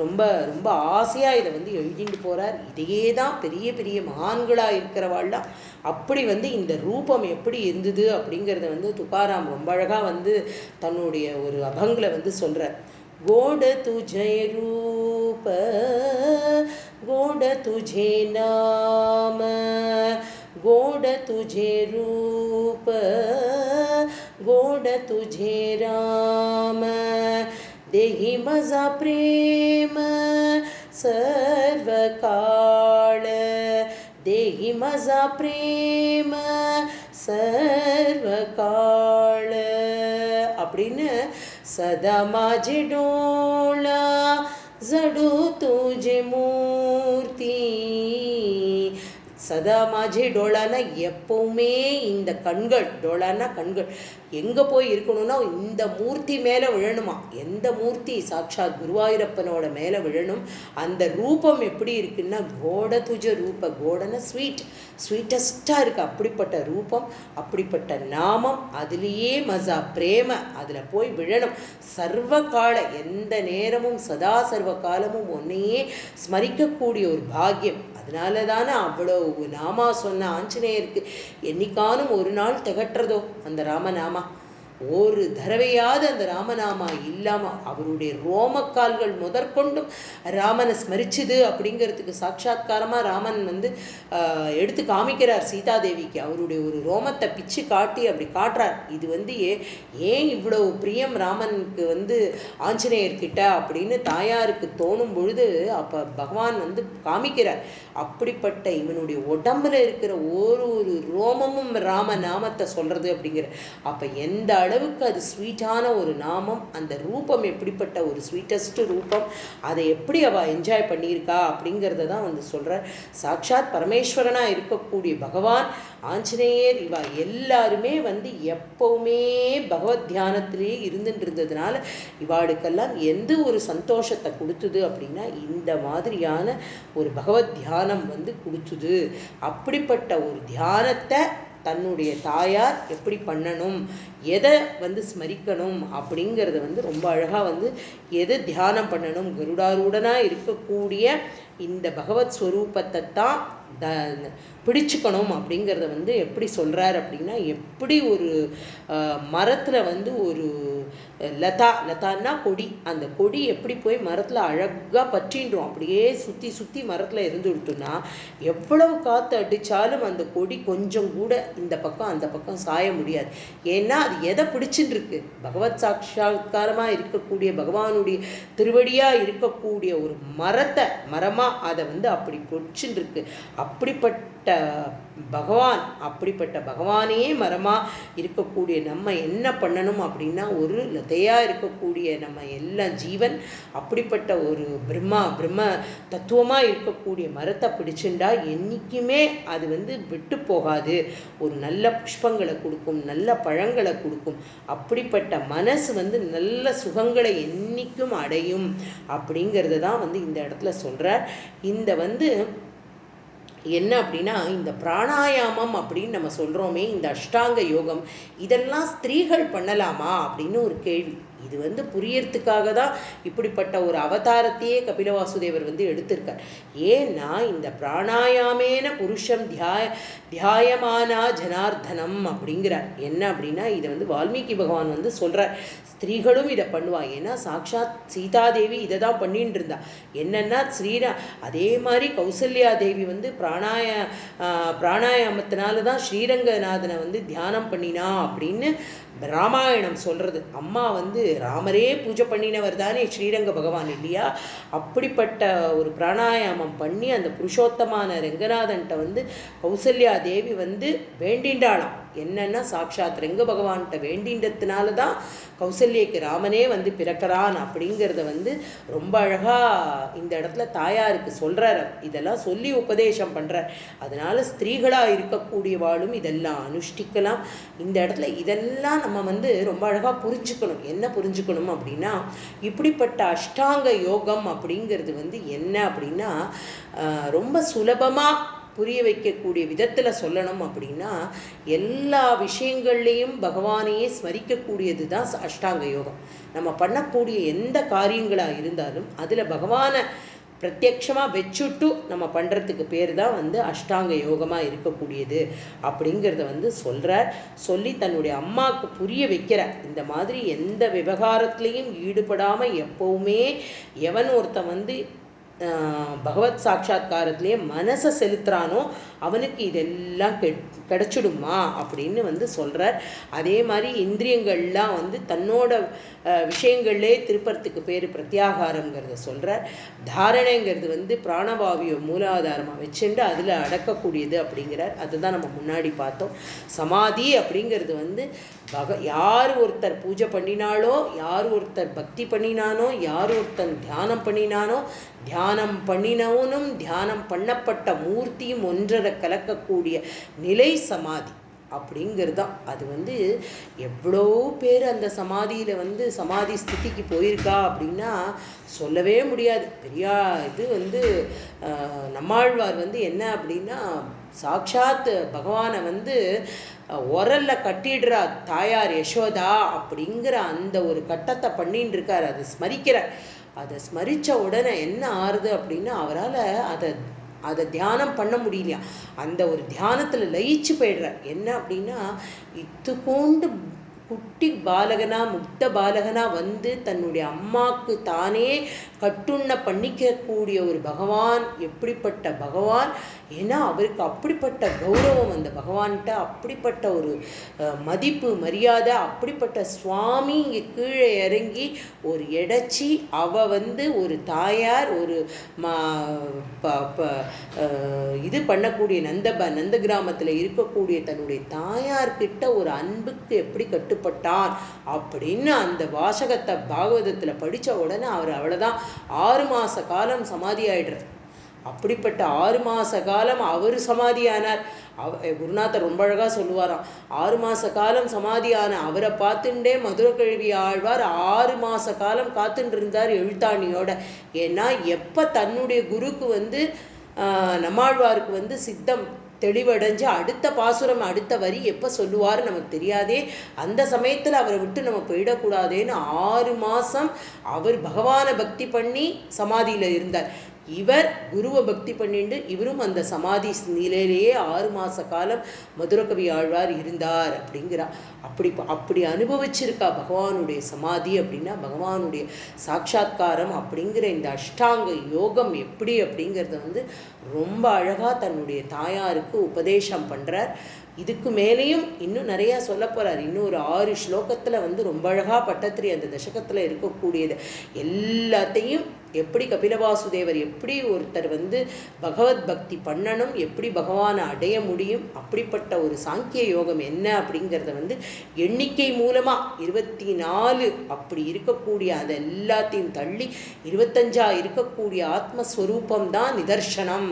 ரொம்ப ரொம்ப ஆசையாக இதை எழுதிட்டு போகிறார். இதையே தான் பெரிய பெரிய மகான்களாக இருக்கிறவாள்லாம் அப்படி இந்த ரூபம் எப்படி இருந்தது அப்படிங்கிறத துக்காராம் ரொம்ப அழகாக தன்னுடைய ஒரு அபங்கில் சொல்கிறார். गोड तुझे रूप, गोड तुझे नाम, गोड तुझे रूप, गोड तुझे राम, देहि मजा प्रेम सर्वकाळ, देहि मजा प्रेम सर्वकाळ அப்படின்னு सदा माझे डोळा जडू तुझे मूर्ती. சதா மாஜே டோலானா எப்பவுமே இந்த கண்கள், டோலானா கண்கள் எங்கே போய் இருக்கணும்னா இந்த மூர்த்தி மேலே விழணுமா. எந்த மூர்த்தி? சாட்சாத் குருவாயூரப்பனோட மேலே விழணும். அந்த ரூபம் எப்படி இருக்குன்னா கோட துஜ ரூப, கோடன ஸ்வீட், ஸ்வீட்டஸ்டாக இருக்குது. அப்படிப்பட்ட ரூபம், அப்படிப்பட்ட நாமம், அதுலேயே மசா பிரேம, அதில் போய் விழணும். சர்வ கால, எந்த நேரமும் சதா சர்வ காலமும் ஒன்னையே ஸ்மரிக்கக்கூடிய ஒரு பாக்கியம். அதனால தானே அவ்வளோ நாமா சொன்ன ஆஞ்சநேயருக்கு என்னைக்கானும் ஒரு நாள் திகட்டுறதோ அந்த ராமநாமா. ஒரு தடவையாவது அந்த ராமநாமா இல்லாமல் அவருடைய ரோமக்கால்கள் முதற்கொண்டும் ராமனை ஸ்மரிச்சுது அப்படிங்கிறதுக்கு சாட்சாத்காரமாக ராமன் எடுத்து காமிக்கிறார் சீதாதேவிக்கு. அவருடைய ஒரு ரோமத்தை பிச்சு காட்டி அப்படி காட்டுறார். இது ஏன் இவ்வளவு பிரியம் ராமனுக்கு ஆஞ்சநேயர்கிட்ட அப்படின்னு தாயாருக்கு தோணும் பொழுது அப்போ பகவான் காமிக்கிறார். அப்படிப்பட்ட இவனுடைய உடம்புல இருக்கிற ஒரு ரோமமும் ராம நாமத்தை சொல்றது அப்படிங்கிற. அப்போ எந்த அளவுக்கு அது ஸ்வீட்டான ஒரு நாமம். அந்த ரூபம் எப்படிப்பட்ட ஒரு ஸ்வீட்டஸ்ட் ரூபம், அதை எப்படி அவள் என்ஜாய் பண்ணியிருக்கா அப்படிங்கிறத தான் வந்து சொல்கிறார். சாட்சாத் பரமேஸ்வரனாக இருக்கக்கூடிய பகவான், ஆஞ்சநேயர், இவா எல்லாருமே வந்து எப்பவுமே பகவத் தியானத்திலேயே இருந்துட்டு இருந்ததுனால இவாளுக்கெல்லாம் எந்த ஒரு சந்தோஷத்தை கொடுத்துது அப்படின்னா இந்த மாதிரியான ஒரு பகவத் தியானம் வந்து கொடுத்துது. அப்படிப்பட்ட ஒரு தியானத்தை தன்னுடைய தாயார் எப்படி பண்ணணும், எதை வந்து ஸ்மரிக்கணும் அப்படிங்கிறத வந்து ரொம்ப அழகாக வந்து எதை தியானம் பண்ணணும், கருடாரூடனாக இருக்கக்கூடிய இந்த பகவத் ஸ்வரூபத்தை தான் பிடிச்சுக்கணும் அப்படிங்கிறத வந்து எப்படி சொல்கிறார் அப்படின்னா, எப்படி ஒரு மரத்தில் வந்து ஒரு லதான்னா கொடி, அந்த கொடி எப்படி போய் மரத்தில் அழகாக பற்றின்றோம், அப்படியே சுற்றி சுற்றி மரத்தில் இருந்து விட்டோம்னா எவ்வளவு காற்று அடித்தாலும் அந்த கொடி கொஞ்சம் கூட இந்த பக்கம் அந்த பக்கம் சாய முடியாது. ஏன்னா அது எதை பிடிச்சுட்டு இருக்கு, பகவத் சாட்சாத்காரமாக இருக்கக்கூடிய பகவானுடைய திருவடியாக இருக்கக்கூடிய ஒரு மரமாக அதை வந்து அப்படி பிடிச்சுட்டு இருக்கு. அப்படிப்பட்ட பகவான், அப்படிப்பட்ட பகவானே மரமாக இருக்கக்கூடிய நம்ம என்ன பண்ணணும் அப்படின்னா, ஒரு லதையாக இருக்கக்கூடிய நம்ம எல்லா ஜீவன் அப்படிப்பட்ட ஒரு பிரம்ம தத்துவமாக இருக்கக்கூடிய மரத்தை பிடிச்சுண்டா என்றைக்குமே அது வந்து விட்டு போகாது. ஒரு நல்ல புஷ்பங்களை கொடுக்கும், நல்ல பழங்களை கொடுக்கும். அப்படிப்பட்ட மனசு வந்து நல்ல சுகங்களை என்றைக்கும் அடையும் அப்படிங்கிறது தான் வந்து இந்த இடத்துல சொல்கிறார். இந்த வந்து என்ன அப்படின்னா, இந்த பிராணாயாமம் அப்படின்னு நம்ம சொல்கிறோமே, இந்த அஷ்டாங்க யோகம், இதெல்லாம் ஸ்திரீகள் பண்ணலாமா அப்படின்னு ஒரு கேள்வி. இது வந்து புரியறதுக்காக தான் இப்படிப்பட்ட ஒரு அவதாரத்தையே கபில வாசுதேவர் வந்து எடுத்திருக்கார். ஏன்னா இந்த பிராணாயாமேன புருஷம் தியாயமானா ஜனார்தனம் அப்படிங்கிறார். என்ன அப்படின்னா, இதை வந்து வால்மீகி பகவான் வந்து சொல்கிறார், ஸ்திரீகளும் இதை பண்ணுவா. ஏன்னா சாட்சாத் சீதாதேவி இதை தான் பண்ணிட்டு இருந்தா. என்னன்னா அதே மாதிரி கௌசல்யா தேவி வந்து பிராணாயாமத்தினால தான் ஸ்ரீரங்கநாதனை வந்து தியானம் பண்ணினா அப்படின்னு ராமாயணம் சொல்கிறது. அம்மா வந்து ராமரே பூஜை பண்ணினவர் தானே ஸ்ரீரங்க பகவான் இல்லையா? அப்படிப்பட்ட ஒரு பிராணாயாமம் பண்ணி அந்த புருஷோத்தமான ரங்கநாதன்ட்ட வந்து கௌசல்யா தேவி வந்து வேண்டின்றாளாம். என்னன்னா சாட்சாத் ரெங்க பகவான்கிட்ட வேண்டின்றதுனால தான் கௌசல்யக்கு ராமனே வந்து பிறக்கிறான் அப்படிங்கிறத வந்து ரொம்ப அழகாக இந்த இடத்துல தாயாருக்கு சொல்கிறார். இதெல்லாம் சொல்லி உபதேசம் பண்ணுறார். அதனால் ஸ்திரீகளாக இருக்கக்கூடியவாளும் இதெல்லாம் அனுஷ்டிக்கலாம். இந்த இடத்துல இதெல்லாம் நம்ம வந்து ரொம்ப அழகாக புரிஞ்சுக்கணும். என்ன புரிஞ்சுக்கணும் அப்படின்னா, இப்படிப்பட்ட அஷ்டாங்க யோகம் அப்படிங்கிறது வந்து என்ன அப்படின்னா, ரொம்ப சுலபமாக புரிய வைக்கக்கூடிய விதத்தில் சொல்லணும் அப்படின்னா, எல்லா விஷயங்கள்லேயும் பகவானையே ஸ்மரிக்கக்கூடியது தான் அஷ்டாங்க யோகம். நம்ம பண்ணக்கூடிய எந்த காரியங்களாக இருந்தாலும் அதில் பகவானை பிரத்யட்சமாக வச்சுட்டு நம்ம பண்ணுறதுக்கு பேர் தான் வந்து அஷ்டாங்க யோகமாக இருக்கக்கூடியது அப்படிங்கிறத வந்து சொல்கிறார். சொல்லி தன்னுடைய அம்மாவுக்கு புரிய வைக்கிறார். இந்த மாதிரி எந்த விவகாரத்துலேயும் ஈடுபடாமல் எப்போவுமே எவன் ஒருத்தன் வந்து பகவத் சாட்சா்காரத்திலேயே மனசை செலுத்துறானோ அவனுக்கு இதெல்லாம் கிடைச்சிடுமா அப்படின்னு வந்து சொல்கிறார். அதே மாதிரி இந்திரியங்கள்லாம் வந்து தன்னோட விஷயங்கள்லே திருப்பறத்துக்கு பேர் பிரத்யாகாரங்கிறத சொல்கிறார். தாரணைங்கிறது வந்து பிராணவாவியை மூலாதாரமாக வச்சுட்டு அதில் அடக்கக்கூடியது அப்படிங்கிறார். அதுதான் நம்ம முன்னாடி பார்த்தோம். சமாதி அப்படிங்கிறது வந்து யார் ஒருத்தர் பூஜை பண்ணினாலோ, யார் ஒருத்தர் பக்தி பண்ணினானோ, யார் ஒருத்தன் தியானம் பண்ணினானோ, தியானம் பண்ணினவனும் தியானம் பண்ணப்பட்ட மூர்த்தியும் ஒன்றரை கலக்கக்கூடிய நிலை சமாதி அப்படிங்கிறது தான். அது வந்து எவ்வளோ பேர் அந்த சமாதியில் வந்து சமாதி ஸ்திதிக்கு போயிருக்கா அப்படின்னா சொல்லவே முடியாது. பெரியா இது வந்து நம்மாழ்வார் வந்து என்ன அப்படின்னா, சாட்சாத் பகவானை வந்து உரல்ல கட்டிடுறா தாயார் யசோதா அப்படிங்கிற அந்த ஒரு கட்டத்தை பண்ணின்னு இருக்கார். அதை ஸ்மரிக்கிறார். அதை ஸ்மரித்த உடனே என்ன ஆறுது அப்படின்னா, அவரால் அதை தியானம் பண்ண முடியலையா, அந்த ஒரு தியானத்தில் லயிச்சு போயிடுறார். என்ன அப்படின்னா, இத்துக்கோண்டு குட்டி பாலகனா முக்த பாலகனா வந்து தன்னுடைய அம்மாவுக்கு தானே கட்டுண்ண பண்ணிக்கக்கூடிய ஒரு பகவான் எப்படிப்பட்ட பகவான். ஏன்னா அவருக்கு அப்படிப்பட்ட கௌரவம் அந்த பகவான்கிட்ட, அப்படிப்பட்ட ஒரு மதிப்பு மரியாதை. அப்படிப்பட்ட சுவாமி இங்கே கீழே இறங்கி ஒரு எடைச்சி வந்து ஒரு தாயார் ஒரு இது பண்ணக்கூடிய நந்த கிராமத்தில் இருக்கக்கூடிய தன்னுடைய தாயார்கிட்ட ஒரு அன்புக்கு எப்படி கட்டு கட்டுப்பட்டான் அப்படின்னு அந்த வாசகத்தை பாகவதத்தில் படித்த உடனே அவர் அவ்வளோதான் 6 மாத காலம் சமாதி ஆயிடுறார். அப்படிப்பட்ட 6 மாத காலம் அவர் சமாதியானார். குருநாதர் ரொம்ப அழகாக சொல்லுவாராம், 6 மாத காலம் சமாதியான அவரை பார்த்துட்டே மதுரக்கிழவி ஆழ்வார் 6 மாத காலம் காத்துட்டு இருந்தார் எழுத்தாணியோட. ஏன்னா எப்போ தன்னுடைய குருக்கு வந்து நம்மாழ்வாருக்கு வந்து சித்தம் தெளிவடைஞ்சு அடுத்த பாசுரம் அடுத்த வரி எப்போ சொல்லுவார் நமக்கு தெரியாதே, அந்த சமயத்தில் அவரை விட்டு நம்ம போயிடக்கூடாதேன்னு 6 மாதம் அவர் பகவானை பக்தி பண்ணி சமாதியில் இருந்தார். இவர் குருவை பக்தி பண்ணிட்டு இவரும் அந்த சமாதி நிலையிலேயே 6 மாத காலம் மதுரகவி ஆழ்வார் இருந்தார் அப்படிங்கிறா. அப்படி அனுபவிச்சிருக்கா பகவானுடைய சமாதி அப்படின்னா பகவானுடைய சாட்சா்காரம் அப்படிங்கிற இந்த அஷ்டாங்க யோகம் எப்படி அப்படிங்கிறத வந்து ரொம்ப அழகாக தன்னுடைய தாயாருக்கு உபதேசம் பண்ணுறார். இதுக்கு மேலேயும் இன்னும் நிறையா சொல்ல போகிறார். இன்னும் ஒரு 6 ஸ்லோகத்தில் வந்து ரொம்ப அழகாக பட்டத்திரி அந்த தசகத்தில் இருக்கக்கூடியது எல்லாத்தையும் எப்படி கபிலவாசுதேவர் எப்படி ஒருத்தர் வந்து பகவத் பக்தி பண்ணணும், எப்படி பகவானை அடைய முடியும், அப்படிப்பட்ட ஒரு சாங்கிய யோகம் என்ன அப்படிங்கிறத வந்து எண்ணிக்கை மூலமாக 24 அப்படி இருக்கக்கூடிய அதை எல்லாத்தையும் தள்ளி 25 இருக்கக்கூடிய ஆத்மஸ்வரூபம்தான் நிதர்சனம்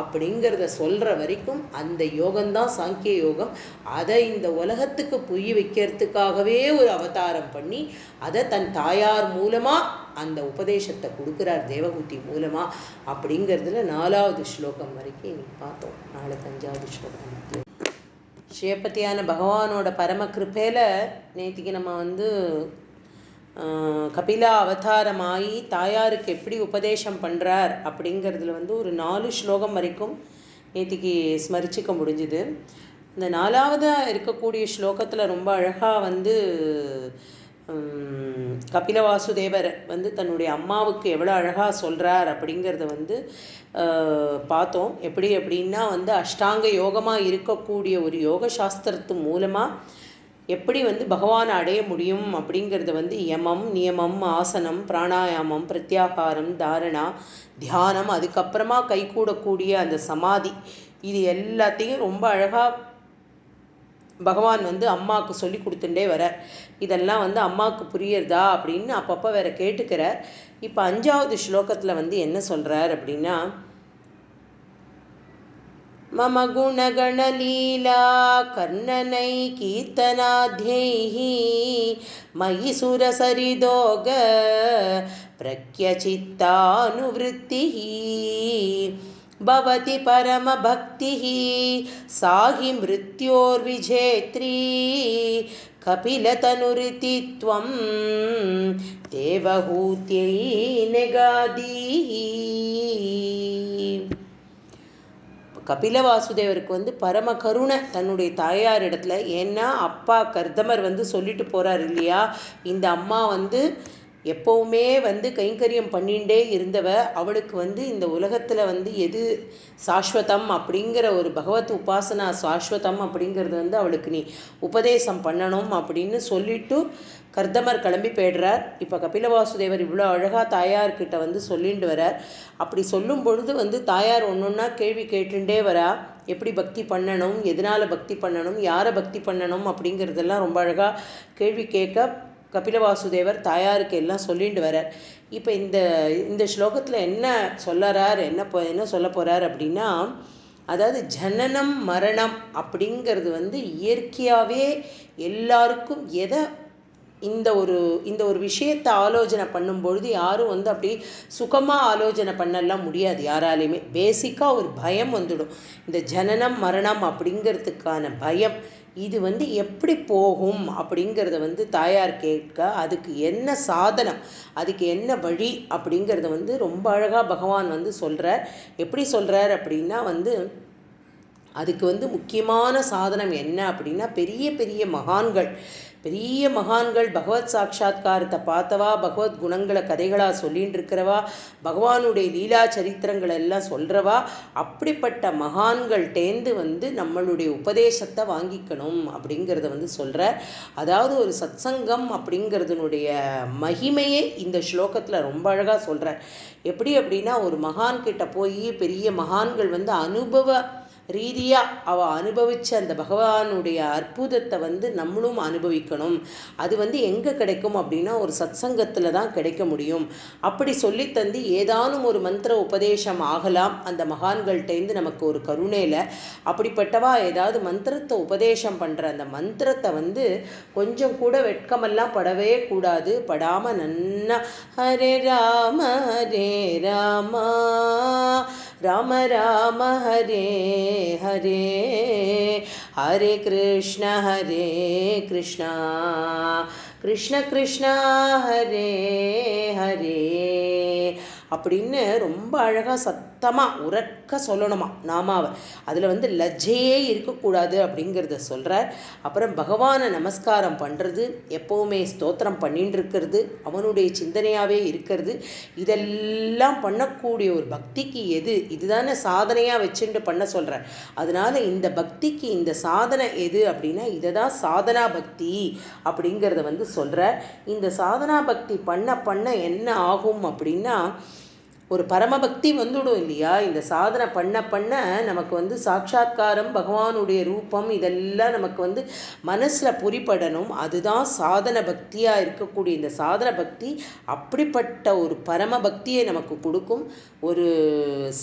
அப்படிங்கிறத சொல்கிற வரைக்கும் அந்த யோகம்தான் சாங்கிய யோகம். அதை இந்த உலகத்துக்கு புரிய வைக்கிறதுக்காகவே ஒரு அவதாரம் பண்ணி அதை தன் தாயார் மூலமாக அந்த உபதேசத்தை கொடுக்குறார் தேவகூதி மூலமாக அப்படிங்கிறதுல 4வது ஸ்லோகம் வரைக்கும் இன்னைக்கு பார்த்தோம். நாளைக்கு 5வது ஸ்லோகம். ஸ்ரீபதியான பகவானோட பரம கிருப்பையில் நேற்றுக்கு நம்ம வந்து கபிலா அவதாரமாகி தாயாருக்கு எப்படி உபதேசம் பண்ணுறார் அப்படிங்கிறதுல வந்து ஒரு 4 ஸ்லோகம் வரைக்கும் நேற்றுக்கு ஸ்மரிச்சிக்க முடிஞ்சுது. இந்த 4வது இருக்கக்கூடிய ஸ்லோகத்தில் ரொம்ப அழகாக வந்து கபிலவாசுதேவர் வந்து தன்னுடைய அம்மாவுக்கு எவ்வளோ அழகாக சொல்கிறார் அப்படிங்கிறத வந்து பார்த்தோம். எப்படி அப்படின்னா வந்து அஷ்டாங்க யோகமாக இருக்கக்கூடிய ஒரு யோக சாஸ்திரத்து மூலமாக எப்படி வந்து பகவானை அடைய முடியும் அப்படிங்கிறத வந்து யமம் நியமம் ஆசனம் பிராணாயாமம் பிரத்யாகாரம் தாரணா தியானம் அதுக்கப்புறமா கைகூடக்கூடிய அந்த சமாதி இது எல்லாத்தையும் ரொம்ப அழகாக பகவான் வந்து அம்மாவுக்கு சொல்லி கொடுத்துட்டே வரார். இதெல்லாம் வந்து அம்மாவுக்கு புரியுறதா அப்படின்னு அப்பப்போ வேற கேட்டுக்கிறார். இப்போ 5வது ஸ்லோகத்தில் வந்து என்ன சொல்கிறார் அப்படின்னா, மம குணகணலீலா கர்ணனை கீர்த்தனாத்யைஹி மயி சுரசரிதோக பிரக்யசித்தானுவிருத்திஹி பவதி பரமபக்திஹ சாஹி மிருத்யோர்விஜேத்ரி கபிலதனுரிதித்வம் தேவஹூத்யை நெகாதீஹி. கபிலவாசுதேவருக்கு வந்து பரம கருணை தன்னுடைய தாயார் இடத்துல. ஏன்னா அப்பா கர்தமர் வந்து சொல்லிட்டு போகிறார் இல்லையா, இந்த அம்மா வந்து எப்போவுமே வந்து கைங்கரியம் பண்ணிகிட்டே இருந்தவ, அவளுக்கு வந்து இந்த உலகத்தில் வந்து எது சாஸ்வதம் அப்படிங்கிற ஒரு பகவத் உபாசனா சாஸ்வதம் அப்படிங்கிறது வந்து அவளுக்கு நீ உபதேசம் பண்ணணும் அப்படின்னு சொல்லிட்டு கர்தமர் கிளம்பி போய்டுறார். இப்போ கபிலவாசுதேவர் இவ்வளோ அழகாக தாயார்கிட்ட வந்து சொல்லிட்டு வரார். அப்படி சொல்லும் பொழுது வந்து தாயார் ஒன்றொன்னா கேள்வி கேட்டுட்டே வரா. எப்படி பக்தி பண்ணணும், எதனால் பக்தி பண்ணணும், யாரை பக்தி பண்ணணும் அப்படிங்கிறதெல்லாம் ரொம்ப அழகாக கேள்வி கேட்க கபிலவாசுதேவர் தாயாருக்கு எல்லாம் சொல்லிட்டு வரார். இப்போ இந்த ஸ்லோகத்தில் என்ன சொல்லறார், என்ன சொல்ல போகிறார் அப்படின்னா, அதாவது ஜனனம் மரணம் அப்படிங்கிறது வந்து இயற்கையாகவே எல்லாருக்கும் இந்த ஒரு விஷயத்தை ஆலோசனை பண்ணும்பொழுது யாரும் வந்து அப்படி சுகமாக ஆலோசனை பண்ணலாம் முடியாது. யாராலையுமே பேசிக்காக ஒரு பயம் வந்துடும். இந்த ஜனனம் மரணம் அப்படிங்கிறதுக்கான பயம் இது வந்து எப்படி போகும் அப்படிங்கிறத வந்து தாயார் கேட்க, அதுக்கு என்ன சாதனம், அதுக்கு என்ன வழி அப்படிங்கிறத வந்து ரொம்ப அழகாக பகவான் வந்து சொல்கிறார். எப்படி சொல்கிறார் அப்படின்னா வந்து அதுக்கு வந்து முக்கியமான சாதனம் என்ன அப்படின்னா, பெரிய பெரிய மகான்கள் பகவத் சாட்சா்காரத்தை பார்த்தவா, பகவத் குணங்களை கதைகளாக சொல்லிகிட்டு இருக்கிறவா, பகவானுடைய லீலா சரித்திரங்கள் எல்லாம் சொல்கிறவா, அப்படிப்பட்ட மகான்கள்டேந்து வந்து நம்மளுடைய உபதேசத்தை வாங்கிக்கணும் அப்படிங்கிறத வந்து சொல்கிறார். அதாவது ஒரு சத்சங்கம் அப்படிங்கிறதுனுடைய மகிமையே இந்த ஸ்லோகத்தில் ரொம்ப அழகாக சொல்கிறார். எப்படி அப்படின்னா, ஒரு மகான்கிட்ட போய் பெரிய மகான்கள் வந்து ரீதியாக அவள் அனுபவித்த அந்த பகவானுடைய அற்புதத்தை வந்து நம்மளும் அனுபவிக்கணும். அது வந்து எங்கே கிடைக்கும் அப்படின்னா ஒரு சத்சங்கத்தில் தான் கிடைக்க முடியும். அப்படி சொல்லித்தந்து ஏதானும் ஒரு மந்திர உபதேசம் ஆகலாம் அந்த மகான்கள்கிட்டேருந்து நமக்கு ஒரு கருணையில். அப்படிப்பட்டவா ஏதாவது மந்திரத்தை உபதேசம் பண்ணுற அந்த மந்திரத்தை வந்து கொஞ்சம் கூட வெட்கமெல்லாம் படவே கூடாது. படாமல் நன்னா ஹரே ராம ராம ராம ஹரே ஹரே ஹரே கிருஷ்ண கிருஷ்ண கிருஷ்ண ஹரே ஹரே அப்படின்னு ரொம்ப அழகாக சத்தமாக உறக்க சொல்லணுமா நாமாவை. அதில் வந்து லஜ்ஜையே இருக்கக்கூடாது அப்படிங்கிறத சொல்கிறார். அப்புறம் பகவானை நமஸ்காரம் பண்ணுறது, எப்போவுமே ஸ்தோத்திரம் பண்ணிட்டு இருக்கிறது, அவனுடைய சிந்தனையாகவே இருக்கிறது, இதெல்லாம் பண்ணக்கூடிய ஒரு பக்திக்கு இதுதானே சாதனையாக வச்சுட்டு பண்ண சொல்கிறார். அதனால் இந்த பக்திக்கு இந்த சாதனை எது அப்படின்னா இதை தான் சாதனா பக்தி அப்படிங்கிறத வந்து சொல்கிறார். இந்த சாதனா பக்தி பண்ண என்ன ஆகும் அப்படின்னா ஒரு பரமபக்தி வந்துடும் இல்லையா. இந்த சாதனை பண்ண நமக்கு வந்து சாட்சாத்காரம், பகவானுடைய ரூபம் இதெல்லாம் நமக்கு வந்து மனசில் புரிப்படணும். அதுதான் சாதன பக்தியாக இருக்கக்கூடிய இந்த சாதன பக்தி அப்படிப்பட்ட ஒரு பரமபக்தியை நமக்கு கொடுக்கும். ஒரு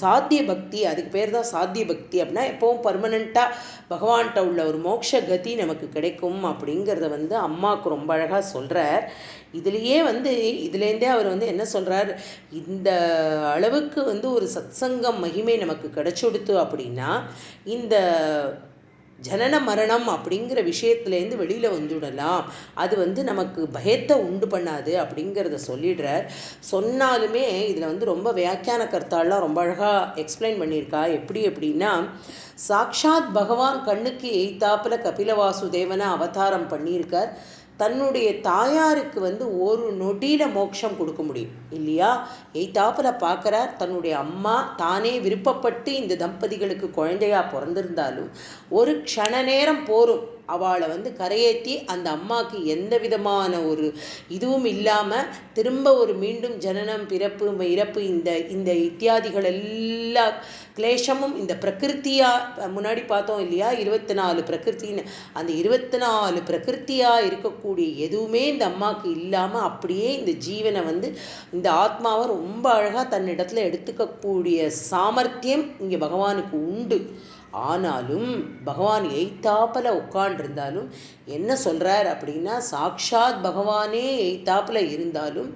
சாத்திய பக்தி, அதுக்கு பேர் தான் சாத்திய பக்தி. அப்படின்னா எப்போவும் பர்மனெண்ட்டாக பகவான்கிட்ட உள்ள ஒரு மோட்ச கதி நமக்கு கிடைக்கும் அப்படிங்கிறத வந்து அம்மாவுக்கு ரொம்ப அழகாக சொல்கிறார். இதுலேயே வந்து இதுலேருந்தே அவர் வந்து என்ன சொல்கிறார், இந்த அளவுக்கு வந்து ஒரு சத்சங்கம் மகிமை நமக்கு கிடைச்சுடுத்து அப்படின்னா இந்த ஜனன மரணம் அப்படிங்கிற விஷயத்துலேருந்து வெளியில் வந்துவிடலாம். அது வந்து நமக்கு பயத்தை உண்டு பண்ணாது அப்படிங்கிறத சொல்லிடுறார். சொன்னாலுமே இதில் வந்து ரொம்ப வியாக்கியான கர்த்தாலாம் ரொம்ப அழகாக எக்ஸ்பிளைன் பண்ணியிருக்கா. எப்படி அப்படின்னா சாக்ஷாத் பகவான் கண்ணுக்கு எய்த்தாப்பில் கபில வாசுதேவனை அவதாரம் பண்ணியிருக்கார். தன்னுடைய தாயாருக்கு வந்து ஒரு நொடியில் மோட்சம் கொடுக்க முடியும் இல்லையா. எய்த்தாப்பில் பார்க்குறார். தன்னுடைய அம்மா தானே விருப்பப்பட்டு இந்த தம்பதிகளுக்கு குழந்தையாக பிறந்திருந்தாலும் ஒரு க்ஷண நேரம் போரும் அவளை வந்து கரையேற்றி அந்த அம்மாவுக்கு எந்த விதமான ஒரு இதுவும் இல்லாமல் திரும்ப ஒரு மீண்டும் ஜனனம் பிறப்பு இறப்பு இந்த இத்தியாதிகள் எல்லா கிளேஷமும் இந்த பிரகிருத்தியாக முன்னாடி பார்த்தோம் இல்லையா 24 பிரகிருத்தின்னு, அந்த 24 பிரகிருத்தியாக இருக்கக்கூடிய எதுவுமே இந்த அம்மாவுக்கு இல்லாமல் அப்படியே இந்த ஜீவனை வந்து இந்த ஆத்மாவை ரொம்ப அழகாக தன்னிடத்தில் எடுத்துக்கக்கூடிய சாமர்த்தியம் இங்கே பகவானுக்கு உண்டு. ஆனாலும் பகவான் எய்த்தாப்பில் உட்காண்டிருந்தாலும் என்ன சொல்கிறார் அப்படின்னா சாக்ஷாத் பகவானே எய்த்தாப்பில் இருந்தாலும்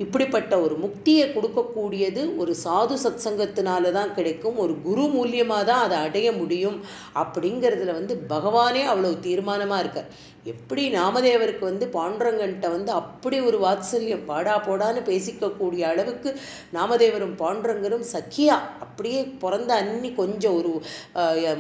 இப்படிப்பட்ட ஒரு முக்தியை கொடுக்கக்கூடியது ஒரு சாது சத்சங்கத்தினால தான் கிடைக்கும். ஒரு குரு மூலியமாக தான் அதை அடைய முடியும் அப்படிங்கிறதுல வந்து பகவானே அவ்வளோ தீர்மானமாக இருக்கார். எப்படி நாமதேவருக்கு வந்து பாண்டுரங்கன்ட்ட வந்து அப்படி ஒரு வாத்சல்யம் பாடா போடான்னு பேசிக்கக்கூடிய அளவுக்கு நாமதேவரும் பாண்டுரங்கரும் சக்கியா அப்படியே பிறந்த அன்னி கொஞ்சம் ஒரு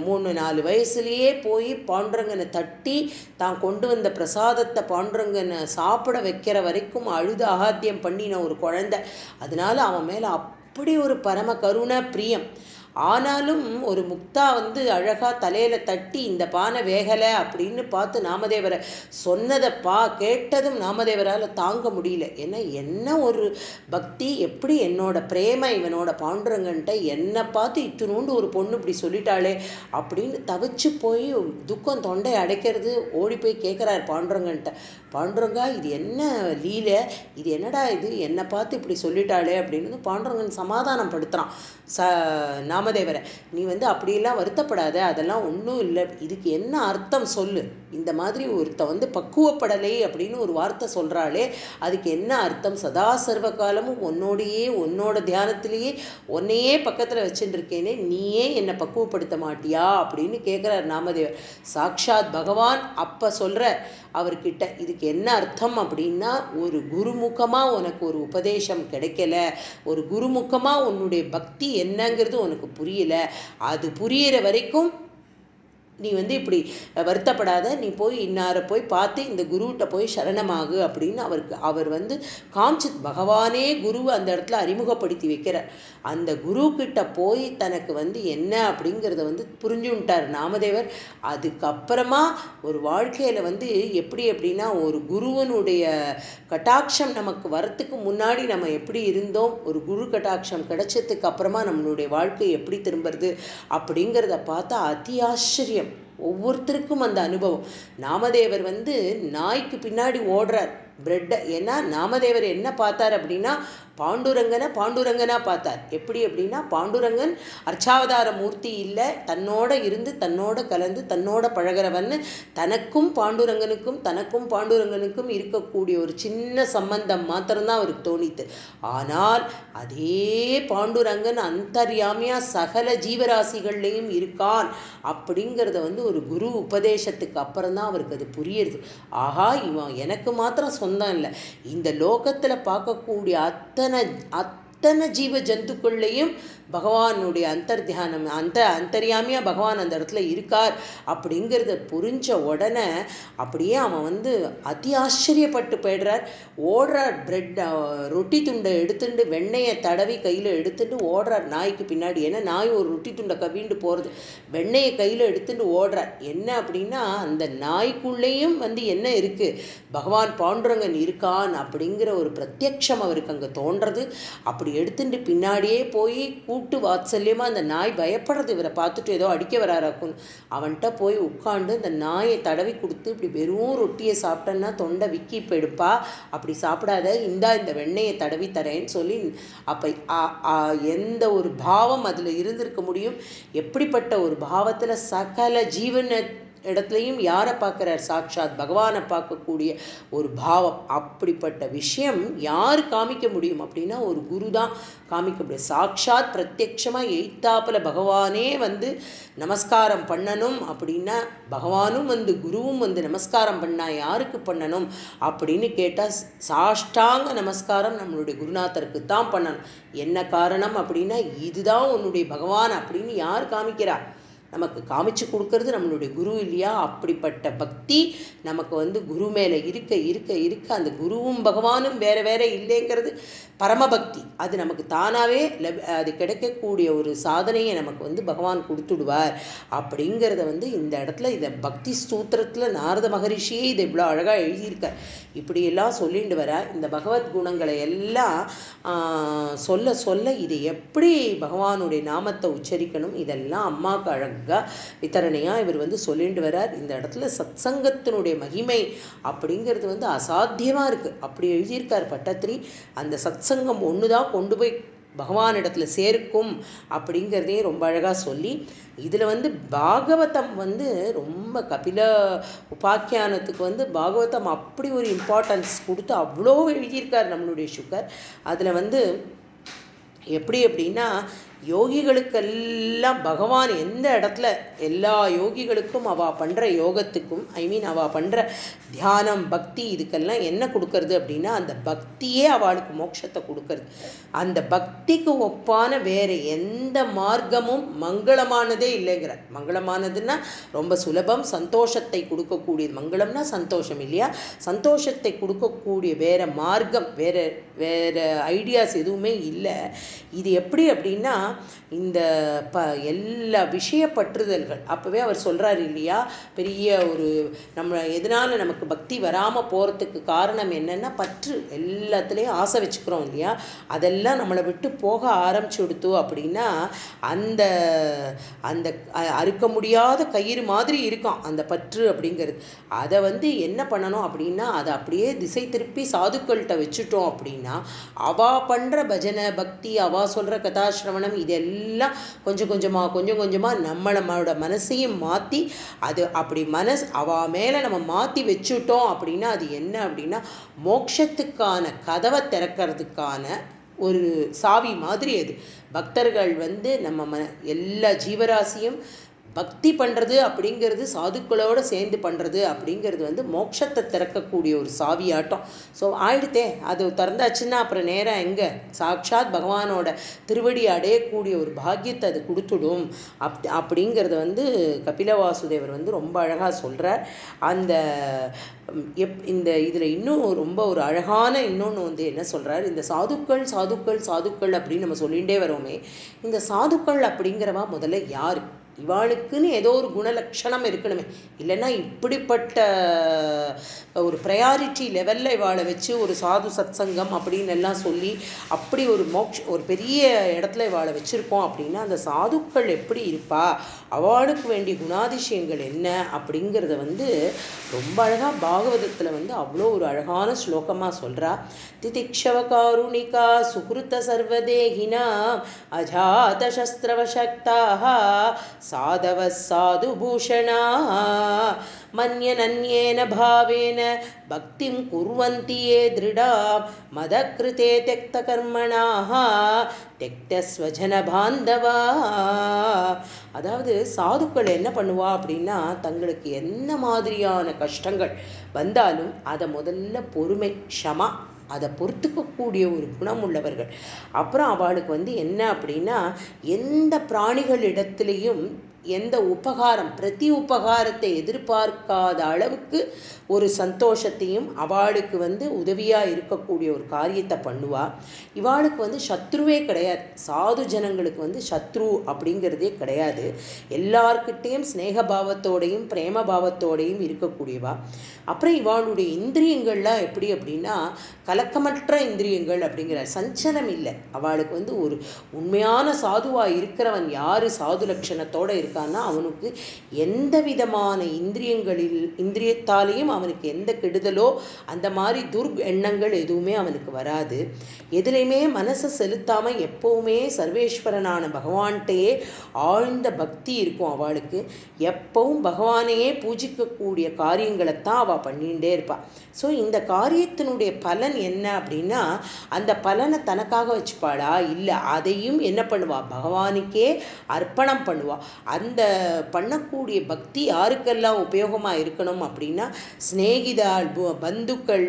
3-4 வயசுலேயே போய் பாண்டுரங்கனை தட்டி தான் கொண்டு வந்த பிரசாதத்தை பாண்டுரங்கனை சாப்பிட வைக்கிற வரைக்கும் அழுது அகாத்தியம் பண்ணின ஒரு குழந்தை. அதனால அவன் மேலே அப்படி ஒரு பரம கருணை பிரியம். ஆனாலும் ஒரு முக்தா வந்து அழகாக தலையில் தட்டி இந்த பானை வேகலை அப்படின்னு பார்த்து நாமதேவரை சொன்னதை கேட்டதும் நாமதேவரால் தாங்க முடியல. ஏன்னா என்ன ஒரு பக்தி, எப்படி என்னோட பிரேம இவனோட பாண்டுரங்கன்ட்ட என்னை பார்த்து இத்தினூண்டு ஒரு பொண்ணு இப்படி சொல்லிட்டாளே அப்படின்னு தவிச்சு போய் துக்கம் தொண்டை அடைக்கிறது. ஓடி போய் கேட்குறாரு பாண்டுரங்கன்ட்ட, பாண்டுரங்கா இது என்ன லீலை, இது என்னடா இது என்னை பார்த்து இப்படி சொல்லிட்டாளே அப்படின்னு பாண்டுரங்கன் சமாதானம் படுத்துகிறான் நாமதேவரை. நீ வந்து அப்படியெல்லாம் வருத்தப்படாத, அதெல்லாம் ஒன்றும் இல்லை, இதுக்கு என்ன அர்த்தம் சொல்லு, இந்த மாதிரி ஒருத்த வந்து பக்குவப்படலை அப்படின்னு ஒரு வார்த்தை சொல்கிறாளே அதுக்கு என்ன அர்த்தம், சதா சர்வ காலமும் உன்னோடையே உன்னோட தியானத்திலேயே உன்னையே பக்கத்தில் வச்சுட்டு இருக்கேனே, நீயே என்னை பக்குவப்படுத்த மாட்டியா அப்படின்னு கேட்குறார் நாமதேவர். சாக்ஷாத் பகவான் அப்போ சொல்கிற அவர்கிட்ட இதுக்கு என்ன அர்த்தம் அப்படின்னா ஒரு குருமுகமாக உனக்கு ஒரு உபதேசம் கிடைக்கல, ஒரு குருமுகமாக உன்னுடைய பக்தி என்னங்கிறது உனக்கு புரியல, அது புரியிற வரைக்கும் நீ வந்து இப்படி வருத்தப்படாத, நீ போய் இன்னாரை போய் பார்த்து இந்த குருகிட்ட போய் சரணமாகு அப்படின்னு அவர் வந்து காமிச்சு பகவானே குருவை அந்த இடத்துல அறிமுகப்படுத்தி வைக்கிறார். அந்த குரு கிட்ட போய் தனக்கு வந்து என்ன அப்படிங்கிறத வந்து புரிஞ்சுட்டார் நாமதேவர். அதுக்கப்புறமா ஒரு வாழ்க்கையில் வந்து எப்படி அப்படின்னா, ஒரு குருவனுடைய கட்டாட்சம் நமக்கு வரத்துக்கு முன்னாடி நம்ம எப்படி இருந்தோம், ஒரு குரு கட்டாட்சம் கிடைச்சதுக்கு அப்புறமா நம்மளுடைய வாழ்க்கை எப்படி திரும்புறது அப்படிங்கிறத பார்த்தா அதி ஆச்சரியம். ஒவ்வொருத்தருக்கும் அந்த அனுபவம். நாமதேவர் வந்து நாய்க்கு பின்னாடி ஓடுறார் பிரெட்டை. ஏன்னா நாமதேவர் என்ன பார்த்தார் அப்படின்னா, பாண்டுரங்கனா பார்த்தார். எப்படி அப்படின்னா, பாண்டுரங்கன் அர்ச்சாவதார மூர்த்தி இல்லை, தன்னோட இருந்து தன்னோட கலந்து தன்னோட பழகிறவன்னு தனக்கும் பாண்டுரங்கனுக்கும் இருக்கக்கூடிய ஒரு சின்ன சம்பந்தம் மாத்திரம்தான் அவருக்கு தோணித்து. ஆனால் அதே பாண்டுரங்கன் அந்தர்யாமியா சகல ஜீவராசிகள்லையும் இருக்கான் அப்படிங்கிறத வந்து ஒரு குரு உபதேசத்துக்கு அப்புறம்தான் அவருக்கு அது புரியுது. ஆஹா, இவன் எனக்கு மாத்திரம் சொந்தம் இல்லை, இந்த லோகத்தில் பார்க்கக்கூடிய அத்தனை ஜீவ ஜந்துக்கள்லையும் பகவானுடைய அந்தர்தியானம் அந்தர்யாமியா பகவான் அந்த இடத்துல இருக்கார் அப்படிங்கிறத புரிஞ்ச உடனே அப்படியே அவன் வந்து அதி ஆச்சரியப்பட்டு போயிடுறார். ஓடுறார், ரொட்டி துண்டை எடுத்துட்டு வெண்ணெயை தடவி கையில் எடுத்துட்டு ஓடுறார் நாய்க்கு பின்னாடி. ஏன்னா நாய் ஒரு ரொட்டி துண்டை கவிண்டு போகிறது, வெண்ணெயை கையில் எடுத்துட்டு ஓடுறார். என்ன அப்படின்னா, அந்த நாய்க்குள்ளேயும் வந்து என்ன இருக்குது, பகவான் பாண்டுரங்கன் இருக்கான் அப்படிங்கிற ஒரு பிரத்யக்ஷம் அவருக்கு அங்கே தோன்றது. அப்படி எடுத்துட்டு பின்னாடியே போய் கூட்டு வாத்சல்யமாக அந்த நாய் பயப்படுறது, இவரை பார்த்துட்டு ஏதோ அடிக்க வராராக்குன்னு. அவன்கிட்ட போய் உட்காண்டு இந்த நாயை தடவி கொடுத்து, இப்படி வெறும் ரொட்டியை சாப்பிட்டேன்னா தொண்டை விக்கி போயிடுப்பா, அப்படி சாப்பிடாத, இந்த வெண்ணெயை தடவி தரேன்னு சொல்லி. அப்போ எந்த ஒரு பாவம் அதில் இருந்திருக்க முடியும்? எப்படிப்பட்ட ஒரு பாவத்தில் சகல ஜீவன இடத்துலையும் யாரை பார்க்குறார்? சாட்சாத் பகவானை பார்க்கக்கூடிய ஒரு பாவம். அப்படிப்பட்ட விஷயம் யார் காமிக்க முடியும் அப்படின்னா, ஒரு குரு தான் காமிக்க முடியும். சாட்சாத் பிரத்யட்சமாக எய்த்தாப்பில் பகவானே வந்து நமஸ்காரம் பண்ணணும் அப்படின்னா, பகவானும் வந்து குருவும் வந்து நமஸ்காரம் பண்ணால் யாருக்கு பண்ணணும் அப்படின்னு கேட்டால், சாஷ்டாங்க நமஸ்காரம் நம்மளுடைய குருநாதருக்கு தான் பண்ணணும். என்ன காரணம் அப்படின்னா, இதுதான் உன்னுடைய பகவான் அப்படின்னு யார் காமிக்கிறா? நமக்கு காமிச்சு கொடுக்கறது நம்மளுடைய குரு இல்லையா? அப்படிப்பட்ட பக்தி நமக்கு வந்து குரு மேலே இருக்க அந்த குருவும் பகவானும் வேற இல்லைங்கிறது பரமபக்தி. அது நமக்கு தானாகவே அது கிடைக்கக்கூடிய ஒரு சாதனையை நமக்கு வந்து பகவான் கொடுத்துடுவார் அப்படிங்கிறத வந்து இந்த இடத்துல இதை பக்தி ஸ்தூத்திரத்தில் நாரத மகரிஷியே இதை இவ்வளோ அழகாக எழுதியிருக்கார். இப்படியெல்லாம் சொல்லிட்டு வர இந்த பகவத் குணங்களை எல்லாம் சொல்ல இதை எப்படி பகவானுடைய நாமத்தை உச்சரிக்கணும் இதெல்லாம் அம்மாவுக்கு அழகாக வித்தரணையாக இவர் வந்து சொல்லிட்டு வரார். இந்த இடத்துல சத்சங்கத்தினுடைய மகிமை அப்படிங்கிறது வந்து அசாத்தியமாக இருக்குது. அப்படி எழுதியிருக்கார் பட்டத்திரி. அந்த சத்சங்கம் ஒன்று தான் கொண்டு போய் பகவானிடத்தில் சேர்க்கும் அப்படிங்கிறதையும் ரொம்ப அழகாக சொல்லி, இதில் வந்து பாகவதம் வந்து ரொம்ப கபில உபாக்கியானத்துக்கு வந்து பாகவதம் அப்படி ஒரு இம்பார்ட்டன்ஸ் கொடுத்து அவ்வளோ எழுதியிருக்கார் நம்மளுடைய சுகர். அதில் வந்து எப்படி அப்படின்னா, யோகிகளுக்கெல்லாம் பகவான் எந்த இடத்துல எல்லா யோகிகளுக்கும் அவள் பண்ணுற யோகத்துக்கும் அவள் பண்ணுற தியானம் பக்தி இதுக்கெல்லாம் என்ன கொடுக்கறது அப்படின்னா, அந்த பக்தியே அவளுக்கு மோட்சத்தை கொடுக்கறது. அந்த பக்திக்கு ஒப்பான வேறு எந்த மார்க்கமும் மங்களமானதே இல்லைங்கிறார். மங்களமானதுன்னா ரொம்ப சுலபம், சந்தோஷத்தை கொடுக்கக்கூடியது. மங்களம்னா சந்தோஷம் இல்லையா? சந்தோஷத்தை கொடுக்கக்கூடிய வேறு மார்க்கம் வேறு ஐடியாஸ் எதுவுமே இல்லை. இது எப்படி அப்படின்னா, இந்த எல்லா விஷய பற்றுதல்கள் அப்போவே அவர் சொல்கிறார் இல்லையா, பெரிய ஒரு நம்ம எதனால் நமக்கு பக்தி வராமல் போகிறதுக்கு காரணம் என்னென்னா, பற்று எல்லாத்துலேயும் ஆசை வச்சுக்கிறோம் இல்லையா, அதெல்லாம் நம்மளை விட்டு போக ஆரம்பிச்சு கொடுத்தோம் அப்படின்னா அந்த அந்த அறுக்க முடியாத கயிறு மாதிரி இருக்கும் அந்த பற்று அப்படிங்கிறது. அதை வந்து என்ன பண்ணணும் அப்படின்னா, அதை அப்படியே திசை திருப்பி சாதுக்கள்கிட்ட வச்சுட்டோம் அப்படின்னா, அவா பண்ணுற பஜனை பக்தி, அவா சொல்கிற கதாசிரவணம் இதெல்லாம் கொஞ்சம் கொஞ்சமாக நம்மளோட மனசையும் மாற்றி அது அப்படி அவா மேலே நம்ம மாற்றி வச்சுட்டோம் அப்படின்னா அது என்ன அப்படின்னா, மோட்சத்துக்கான கதவை திறக்கிறதுக்கான ஒரு சாவி மாதிரி. அது பக்தர்கள் வந்து நம்ம எல்லா ஜீவராசியும் பக்தி பண்ணுறது அப்படிங்கிறது சாதுக்களோடு சேர்ந்து பண்ணுறது அப்படிங்கிறது வந்து மோட்சத்தை திறக்கக்கூடிய ஒரு சாவியாட்டம். ஸோ ஆயிடுத்தே அது திறந்தாச்சுன்னா அப்புறம் நேராக எங்கே சாட்சாத் பகவானோட திருவடி அடையக்கூடிய ஒரு பாக்கியத்தை அது கொடுத்துடும். அப்படிங்கிறத வந்து கபில வாசுதேவர் வந்து ரொம்ப அழகாக சொல்கிறார். அந்த இந்த இதில் இன்னும் ரொம்ப ஒரு அழகான இன்னொன்று வந்து என்ன சொல்கிறார், இந்த சாதுக்கள் சாதுக்கள் சாதுக்கள் அப்படின்னு நம்ம சொல்லிகிட்டே வரோமே, இந்த சாதுக்கள் அப்படிங்கிறவா முதல்ல யார்? இவாளுக்குன்னு ஏதோ ஒரு குணலட்சணம் இருக்கணுமே, இல்லைன்னா இப்படிப்பட்ட ஒரு ப்ரையாரிட்டி லெவலில் இவாளை வச்சு ஒரு சாது சத்சங்கம் அப்படின்னு எல்லாம் சொல்லி அப்படி ஒரு ஒரு பெரிய இடத்துல இவாளை வச்சுருக்கோம் அப்படின்னா அந்த சாதுக்கள் எப்படி இருப்பா, அவளுக்கு வேண்டிய குணாதிசயங்கள் என்ன அப்படிங்கிறத வந்து ரொம்ப அழகாக பாகவதத்தில் வந்து அவ்வளோ ஒரு அழகான ஸ்லோகமாக சொல்கிறா. திதிக்ஷவகாருணிகா சுகிருத்த சர்வதேகினா அஜாத சஸ்திரவசக்தாக சாதவ சாதுபூஷணா மன்யனன்யேன பாவேன பக்திம் குர்வந்தி யே திருடா மதக்ருதே தெக்த கர்மணாஹ தெக்த ஸ்வஜன பாந்தவா. அதாவது சாதுக்கள் என்ன பண்ணுவா அப்படின்னா, தங்களுக்கு என்ன மாதிரியான கஷ்டங்கள் வந்தாலும் அதை முதல்ல பொறுமை க்ஷமா அதை பொறுத்துக்கக்கூடிய ஒரு குணம் உள்ளவர்கள். அப்புறம் அவளுக்கு வந்து என்ன அப்படின்னா, எந்த பிராணிகளிடத்துலையும் எந்த உபகாரம் பிரதி உபகாரத்தை எதிர்பார்க்காத அளவுக்கு ஒரு சந்தோஷத்தையும் அவளுக்கு வந்து உதவியாக இருக்கக்கூடிய ஒரு காரியத்தை பண்ணுவா. இவாளுக்கு வந்து சத்ருவே கிடையாது. சாது ஜனங்களுக்கு வந்து சத்ரு அப்படிங்கிறதே கிடையாது. எல்லார்கிட்டேயும் ஸ்நேகபாவத்தோடையும் பிரேம பாவத்தோடையும் இருக்கக்கூடியவா. அப்புறம் இவாளுடைய இந்திரியங்கள்லாம் எப்படி அப்படின்னா கலக்கமற்ற இந்திரியங்கள் அப்படிங்கிறார். சஞ்சலம் இல்லை அவளுக்கு வந்து. ஒரு உண்மையான சாதுவாக இருக்கிறவன் யார் சாது லட்சணத்தோடு இருக்கான்னா அவனுக்கு எந்த விதமான இந்திரியத்தாலேயும் அவனுக்கு எந்த கெடுதலோ அந்த மாதிரி எண்ணங்கள் எதுவுமே அவனுக்கு வராது. எதுலையுமே மனசை செலுத்தாமல் எப்போவுமே சர்வேஸ்வரனான பகவான்கிட்டையே ஆழ்ந்த பக்தி இருக்கும் அவளுக்கு. எப்பவும் பகவானையே பூஜிக்கக்கூடிய காரியங்களைத்தான் அவள் பண்ணிகிட்டே இருப்பாள். ஸோ இந்த காரியத்தினுடைய பலன் என்ன அப்படின்னா, அந்த பலனை தனக்காக வச்சுப்பாளா இல்லை, அதையும் என்ன பண்ணுவாள் பகவானுக்கே அர்ப்பணம் பண்ணுவாள். அந்த பண்ணக்கூடிய பக்தி யாருக்கெல்லாம் உபயோகமாக இருக்கணும் அப்படின்னா, சிநேகிதாள் பந்துக்கள்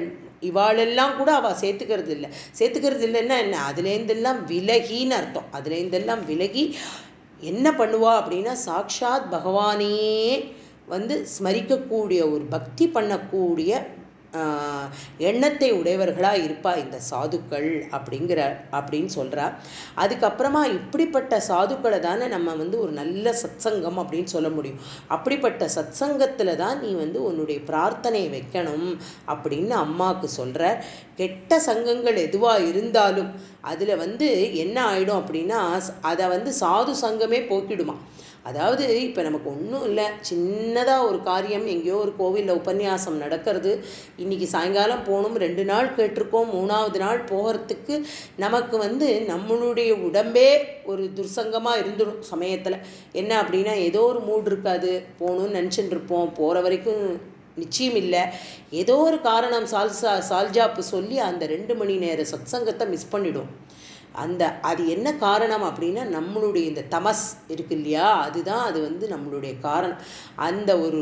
இவாளெல்லாம் கூட அவள் சேர்த்துக்கிறது இல்லைன்னா என்ன, அதுலேருந்தெல்லாம் விலகின்னு அர்த்தம். அதுலேருந்தெல்லாம் விலகி என்ன பண்ணுவா அப்படின்னா, சாக்ஷாத் பகவானையே வந்து ஸ்மரிக்கக்கூடிய ஒரு பக்தி பண்ணக்கூடிய எண்ணத்தை உடையவர்களாக இருப்பா இந்த சாதுக்கள் அப்படின்னு சொல்கிறா. அதுக்கப்புறமா இப்படிப்பட்ட சாதுக்களை தானே நம்ம வந்து ஒரு நல்ல சத்சங்கம் அப்படின்னு சொல்ல முடியும். அப்படிப்பட்ட சத்சங்கத்தில் தான் நீ வந்து உன்னுடைய பிரார்த்தனையை வைக்கணும் அப்படின்னு அம்மாவுக்கு சொல்கிற. கெட்ட சங்கங்கள் எதுவாக இருந்தாலும் அதில் வந்து என்ன ஆகிடும் அப்படின்னா, அதை வந்து சாது சங்கமே போக்கிடுமா. அதாவது இப்போ நமக்கு ஒன்றும் இல்லை, சின்னதாக ஒரு காரியம், எங்கேயோ ஒரு கோவிலில் உபன்யாசம் நடக்கிறது, இன்றைக்கி சாயங்காலம் போகணும், 2 நாள் கேட்டிருக்கோம், 3ஆவது நாள் போகிறதுக்கு நமக்கு வந்து நம்மளுடைய உடம்பே ஒரு துர்சங்கமாக இருந்துடும் சமயத்தில். என்ன அப்படின்னா, ஏதோ ஒரு மூடு இருக்காது, போகணுன்னு நினச்சிட்டு இருப்போம், போகிற வரைக்கும் நிச்சயம் இல்லை, ஏதோ ஒரு காரணம் சால்ஜாப்பு சொல்லி அந்த 2 மணி நேர சத்சங்கத்தை மிஸ் பண்ணிடும். அது என்ன காரணம் அப்படின்னா, நம்மளுடைய இந்த தமஸ் இருக்கு இல்லையா, அதுதான் அது வந்து நம்மளுடைய காரணம். அந்த ஒரு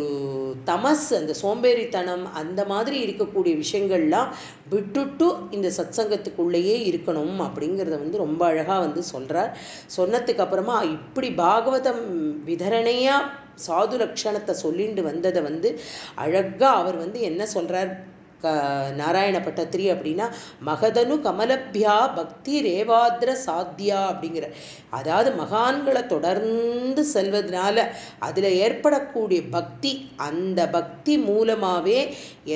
தமஸ், அந்த சோம்பேறித்தனம், அந்த மாதிரி இருக்கக்கூடிய விஷயங்கள்லாம் விட்டுட்டு இந்த சத்சங்கத்துக்குள்ளேயே இருக்கணும் அப்படிங்கிறத வந்து ரொம்ப அழகாக வந்து சொல்கிறார். சொன்னதுக்கு அப்புறமா இப்படி பாகவதம் விதரணையாக சாது லட்சணத்தை சொல்லிட்டு வந்ததை வந்து அழகாக அவர் வந்து என்ன சொல்கிறார் நாராயண பட்டத்திரி அப்படின்னா, மகதனு கமலபியா பக்தி ரேவாத்ர சாத்தியா அப்படிங்கிற. அதாவது மகான்களை தொடர்ந்து செல்வதனால அதில் ஏற்படக்கூடிய பக்தி, அந்த பக்தி மூலமாகவே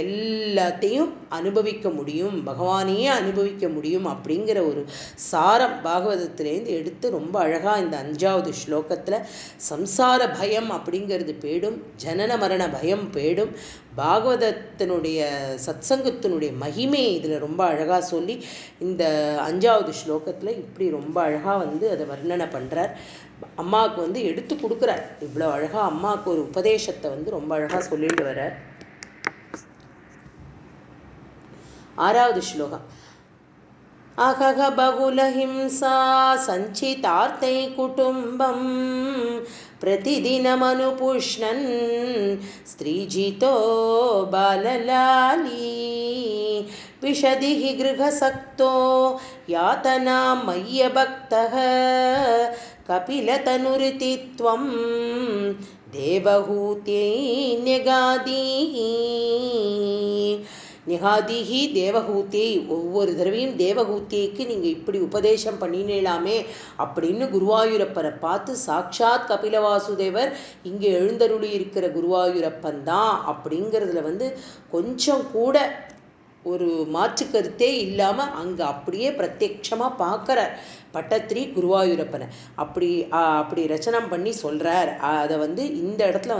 எல்லாத்தையும் அனுபவிக்க முடியும், பகவானையே அனுபவிக்க முடியும் அப்படிங்கிற ஒரு சாரம் பாகவதத்திலேருந்து எடுத்து ரொம்ப அழகாக இந்த 5வது ஸ்லோகத்தில் சம்சார பயம் அப்படிங்கிறது போயிடும், ஜனன மரண பயம் போயிடும். பாகவதத்தினுடைய சத்சங்கத்தினுடைய மகிமையை இதில் ரொம்ப அழகாக சொல்லி இந்த 5வது ஸ்லோகத்தில் இப்படி ரொம்ப அழகாக வந்து அதை வர்ணனை பண்ணுறார். அம்மாவுக்கு வந்து எடுத்து கொடுக்குறார். இவ்வளோ அழகாக அம்மாவுக்கு ஒரு உபதேசத்தை வந்து ரொம்ப அழகாக சொல்லிட்டு வர்றார். 6வது ஸ்லோகம். अहह बहुलहिंसा सञ्चितार्थे कुटुम्बं प्रतिदिनमनुपुष्णन् स्त्रीजितो बाललाली विशदिः गृहसक्तो यातना मय्यभक्तः कपिलतनुरिति त्वं देवहूत्यै न्यगादीः நிகாதிஹி தேவகூத்தியை ஒவ்வொரு தடவையும் தேவகூத்தியைக்கு நீங்கள் இப்படி உபதேசம் பண்ணினேலாமே அப்படின்னு குருவாயூரப்பரை பார்த்து சாட்சாத் கபிலவாசுதேவர் இங்கே எழுந்தருளி இருக்கிற குருவாயூரப்பன் தான் அப்படிங்கிறதுல கொஞ்சம் கூட ஒரு மாற்று கருத்தே இல்லாமல் அங்கே அப்படியே பிரத்யட்சமாக பார்க்குற பட்டத்திரி குருவாயூரப்பனை அப்படி ரச்சனம் பண்ணி சொல்கிறார். அதை இந்த இடத்துல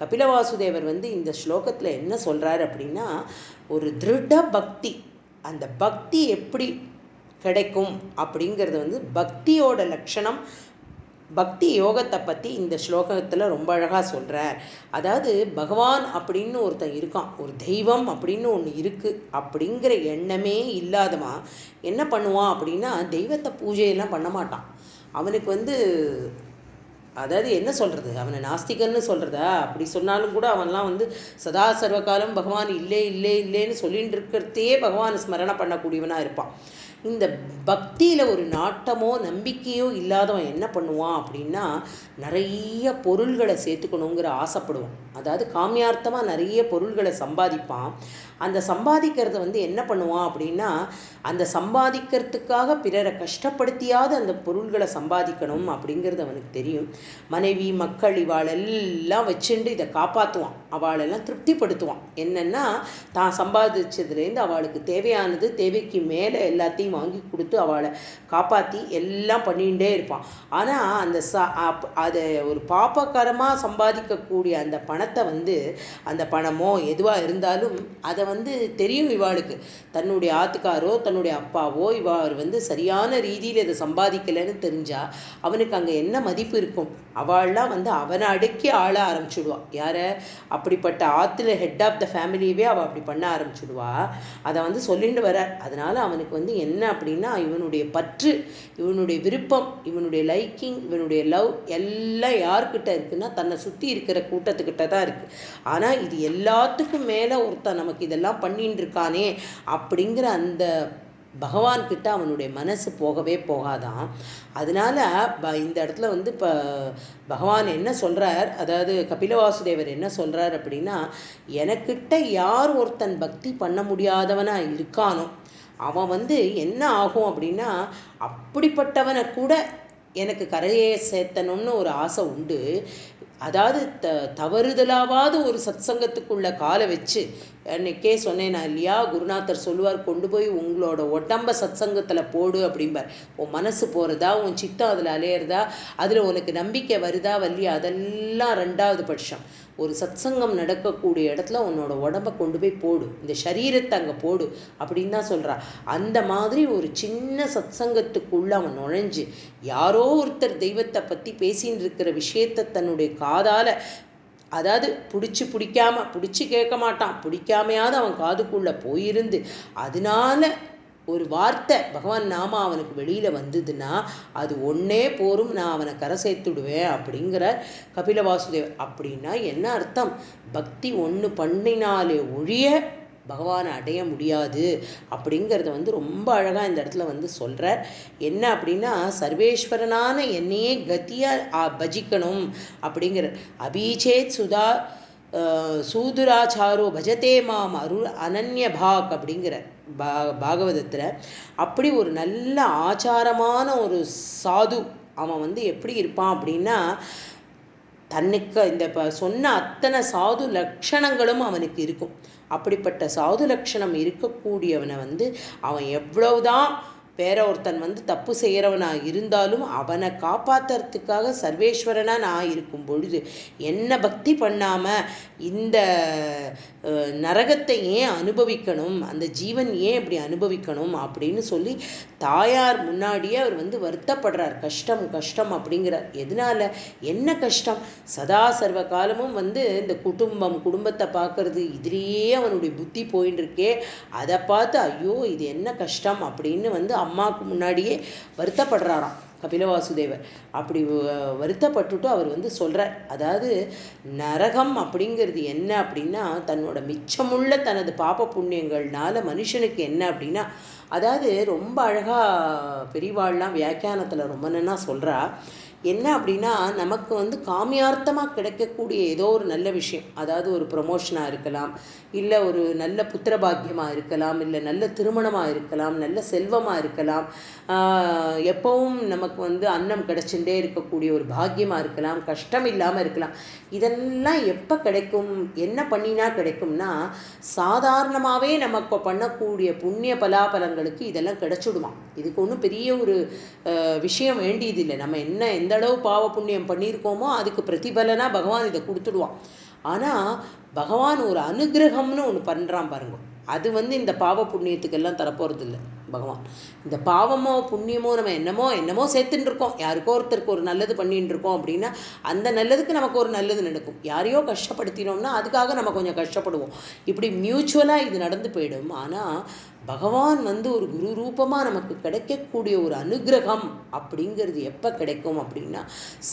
கபிலவாசுதேவர் இந்த ஸ்லோகத்தில் என்ன சொல்கிறார் அப்படின்னா, ஒரு திருட பக்தி, அந்த பக்தி எப்படி கிடைக்கும் அப்படிங்கிறது பக்தியோட லட்சணம், பக்தி யோகத்தை பற்றி இந்த ஸ்லோகத்தில் ரொம்ப அழகாக சொல்கிறார். அதாவது பகவான் அப்படின்னு ஒருத்தன் இருக்கான், ஒரு தெய்வம் அப்படின்னு ஒன்று இருக்குது அப்படிங்கிற எண்ணமே இல்லாதவன் என்ன பண்ணுவான் அப்படின்னா, தெய்வத்தை பூஜையெல்லாம் பண்ண மாட்டான். அவனுக்கு அதாவது என்ன சொல்கிறது, அவனை நாஸ்திகன்னு சொல்கிறதா? அப்படி சொன்னாலும் கூட அவன்லாம் சதா சர்வகாலம் பகவான் இல்லை இல்லை இல்லைன்னு சொல்லிட்டு இருக்கிறதையே பகவானை ஸ்மரணை பண்ணக்கூடியவனாக இருப்பான். இந்த பக்தியில் ஒரு நாட்டமோ நம்பிக்கையோ இல்லாதவன் என்ன பண்ணுவான் அப்படின்னா, நிறைய பொருள்களை சேர்த்துக்கணுங்கிற ஆசைப்படுவான். அதாவது காமியார்த்தமாக நிறைய பொருள்களை சம்பாதிப்பான். அந்த சம்பாதிக்கிறத என்ன பண்ணுவான் அப்படின்னா, அந்த சம்பாதிக்கிறதுக்காக பிறரை கஷ்டப்படுத்தியாவது அந்த பொருள்களை சம்பாதிக்கணும் அப்படிங்கிறது அவனுக்கு தெரியும். மனைவி மக்கள் இவாளெல்லாம் வச்சுண்டு இதை காப்பாற்றுவான், அவளெல்லாம் திருப்திப்படுத்துவான். என்னென்னா, தான் சம்பாதிச்சதுலேருந்து அவளுக்கு தேவையானது, தேவைக்கு மேலே எல்லாத்தையும் வாங்கி கொடுத்து அவளை காப்பாற்றி எல்லாம் பண்ணிகிட்டே இருப்பான். ஆனால் அந்த அதை ஒரு பாப்பகரமாக சம்பாதிக்கக்கூடிய அந்த பணத்தை அந்த பணமோ எதுவாக இருந்தாலும் அதை தெரியும் இவாளுக்கு, தன்னுடைய ஆத்துக்காரோ தன்னுடைய அப்பாவோ இவார் சரியான ரீதியில் இதை சம்பாதிக்கலைன்னு தெரிஞ்சால் அவனுக்கு அங்கே என்ன மதிப்பு இருக்கும்? அவள்லாம் அவனை அடக்கி ஆள ஆரம்பிச்சுடுவாள். யாரை? அப்படிப்பட்ட ஆற்றுல ஹெட் ஆஃப் த ஃபேமிலியவே அவள் அப்படி பண்ண ஆரம்பிச்சுடுவா. அதை சொல்லிட்டு வர. அதனால் அவனுக்கு என்ன அப்படின்னா, இவனுடைய பற்று, இவனுடைய விருப்பம், இவனுடைய லைக்கிங், இவனுடைய லவ் எல்லாம் யார்கிட்ட இருக்குன்னா தன்னை சுற்றி இருக்கிற கூட்டத்துக்கிட்ட தான் இருக்குது. ஆனால் இது எல்லாத்துக்கும் மேலே ஒருத்தன் நமக்கு இதெல்லாம் பண்ணின்னு இருக்கானே அப்படிங்கிற அந்த பகவான்கிட்ட அவனுடைய மனசு போகவே போகாதான். அதனால இந்த இடத்துல இப்போ பகவான் என்ன சொல்கிறார், அதாவது கபிலவாசுதேவர் என்ன சொல்கிறார் அப்படின்னா, எனக்கிட்ட யார் ஒருத்தன் பக்தி பண்ண முடியாதவனாக இருக்கானோ அவன் என்ன ஆகும் அப்படின்னா, அப்படிப்பட்டவனை கூட எனக்கு கரையை சேர்த்தணும்னு ஒரு ஆசை உண்டு. அதாவது தவறுதலாவது ஒரு சத்சங்கத்துக்குள்ள காலை வச்சு, அன்னைக்கே சொன்னேன் நான் இல்லையா, குருநாதர் சொல்லுவார், கொண்டு போய் உங்களோட உடம்ப சத்சங்கத்தில் போடு அப்படிம்பார். உன் மனசு போகிறதா, உன் சித்தம் அதில் அலையிறதா, அதில் உனக்கு நம்பிக்கை வருதா வரலையா, அதெல்லாம் ரெண்டாவது பட்சம். ஒரு சத்சங்கம் நடக்கக்கூடிய இடத்துல உன்னோட உடம்பை கொண்டு போய் போடு, இந்த சரீரத்தை அங்கே போடு அப்படின்னு தான் சொல்கிறான். அந்த மாதிரி ஒரு சின்ன சத்சங்கத்துக்குள்ளே அவன் நுழைஞ்சு யாரோ ஒருத்தர் தெய்வத்தை பற்றி பேசின்னு இருக்கிற விஷயத்தை தன்னுடைய காதால், அதாவது பிடிச்சி கேட்க மாட்டான், பிடிக்காமையாவது அவன் காதுக்குள்ளே போயிருந்து அதனால ஒரு வார்த்தை பகவான் நாம அவனுக்கு வெளியில் வந்ததுன்னா அது ஒன்றே போரும், நான் அவனை கரை சேர்த்துடுவேன் அப்படிங்கிற கபிலவாசுதேவர். அப்படின்னா என்ன அர்த்தம்? பக்தி ஒன்று பண்ணினாலே ஒழிய பகவானை அடைய முடியாது அப்படிங்கிறத ரொம்ப அழகாக இந்த இடத்துல சொல்கிறார். என்ன அப்படின்னா, சர்வேஸ்வரனான என்னையே கத்தியாக பஜிக்கணும் அப்படிங்கிற. அபீச்சேத் சூதுராச்சாரோ பஜதே மாம் அருள் அனன்ய பாக் அப்படிங்கிற பாகவதத்தில். அப்படி ஒரு நல்ல ஆச்சாரமான ஒரு சாது அவன் எப்படி இருப்பான் அப்படின்னா, தன்னுக்கு இந்த சொன்ன அத்தனை சாது லட்சணங்களும் அவனுக்கு இருக்கும். அப்படிப்பட்ட சாது லட்சணம் இருக்கக்கூடியவனை அவன் எவ்வளவுதான் வேற ஒருத்தன் தப்பு செய்கிறவனாக இருந்தாலும் அவனை காப்பாற்றுறதுக்காக சர்வேஸ்வரனாக நான் இருக்கும் பொழுது என்ன பக்தி பண்ணாமல் இந்த நரகத்தை ஏன் அனுபவிக்கணும், அந்த ஜீவன் ஏன் இப்படி அனுபவிக்கணும் அப்படின்னு சொல்லி தாயார் முன்னாடியே அவர் வருத்தப்படுறார். கஷ்டம் கஷ்டம் அப்படிங்கிறார். எதனால என்ன கஷ்டம்? சதா சர்வ காலமும் இந்த குடும்பத்தை பார்க்கறது இதுலேயே அவனுடைய புத்தி போயின்னு இருக்கே, அதை பார்த்து ஐயோ இது என்ன கஷ்டம் அப்படின்னு அம்மாவுக்கு முன்னாடியே வருத்தப்படுறாராம் கபிலவாசுதேவர். அப்படி வருத்தப்பட்டுட்டு அவர் சொல்கிறார், அதாவது நரகம் அப்படிங்கிறது என்ன அப்படின்னா தன்னோட மிச்சமுள்ள தனது பாப புண்ணியங்கள்னால மனுஷனுக்கு என்ன அப்படின்னா, அதாவது ரொம்ப அழகாக பெரியவாள்லாம் வியாக்கியானத்தில் ரொம்ப நன்னா சொல்கிறா. என்ன அப்படின்னா நமக்கு காமியார்த்தமாக கிடைக்கக்கூடிய ஏதோ ஒரு நல்ல விஷயம், அதாவது ஒரு ப்ரொமோஷனாக இருக்கலாம், இல்லை ஒரு நல்ல புத்திரபாக்கியமாக இருக்கலாம், இல்லை நல்ல திருமணமாக இருக்கலாம், நல்ல செல்வமாக இருக்கலாம், எப்பவும் நமக்கு அன்னம் கிடைச்சுட்டே இருக்கக்கூடிய ஒரு பாக்கியமாக இருக்கலாம், கஷ்டம் இல்லாமல் இருக்கலாம். இதெல்லாம் எப்போ கிடைக்கும், என்ன பண்ணினா கிடைக்கும்னா சாதாரணமாகவே நமக்கு பண்ணக்கூடிய புண்ணிய பலாபலங்களுக்கு இதெல்லாம் கிடைச்சிடுமா. இதுக்கு ஒன்றும் பெரிய ஒரு விஷயம் வேண்டியதில்லை. நம்ம எந்த அளவு பாவ புண்ணியம் பண்ணியிருக்கோமோ அதுக்கு பிரதிபலனா பகவான் இதை கொடுத்துடுவான். ஆனால் பகவான் ஒரு அனுகிரகம்னு ஒன்று பண்ணுறான் பாருங்க, அது இந்த பாவ புண்ணியத்துக்கெல்லாம் தரப்போகிறது இல்லை. பகவான் இந்த பாவமோ புண்ணியமோ நம்ம என்னமோ சேர்த்துட்டு இருக்கோம், யாருக்கோ ஒருத்தருக்கு ஒரு நல்லது பண்ணிட்டு இருக்கோம் அப்படின்னா அந்த நல்லதுக்கு நமக்கு ஒரு நல்லது நடக்கும். யாரையோ கஷ்டப்படுத்தினோம்னா அதுக்காக நம்ம கொஞ்சம் கஷ்டப்படுவோம். இப்படி மியூச்சுவலாக இது நடந்து போயிடும். ஆனால் பகவான் ஒரு குரு ரூபமாக நமக்கு கிடைக்கக்கூடிய ஒரு அனுகிரகம் அப்படிங்கிறது எப்போ கிடைக்கும் அப்படின்னா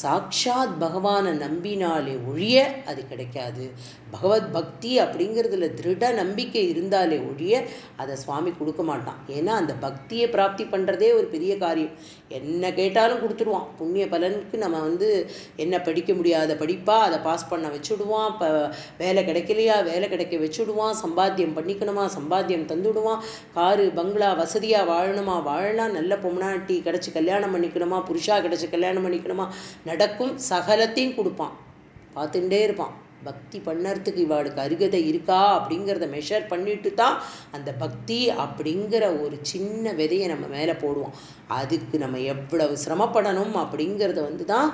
சாக்ஷாத் பகவானை நம்பினாலே ஒழிய அது கிடைக்காது. பகவத் பக்தி அப்படிங்கிறதுல திருட நம்பிக்கை இருந்தாலே ஒழிய அதை சுவாமி கொடுக்க மாட்டான். ஏன்னா அந்த பக்தியை பிராப்தி பண்ணுறதே ஒரு பெரிய காரியம். என்ன கேட்டாலும் கொடுத்துடுவான். புண்ணிய பலனுக்கு நம்ம என்ன படிக்க முடியாத படிப்பா அதை பாஸ் பண்ண வச்சுடுவான். இப்போ வேலை கிடைக்கலையா வேலை கிடைக்க வச்சுடுவான். சம்பாத்தியம் பண்ணிக்கணுமா சம்பாத்தியம் தந்துடுவான். காரு பங்களா வசதியாக வாழணுமா வாழலாம். நல்ல பொம்னாட்டி கிடச்சி கல்யாணம் பண்ணிக்கணுமா புருஷா கிடச்சி கல்யாணம் பண்ணிக்கணுமா நடக்கும். சகலத்தையும் கொடுப்பான். பார்த்துட்டே இருப்பான். பக்தி பண்ணறதுக்கு இவாளுக்கு அருகதை இருக்கா அப்படிங்கிறத மெஷர் பண்ணிட்டு தான் அந்த பக்தி அப்படிங்கிற ஒரு சின்ன விதையை நம்ம மேலே போடுவோம். அதுக்கு நம்ம எவ்வளவு சிரமப்படணும் அப்படிங்கிறத தான்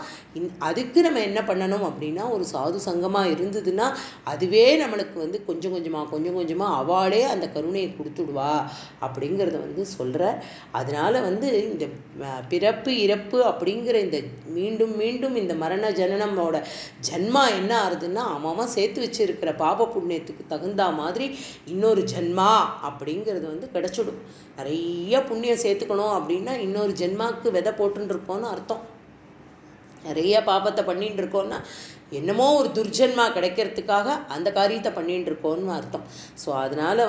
அதுக்கு நம்ம என்ன பண்ணணும் அப்படின்னா ஒரு சாது சங்கமாக இருந்ததுன்னா அதுவே நம்மளுக்கு கொஞ்சம் கொஞ்சமாக அவளே அந்த கருணையை கொடுத்துடுவா அப்படிங்கிறத சொல்கிற. அதனால் இந்த பிறப்பு இறப்பு அப்படிங்கிற இந்த மீண்டும் மீண்டும் இந்த மரண ஜனனமோட ஜன்மா என்ன ஆகுதுன்னா அவன் சேர்த்து வச்சிருக்கிற பாப புண்ணியத்துக்கு தகுந்த மாதிரி இன்னொரு ஜென்மா அப்படிங்கிறது கிடைச்சிடும். நிறைய புண்ணியம் சேர்த்துக்கணும் அப்படின்னா இன்னொரு ஜென்மாவுக்கு விதை போட்டுன்னு இருக்கோன்னு அர்த்தம். நிறைய பாபத்தை பண்ணிட்டு இருக்கோன்னா என்னமோ ஒரு துர்ஜன்மா கிடைக்கிறதுக்காக அந்த காரியத்தை பண்ணிட்டு இருக்கோன்னு அர்த்தம். ஸோ அதனால்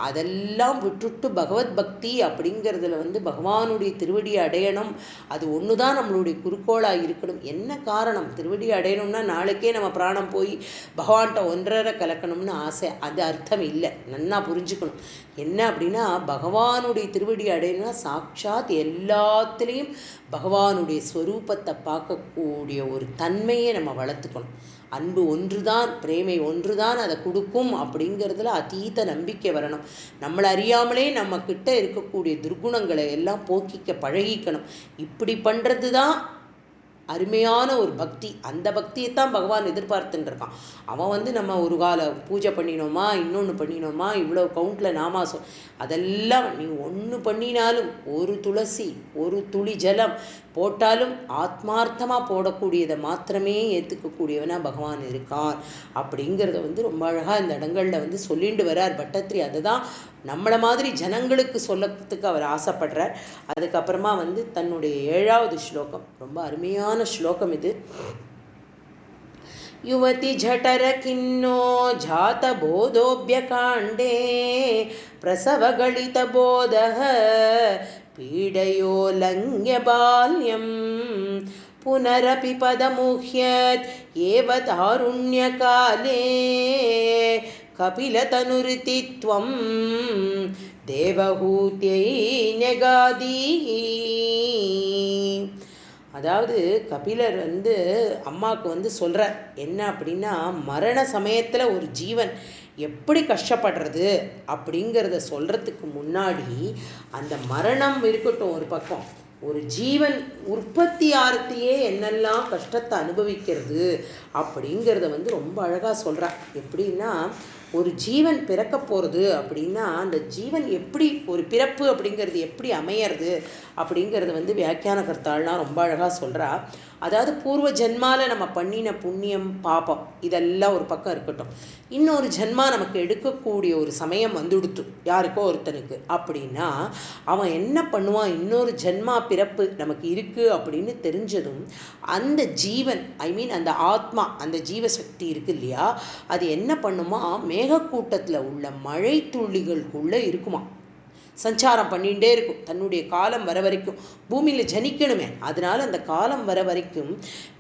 அதெல்லாம் விட்டுட்டு பகவத் பக்தி அப்படிங்கிறதுல பகவானுடைய திருவடியை அடையணும். அது ஒன்று தான் நம்மளுடைய குறிக்கோளாக இருக்கணும். என்ன காரணம், திருவடி அடையணும்னா நாளைக்கே நம்ம பிராணம் போய் பகவான்கிட்ட ஒன்றரை கலக்கணும்னு ஆசை. அது அர்த்தம் இல்லை. நன்னா புரிஞ்சுக்கணும். என்ன அப்படின்னா பகவானுடைய திருவடி அடையணும்னா சாட்சாத் எல்லாத்துலேயும் பகவானுடைய ஸ்வரூபத்தை பார்க்கக்கூடிய ஒரு தன்மையை நம்ம வளர்த்துக்கணும். அன்பு ஒன்றுதான், பிரேமை ஒன்றுதான் அதை கொடுக்கும் அப்படிங்கிறதுல அதீத நம்பிக்கை வரணும். நம்மளை அறியாமலே நம்ம கிட்ட இருக்கக்கூடிய துர்குணங்களை எல்லாம் போக்கிக்க பழகிக்கணும். இப்படி பண்ணுறது தான் அருமையான ஒரு பக்தி. அந்த பக்தியை தான் பகவான் எதிர்பார்த்துட்டு இருக்கான். அவன் நம்ம ஒரு கால பூஜை பண்ணினோமா இன்னொன்று பண்ணினோமா இவ்வளோ கவுண்டில் நாமாசம் அதெல்லாம் நீ ஒன்று பண்ணினாலும் ஒரு துளசி ஒரு துளி ஜலம் போட்டாலும் ஆத்மார்த்தமாக போடக்கூடியதை மாத்திரமே ஏற்றுக்கக்கூடியவனா பகவான் இருக்கான் அப்படிங்கிறத ரொம்ப அழகாக இந்த இடங்களில் சொல்லிட்டு வரார் பட்டத்திரி. அதை தான் நம்மளை மாதிரி ஜனங்களுக்கு சொல்லறதுக்கு அவர் ஆசைப்படுறார். அதுக்கப்புறமா தன்னுடைய 7வது ஸ்லோகம் ரொம்ப அருமையான ஸ்லோகம் இது. யுவதி ஜடர கிண்ணோ ஜாத போதோபியகாண்டே பிரசவகலித போதஹ பீடயோ லங்க்ய பால்யம் புனரபி பதமுஹ்யத் ஏவ தாருண்யகாலே கபிலதனுரிதித்வம் தேவஹூத்யை நெகாதி. அதாவது கபிலர் அம்மாவுக்கு சொல்கிறார் என்ன அப்படின்னா மரண சமயத்தில் ஒரு ஜீவன் எப்படி கஷ்டப்படுறது அப்படிங்கிறத சொல்கிறதுக்கு முன்னாடி அந்த மரணம் இருக்கட்டும் ஒரு பக்கம், ஒரு ஜீவன் உற்பத்தி ஆரத்தையே என்னெல்லாம் கஷ்டத்தை அனுபவிக்கிறது அப்படிங்கிறத ரொம்ப அழகாக சொல்கிறார். எப்படின்னா ஒரு ஜீவன் பிறக்க போகிறது அப்படின்னா அந்த ஜீவன் எப்படி ஒரு பிறப்பு அப்படிங்கிறது எப்படி அமையிறது அப்படிங்கிறது வியாக்கியான கர்த்தாள்லாம் ரொம்ப அழகாக சொல்கிறா. அதாவது பூர்வ ஜென்மாவில் நம்ம பண்ணின புண்ணியம் பாபம் இதெல்லாம் ஒரு பக்கம் இருக்கட்டும், இன்னொரு ஜென்மா நமக்கு எடுக்கக்கூடிய ஒரு சமயம் வந்துடுத்து யாருக்கோ ஒருத்தனுக்கு அப்படின்னா அவன் என்ன பண்ணுவான், இன்னொரு ஜென்மா பிறப்பு நமக்கு இருக்குது அப்படின்னு தெரிஞ்சதும் அந்த ஜீவன் அந்த ஆத்மா, அந்த ஜீவசக்தி இருக்கு இல்லையா, அது என்ன பண்ணுமா, மேகக்கூட்டத்தில் உள்ள மழை துள்ளிகளுக்குள்ளே இருக்குமா, சஞ்சாரம் பண்ணிகிட்டே இருக்கும். தன்னுடைய காலம் வர வரைக்கும் பூமியில் ஜனிக்கணுமே, அதனால அந்த காலம் வர வரைக்கும்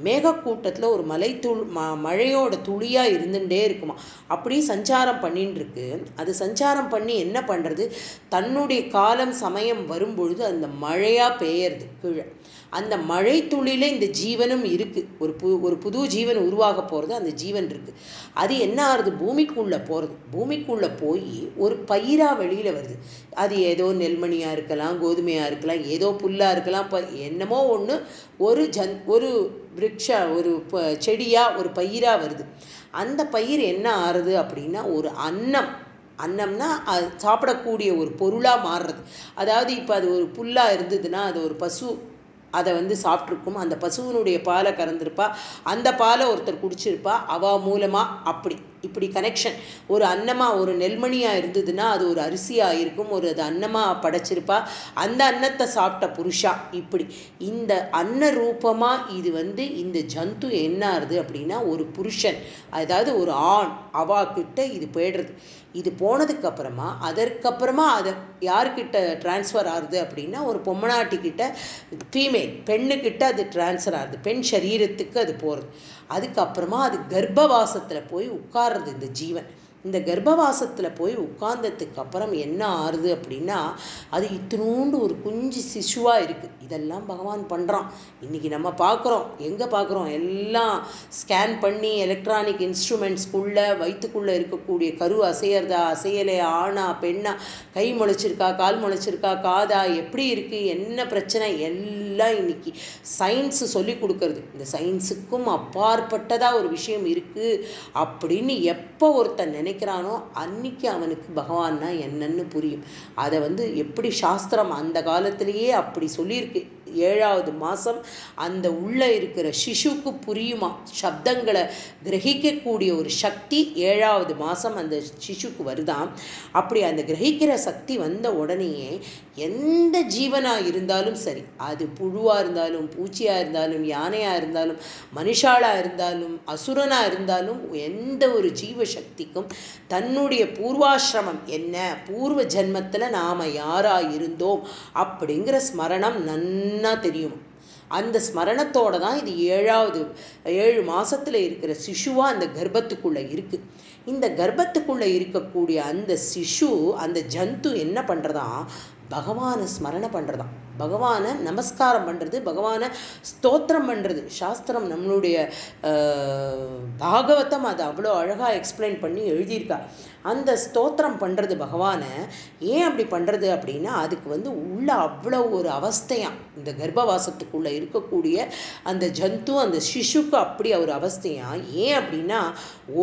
மேகக்கூட்டத்தில் ஒரு மழையோட துளியாக இருந்துகிட்டே இருக்குமா. அப்படி சஞ்சாரம் பண்ணின்னு இருக்கு. அது சஞ்சாரம் பண்ணி என்ன பண்ணுறது, தன்னுடைய காலம் சமயம் வரும்பொழுது அந்த மழையாக பெய்யறது கீழே. அந்த மழை துளியில் இந்த ஜீவனும் இருக்குது. ஒரு புது ஜீவன் உருவாக போகிறது, அந்த ஜீவன் இருக்குது. அது என்ன ஆகுது, பூமிக்குள்ளே போகிறது. பூமிக்குள்ளே போய் ஒரு பயிராக வெளியில் வருது. அது ஏதோ நெல்மணியாக இருக்கலாம், கோதுமையாக இருக்கலாம், ஏதோ புல்லாக இருக்கலாம், என்னமோ ஒன்று ஒரு விருட்சா, ஒரு செடியாக, ஒரு பயிராக வருது. அந்த பயிர் என்ன ஆறுது அப்படின்னா ஒரு அன்னம்னா அது சாப்பிடக்கூடிய ஒரு பொருளாக மாறுறது. அதாவது இப்போ அது ஒரு புல்லாக இருந்ததுன்னா அது ஒரு பசு அதை சாப்பிட்ருக்கும். அந்த பசுவினுடைய பாலை கறந்துருப்பா, அந்த பாலை ஒருத்தர் குடிச்சிருப்பா, அவ மூலமாக இப்படி கனெக்ஷன். ஒரு அன்னமாக, ஒரு நெல்மணியாக இருந்ததுன்னா அது ஒரு அரிசியாக இருக்கும், அது அன்னமாக படைச்சிருப்பா, அந்த அன்னத்தை சாப்பிட்ட புருஷா. இப்படி இந்த அன்ன ரூபமாக இது இந்த ஜந்து என்ன ஆகுது அப்படின்னா ஒரு புருஷன், அதாவது ஒரு ஆண், அவாக்கிட்ட இது போய்டுறது. இது போனதுக்கப்புறமா அதற்கப்புறமா அதை யார்கிட்ட டிரான்ஸ்ஃபர் ஆகுது அப்படின்னா ஒரு பொம்மநாட்டிக்கிட்ட, ஃபீமேல் பெண்ணுக்கிட்ட அது டிரான்ஸ்ஃபர் ஆகுது, பெண் சரீரத்துக்கு அது போகிறது. அதுக்கப்புறமா அது கர்ப்பவாசத்தில் போய் உட்கார்றது இந்த ஜீவன். இந்த கர்ப்பவாசத்தில் போய் உட்கார்ந்ததுக்கு அப்புறம் என்ன ஆறுது அப்படின்னா அது இத்தினூண்டு ஒரு குஞ்சு சிசுவாக இருக்குது. இதெல்லாம் பகவான் பண்ணுறான். இன்றைக்கி நம்ம பார்க்குறோம், எங்கே பார்க்குறோம், எல்லாம் ஸ்கேன் பண்ணி எலக்ட்ரானிக் இன்ஸ்ட்ருமெண்ட்ஸ்குள்ளே வயிற்றுக்குள்ளே இருக்கக்கூடிய கரு அசையறதா, அசையலையா, ஆணா பெண்ணா, கை முளைச்சிருக்கா, கால் முளைச்சிருக்கா, காதா, எப்படி இருக்குது, என்ன பிரச்சனை, எல்லாம் இன்றைக்கி சயின்ஸு சொல்லி கொடுக்கறது. இந்த சயின்ஸுக்கும் அப்பாற்பட்டதாக ஒரு விஷயம் இருக்குது அப்படின்னு எப்போ ஒருத்தன் நினைக்கிறானோ அன்னைக்கு அவனுக்கு பகவான்னா என்னன்னு புரியும். அதை எப்படி சாஸ்திரம் அந்த காலத்திலேயே அப்படி சொல்லியிருக்கு. 7வது மாதம் அந்த உள்ளே இருக்கிற சிசுக்கு புரியுமா, சப்தங்களை கிரகிக்கக்கூடிய ஒரு சக்தி 7வது மாதம் அந்த சிசுக்கு வருதான். அப்படி அந்த கிரகிக்கிற சக்தி வந்த உடனேயே எந்த ஜீவனாக இருந்தாலும் சரி, அது புழுவாக இருந்தாலும், பூச்சியாக இருந்தாலும், யானையாக இருந்தாலும், மனுஷாளாக இருந்தாலும், அசுரனாக இருந்தாலும், எந்த ஒரு ஜீவசக்திக்கும் தன்னுடைய பூர்வாசிரமம் என்ன, பூர்வ ஜென்மத்தில் நாம் யாராக இருந்தோம் அப்படிங்கிற ஸ்மரணம் நன்னா தெரியும். அந்த ஸ்மரணத்தோடு தான் இது 7 மாதத்தில் இருக்கிற சிசுவாக அந்த கர்ப்பத்துக்குள்ளே இருக்குது. இந்த கர்ப்பத்துக்குள்ளே இருக்கக்கூடிய அந்த சிசு, அந்த ஜந்து என்ன பண்ணுறதா, பகவானை ஸ்மரணை பண்ணுறதான், பகவானை நமஸ்காரம் பண்ணுறது, பகவானை ஸ்தோத்திரம் பண்ணுறது. சாஸ்திரம் நம்மளுடைய பாகவதம் அதை அவ்வளோ அழகாக எக்ஸ்பிளைன் பண்ணி எழுதியிருக்கா. அந்த ஸ்தோத்திரம் பண்ணுறது பகவானை ஏன் அப்படி பண்ணுறது அப்படின்னா அதுக்கு உள்ள அவ்வளோ ஒரு அவஸ்தையாம். இந்த கர்ப்பவாசத்துக்குள்ளே இருக்கக்கூடிய அந்த ஜந்து, அந்த சிசுக்கு அப்படி ஒரு அவஸ்தையாம். ஏன் அப்படின்னா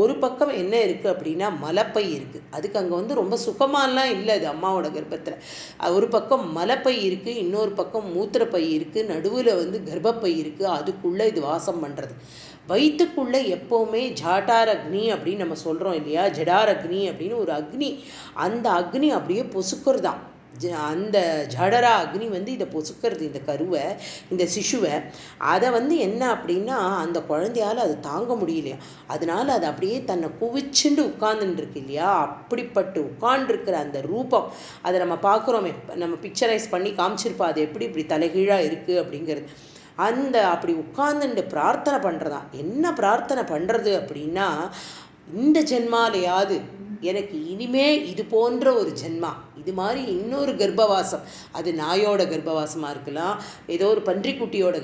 ஒரு பக்கம் என்ன இருக்குது அப்படின்னா மலைப்பை இருக்குது. அதுக்கு அங்கே ரொம்ப சுகமாலாம் இல்லை. அது அம்மாவோட கர்ப்பத்தில் ஒரு பக்கம் மலைப்பை இருக்குது, இன்னொரு பக்கம் மூத்திரப்பை இருக்குது, நடுவில் கர்ப்பப்பை இருக்குது. அதுக்குள்ளே இது வாசம் பண்ணுறது. வயிற்றுக்குள்ளே எப்போவுமே ஜாட்டார் அக்னி அப்படின்னு நம்ம சொல்கிறோம் இல்லையா, ஜடார் அக்னி அப்படின்னு ஒரு அக்னி. அந்த அக்னி அப்படியே பொசுக்கிறதான். அந்த ஜடரா அக்னி இதை பொசுக்கிறது, இந்த கருவை, இந்த சிசுவை. அதை என்ன அப்படின்னா அந்த குழந்தையால் அது தாங்க முடியலையா, அதனால அது அப்படியே தன்னை குவிச்சுண்டு உட்கார்ந்துருக்கு இல்லையா. அப்படிப்பட்டு உட்காண்டிருக்கிற அந்த ரூபம் அதை நம்ம பார்க்குறோமே, நம்ம பிக்சரைஸ் பண்ணி காமிச்சிருப்பா அது எப்படி இப்படி தலைகீழாக இருக்குது அப்படிங்கிறது. அந்த அப்படி உட்கார்ந்துட்டு பிரார்த்தனை பண்ணுறதா. என்ன பிரார்த்தனை பண்ணுறது அப்படின்னா, இந்த ஜென்மாலையாவது எனக்கு இனிமே இது போன்ற ஒரு ஜென்மா, இது மாதிரி இன்னொரு கர்ப்பவாசம், அது நாயோட கர்ப்பவாசமாக இருக்கலாம், ஏதோ ஒரு பன்றியோட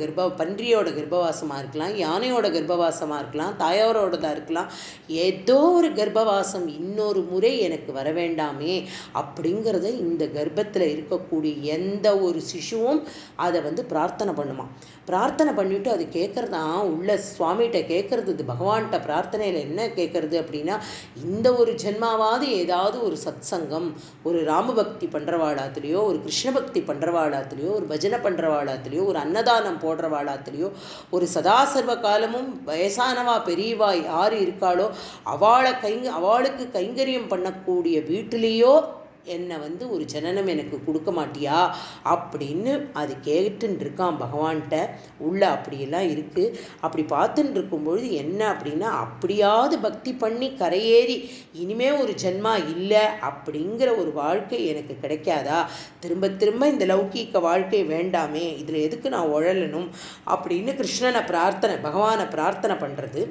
கர்ப்பவாசமாக இருக்கலாம், யானையோட கர்ப்பவாசமாக இருக்கலாம், தாயாரோடதாக இருக்கலாம், ஏதோ ஒரு கர்ப்பவாசம் இன்னொரு முறை எனக்கு வர வேண்டாமே அப்படிங்கிறத இந்த கர்ப்பத்தில் இருக்கக்கூடிய எந்த ஒரு சிசுவும் அதை பிரார்த்தனை பண்ணுமா. பிரார்த்தனை பண்ணிவிட்டு அது கேட்குறதான் உள்ள சுவாமிகிட்ட கேட்குறது. இது பகவான்கிட்ட பிரார்த்தனையில் என்ன கேட்குறது அப்படின்னா, இந்த ஒரு ஜென்மா ஒழுங்காவது ஏதாவது ஒரு சத்சங்கம், ஒரு ராமபக்தி பண்ணுறவாளாத்துலேயோ, ஒரு கிருஷ்ண பக்தி பண்ணுறவாளாத்துலேயோ, ஒரு பஜனை பண்ணுறவாளாத்துலேயோ, ஒரு அன்னதானம் போடுறவாளாத்துலேயோ, ஒரு சதாசர்வ காலமும் வயசானவா பெரியவா யார் இருக்காளோ அவளுக்கு கைங்கரியம் பண்ணக்கூடிய வீட்டிலேயோ என்னை வந்து ஒரு ஜனனம் எனக்கு கொடுக்க மாட்டியா அப்படின்னு அது கேட்டுன்னு இருக்கான் பகவான்கிட்ட. உள்ள அப்படியெல்லாம் இருக்குது. அப்படி பார்த்துட்டு இருக்கும்பொழுது என்ன அப்படின்னா, அப்படியாவது பக்தி பண்ணி கரையேறி இனிமே ஒரு ஜென்மா இல்லை அப்படிங்கிற ஒரு வாழ்க்கை எனக்கு கிடைக்காதா? திரும்ப திரும்ப இந்த லௌகீக வாழ்க்கை வேண்டாமே, இதில் எதுக்கு நான் உழலணும் அப்படின்னு கிருஷ்ணனை பகவானை பிரார்த்தனை பண்ணுறது.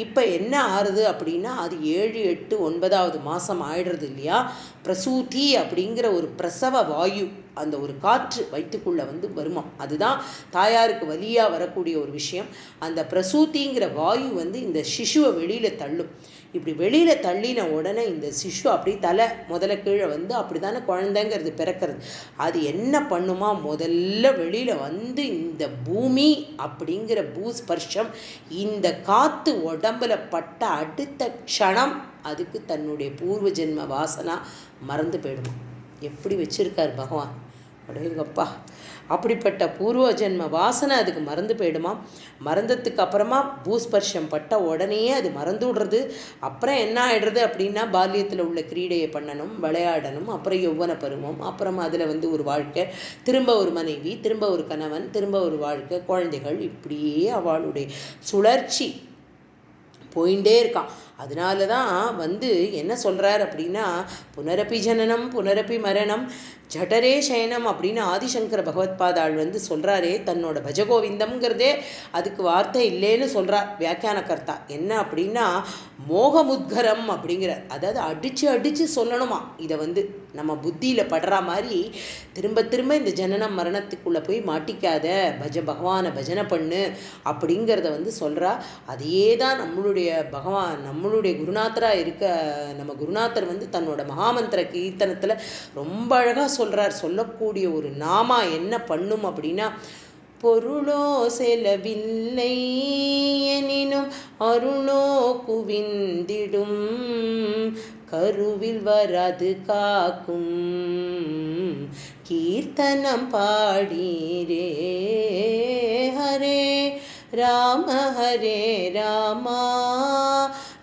இப்போ என்ன ஆறுது அப்படின்னா, அது 7, 8, 9வது மாதம் ஆயிடுறது இல்லையா? பிரசூதி அப்படிங்கிற ஒரு பிரசவ வாயு, அந்த ஒரு காற்று வயிற்றுக்குள்ளே வந்து வருமா. அதுதான் தாயாருக்கு வலியாக வரக்கூடிய ஒரு விஷயம். அந்த பிரசூதிங்கிற வாயு வந்து இந்த சிசுவை வெளியில் தள்ளும். இப்படி வெளியில் தள்ளின உடனே இந்த சிசு அப்படி தலை முதல்ல கீழே வந்து அப்படி தானே குழந்தைங்கிறது பிறக்கிறது. அது என்ன பண்ணுமா, முதல்ல வெளியில் வந்து இந்த பூமி அப்படிங்கிற பூஸ்பர்ஷம், இந்த காற்று உடம்புல பட்ட அடுத்த க்ஷணம் அதுக்கு தன்னுடைய பூர்வ ஜென்ம வாசனா மறந்து போயிடுமா. எப்படி வச்சிருக்கார் பகவான், அடேங்கப்பா! அப்படிப்பட்ட பூர்வ ஜென்ம வாசனை அதுக்கு மறந்து போயிடுமா. மறந்ததுக்கு அப்புறமா பூஸ்பர்ஷம் பட்ட உடனேயே அது மறந்து விடுறது. அப்புறம் என்ன ஆகிடுறது அப்படின்னா, பால்யத்தில் உள்ள கிரீடையை பண்ணணும், விளையாடணும், அப்புறம் யௌவன பருவம், அப்புறம் அதில் வந்து ஒரு வாழ்க்கை, திரும்ப ஒரு மனைவி, திரும்ப ஒரு கணவன், திரும்ப ஒரு வாழ்க்கை, குழந்தைகள், இப்படியே அவளுடைய சுழற்சி போயிட்டே இருக்கான். அதனால தான் வந்து என்ன சொல்கிறார் அப்படின்னா, புனரப்பி ஜனனம் புனரப்பி மரணம் ஜடரே சயனம் அப்படின்னு ஆதிசங்கர பகவத்பாதாள் வந்து சொல்கிறாரே. தன்னோட பஜகோவிந்தம்ங்கிறதே அதுக்கு வார்த்தை இல்லைன்னு சொல்கிறார் வியாக்கியானகர்த்தா. என்ன அப்படின்னா, மோகமுத்கரம் அப்படிங்கிறார். அதாவது அடித்து சொல்லணுமா. இதை வந்து நம்ம புத்தியில் படுற மாதிரி திரும்ப திரும்ப இந்த ஜனனம் மரணத்துக்குள்ளே போய் மாட்டிக்காத, பகவானை பஜனை பண்ணு அப்படிங்கிறத வந்து சொல்கிறா. அதையே தான் நம்மளுடைய பகவான், நம்மளுடைய குருநாதராக இருக்க நம்ம குருநாதர் வந்து தன்னோட மகாமந்திர கீர்த்தனத்தில் ரொம்ப அழகாக சொல்கிறார். சொல்லக்கூடிய ஒரு நாமா என்ன பண்ணும் அப்படின்னா, பொருளோ செலவில்லை எனினும் அருளோ குவிந்திடும், கருவில் வராது காக்கும் கீர்த்தனம் பாடீரே. ஹரே ராம ஹரே ராமா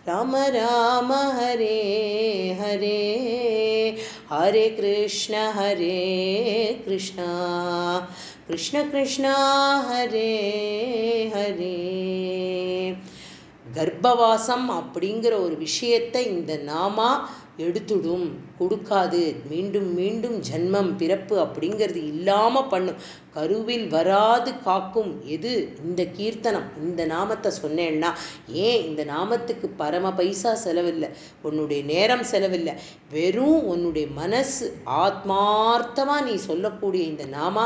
ராம ராம ஹரே ஹரே, ஹரே கிருஷ்ண கிருஷ்ண கிருஷ்ண ஹரே ஹரே. கர்ப்பவாசம் அப்படிங்கிற ஒரு விஷயத்தை இந்த நாமா எடுத்துடும், கொடுக்காது. மீண்டும் மீண்டும் ஜன்மம் பிறப்பு அப்படிங்கிறது இல்லாமல் பண்ணும். கருவில் வராது காக்கும். எது? இந்த கீர்த்தனம். இந்த நாமத்தை சொன்னேன்னா, ஏன் இந்த நாமத்துக்கு பரம பைசா செலவில்லை, உன்னுடைய நேரம் செலவில்லை, வெறும் உன்னுடைய மனசு ஆத்மார்த்தமாக நீ சொல்லக்கூடிய இந்த நாமா,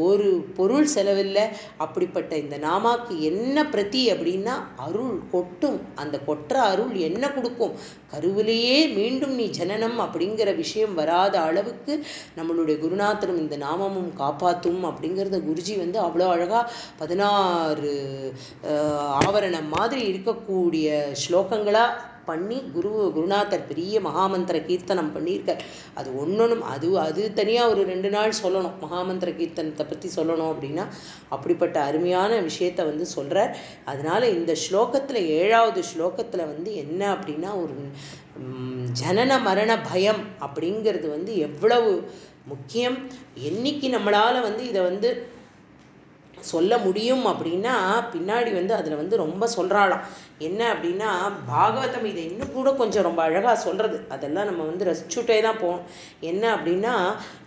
ஒரு பொருள் செலவில்லை. அப்படிப்பட்ட இந்த நாமாக்கு என்ன பிரதி அப்படின்னா, அருள் கொட்டும். அந்த கொற்ற அருள் என்ன கொடுக்கும்? கருவிலேயே மீண்டும் நீ ஜனனம் அப்படிங்கிற விஷயம் வராத அளவுக்கு நம்மளுடைய குருநாதரும் இந்த நாமமும் காப்பாற்றும் அப்படிங்கிறத குருஜி வந்து அவ்வளோ அழகாக 16 ஆவரணம் மாதிரி இருக்கக்கூடிய ஸ்லோகங்களாக பண்ணி குருநாதர் பெரிய மகாமந்திர கீர்த்தனம் பண்ணியிருக்கார். அது ஒன்றும் அது தனியாக ஒரு 2 நாள் சொல்லணும். மகாமந்திர கீர்த்தனத்தை பற்றி சொல்லணும் அப்படின்னா அப்படிப்பட்ட அருமையான விஷயத்தை வந்து சொல்கிறார். அதனால் இந்த ஸ்லோகத்தில் 7வது ஸ்லோகத்தில் வந்து என்ன அப்படின்னா, ஒரு ஜனன மரண பயம் அப்படிங்கிறது வந்து எவ்வளவு முக்கியம், என்னைக்கு நம்மளால் வந்து இதை வந்து சொல்ல முடியும் அப்படின்னா, பின்னாடி வந்து அதில் வந்து ரொம்ப சொல்கிறாளாம். என்ன அப்படின்னா, பாகவதம் இதை இன்னும் கூட கொஞ்சம் ரொம்ப அழகாக சொல்கிறது. அதெல்லாம் நம்ம வந்து ரசிச்சுட்டே தான் போகணும். என்ன அப்படின்னா,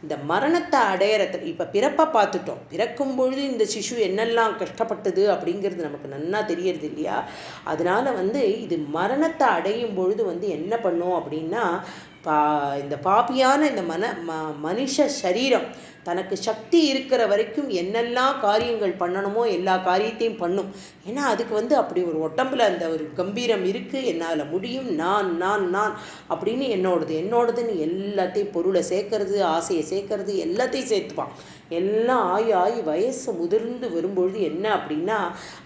இந்த மரணத்தை அடையிறதுக்கு இப்போ பிறப்பை பார்த்துட்டோம். பிறக்கும் பொழுது இந்த சிசு என்னெல்லாம் கஷ்டப்பட்டது அப்படிங்கிறது நமக்கு நன்னா தெரியறது இல்லையா? அதனால் வந்து இது மரணத்தை அடையும் பொழுது வந்து என்ன பண்ணும் அப்படின்னா, இந்த பாப்பியான இந்த மனுஷ சரீரம் தனக்கு சக்தி இருக்கிற வரைக்கும் என்னெல்லாம் காரியங்கள் பண்ணணுமோ எல்லா காரியத்தையும் பண்ணும். ஏன்னா அதுக்கு வந்து அப்படி ஒரு உடம்புல அந்த ஒரு கம்பீரம் இருக்குது, என்னால் முடியும், நான் நான் நான் அப்படின்னு என்னோடதுன்னு எல்லாத்தையும் பொருளை சேர்க்கறது, ஆசையை சேர்க்கறது, எல்லாத்தையும் சேர்த்துப்பான். எல்லாம் ஆகி வயசு முதிர்ந்து வரும்பொழுது என்ன அப்படின்னா